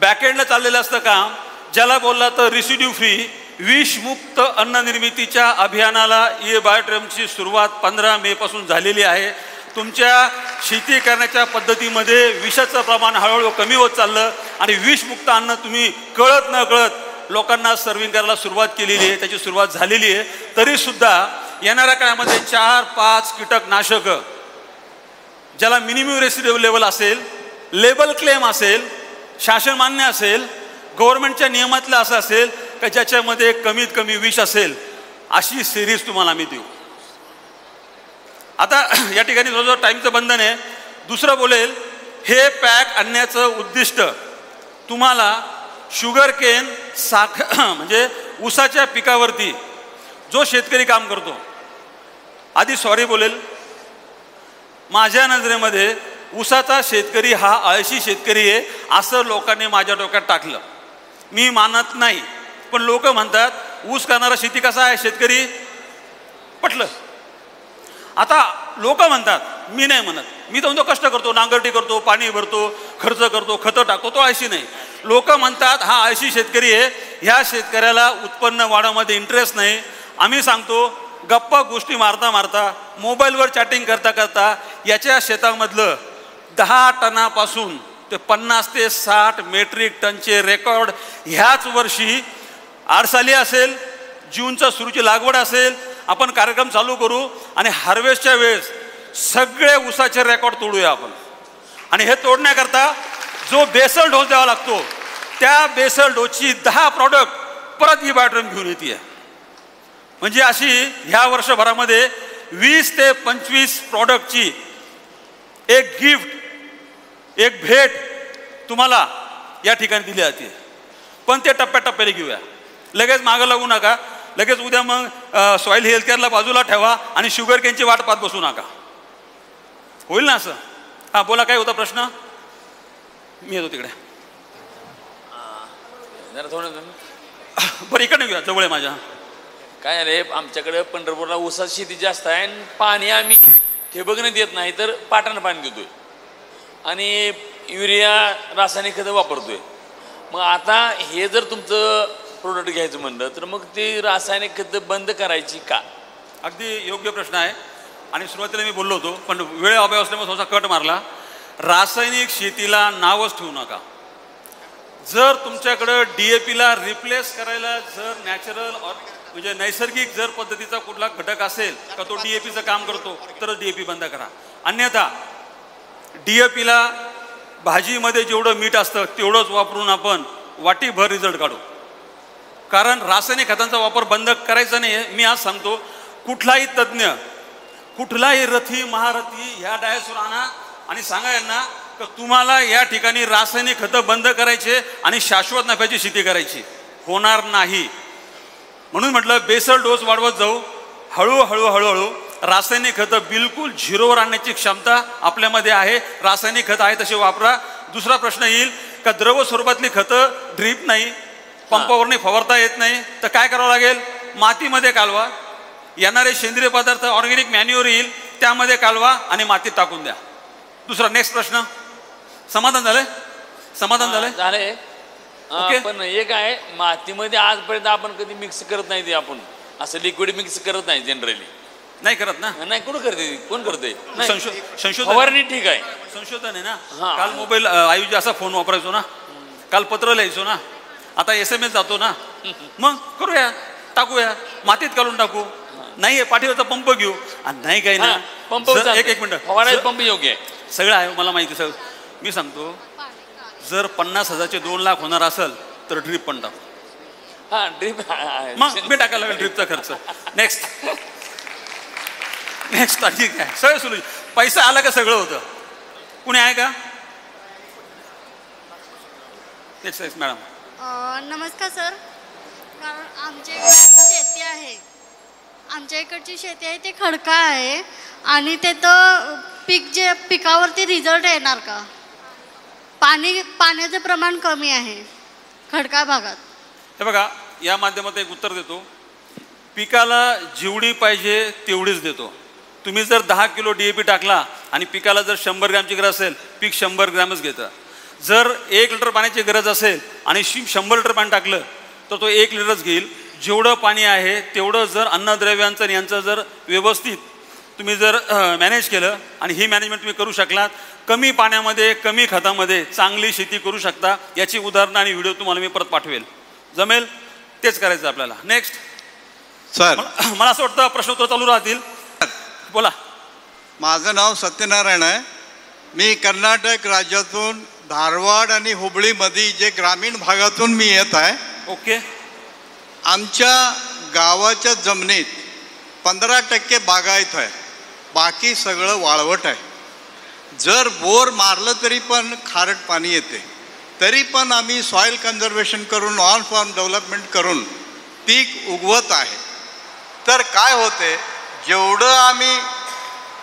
बॅकएंडला चाललेलं असतं काम, ज्याला बोलला तर रेसिड्यू फ्री विषमुक्त अन्न निर्मितीच्या अभियानाला बायोटोरियमची सुरुवात 15 मे पासून झालेली आहे. तुमच्या शेती करण्याच्या पद्धतीमध्ये विषाचं प्रमाण हळूहळू कमी होत चाललं आणि विषमुक्त अन्न तुम्ही कळत न कळत लोकांना सर्विंग करायला सुरुवात केलेली आहे, त्याची सुरुवात झालेली आहे. तरीसुद्धा येणाऱ्या काळामध्ये 4-5 कीटकनाशकं ज्याला मिनिमम रेसिड्यू लेवल असेल, लेबल क्लेम असेल, शासन मान्य असेल, गव्हर्नमेंटच्या नियमातलं असं असेल का ज्याच्यामध्ये कमीत कमी विष असेल, अशी सिरीज तुम्हाला आम्ही देऊ. आता या ठिकाणी जवळजवळ टाईमचं बंधन आहे. दुसरं बोलेल, हे पॅक आणण्याचं उद्दिष्ट तुम्हाला शुगर केन म्हणजे ऊसाच्या पिकावरती जो शेतकरी काम करतो, आधी सॉरी बोलेल, माझ्या नजरेमध्ये ऊसाचा शेतकरी हा आळशी शेतकरी आहे असं लोकांनी माझ्या डोक्यात टाकलं. मी मानत नाही, पण लोक म्हणतात ऊस करणारा शेती कसा आहे शेतकरी, पटलं. आता लोक म्हणतात, मी नाही म्हणत, मी तर म्हणतो कष्ट करतो, नांगरटी करतो, पाणी भरतो, खर्च करतो, खतं टाकतो, तो आळशी नाही. लोक म्हणतात हा आळशी शेतकरी आहे, ह्या शेतकऱ्याला उत्पन्न वाढवण्यामध्ये इंटरेस्ट नाही. आम्ही सांगतो गप्पा गोष्टी मारता मारता, मोबाईलवर चॅटिंग करता करता याच्या शेतामधलं 10 टनापासून ते 50 ते 60 मेट्रिक टनचे रेकॉर्ड ह्याच वर्षी आरसाली असेल, जूनच्या सुरूची लागवड असेल, आपण कार्यक्रम चालू करू आणि हार्वेस्टच्या वेळेस सगळे ऊसाचे रेकॉर्ड तोडूया आपण. आणि हे तोडण्याकरता जो बेसल डोस द्यावा लागतो त्या बेसल डोसची 10 प्रॉडक्ट परत ही बायोट्रेम घेऊन येते. म्हणजे अशी ह्या वर्षभरामध्ये 20 ते 25 प्रॉडक्टची एक गिफ्ट, एक भेट तुम्हाला या ठिकाणी दिली जाते. पण ते टप्प्याटप्प्याने घेऊया, लगेच मागं लागू नका. लगेच उद्या मग सॉईल हेल्थकेअरला बाजूला ठेवा आणि शुगर केनची वाट पाहत बसू नका. होईल ना असं? हां बोला, काय होता प्रश्न? मी येतो तिकडे. बरं इकडे घेऊया, जवळ आहे माझ्या. काय रे, आमच्याकडे पंढरपूरला ऊसाची शेती जास्त आहे आणि पाणी आम्ही ठिबकने देत नाही तर पाटानं पाणी देतोय आणि युरिया रासायनिक खतं वापरतोय. मग आता हे जर तुमचं प्रोडक्ट घ्यायचं म्हणलं तर मग ते रासायनिक खतं बंद करायची का? अगदी योग्य प्रश्न आहे. आणि सुरुवातीला मी बोललो होतो पण वेळ अभाव असल्यामुळे थोडासा कट मारला. रासायनिक शेतीला नावच ठेवू नका. जर तुमच्याकडं DAPला रिप्लेस करायला जर नॅचरल म्हणजे नैसर्गिक जर पद्धतीचा कुठला घटक असेल का तो DAPचं काम करतो तर DAP बंद करा. अन्यथा DAPला भाजीमध्ये जेवढं मीठ असतं तेवढंच वापरून आपण वाटीभर रिझल्ट काढू. कारण रासायनिक खतांचा वापर बंद करायचा नाही आहे. मी आज सांगतो, कुठलाही तज्ज्ञ, कुठलाही रथी महारथी ह्या डायसवर आणा आणि सांगा यांना की तुम्हाला या ठिकाणी रासायनिक खतं बंद करायचे आणि शाश्वत नफ्याची शेती करायची. होणार नाही. म्हणून म्हटलं बेसल डोस वाढवत जाऊ. हळूहळू रासायनिक खतं बिलकुल झिरोवर आणण्याची क्षमता आपल्यामध्ये आहे. रासायनिक खतं आहे तसे वापरा. दुसरा प्रश्न येईल का द्रव स्वरूपातली खतं ड्रीप नाही, पंपावरने फवारता येत नाही तर काय करावं लागेल? मातीमध्ये कालवा. येणारे सेंद्रिय पदार्थ ऑर्गॅनिक मॅन्युअर येईल त्यामध्ये कालवा आणि मातीत टाकून द्या. दुसरा नेक्स्ट प्रश्न. समाधान झालंय? समाधान झालंय? ओके. पण एक आहे, मातीमध्ये आजपर्यंत आपण कधी मिक्स करत नाही. ते आपण असं लिक्विड मिक्स करत नाही जनरली. नाही करत ना? नाही. कोण करते? कोण करते? संशोधन फवारणी ठीक आहे, संशोधन आहे ना. काल मोबाईल ऐवजी असा फोन वापरायचो ना, काल पत्र लिहायचो ना, आता SMS जातो ना. मग करूया, टाकूया, मातीत घालून टाकू. नाही पाठीवरचा पंप घेऊ. नाही काही ना पंप. एक मिनिट, फवारायला पंप योग्य आहे. सगळं आहे मला माहिती सगळं. मी सांगतो, जर 50,000चे 2 लाख होणार असेल तर ड्रीप पण टाकू. हा ड्रीप. मग मी टाकायला लागेल ड्रीपचा खर्च. नेक्स्ट ठीक आहे. सगळं सुरू. पैसा आला का सगळं होतं. कुणी आहे का? मॅडम नमस्कार सर. कारण आमच्या इकडची शेती आहे, आमच्या इकडची शेती आहे ती खडकाळ आहे आणि तिथं पिकावरती रिझल्ट येणार का? पाण्याचं प्रमाण कमी आहे खडकाळ भागात. हे बघा, या माध्यमात एक उत्तर देतो. पिकाला जेवढी पाहिजे तेवढीच देतो. तुम्ही जर 10 किलो DAP टाकला आणि पिकाला जर 100 ग्रॅमची गरज असेल, पीक 100 ग्रॅमच घेतं. जर 1 लिटर पाण्याची गरज असेल आणि 100 लिटर पाणी टाकलं तर तो 1 लिटरच घेईल. जेवढं पाणी आहे तेवढं जर अन्नद्रव्यांचं यांचं जर व्यवस्थित तुम्ही जर मॅनेज केलं आणि ही मॅनेजमेंट तुम्ही करू शकलात, कमी पाण्यामध्ये कमी खतामध्ये चांगली शेती करू शकता. याची उदाहरणं आणि व्हिडिओ तुम्हाला मी परत पाठवेल. जमेल? तेच करायचं आपल्याला. नेक्स्ट सर, मला असं वाटतं प्रश्नोत्तर चालू राहतील. बोला. माझं नाव सत्यनारायण आहे. मी कर्नाटक राज्यातून धारवाड आणि हुबळीमध्ये जे ग्रामीण भागातून मी येत आहे. ओके. आमच्या गावाच्या जमिनीत 15% बागायत आहे, बाकी सगळं वाळवट आहे. जर बोर मारलं तरी पण खारट पाणी येते. तरी पण आम्ही सॉईल कन्झर्वेशन करून ऑन फार्म डेव्हलपमेंट करून पीक उगवत आहे. तर काय होते, जेवढं आम्ही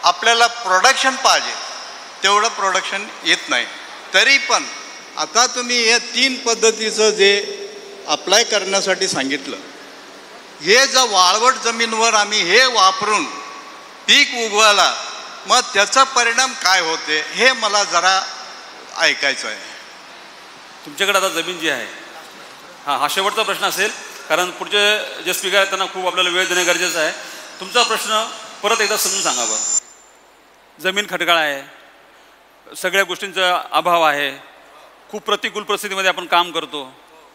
आपल्याला प्रोडक्शन पाहिजे तेवढं प्रोडक्शन येत नाही. तरी पण आता तुम्ही हे 3 पद्धतीचं जे अप्लाय करण्यासाठी सांगितलं, हे जर वाळवट जमीनवर आम्ही हे वापरून पीक उगवायला, मग त्याचा परिणाम काय होते हे मला जरा ऐकायचं आहे. तुमच्याकडे आता जमीन जी आहे, हा शेवटचा प्रश्न असेल कारण पुढचे जे स्पीकर आहेत त्यांना खूप आपल्याला वेळ देणं गरजेचं आहे. तुमचा प्रश्न परत एकदा समजून सांगा बरं. जमीन खडकाळ आहे, सगळ्या गोष्टींचा अभाव आहे, खूप प्रतिकूल परिस्थितीमध्ये आपण काम करतो,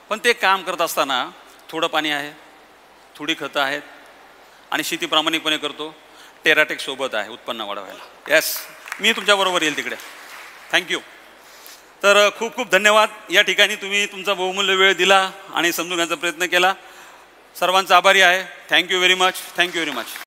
पण ते काम करत असताना थोडं पाणी आहे, थोडी खतं आहेत आणि शेती प्रामाणिकपणे करतो. टेराटेक सोबत आहे उत्पन्न वाढवायला. येस, मी तुमच्याबरोबर येईल तिकडे. थँक्यू. तर खूप खूप धन्यवाद. या ठिकाणी तुम्ही तुमचा बहुमूल्य वेळ दिला आणि समजून घेण्याचा प्रयत्न केला. सर्वांचा आभारी आहे. Thank you very much. Thank you very much.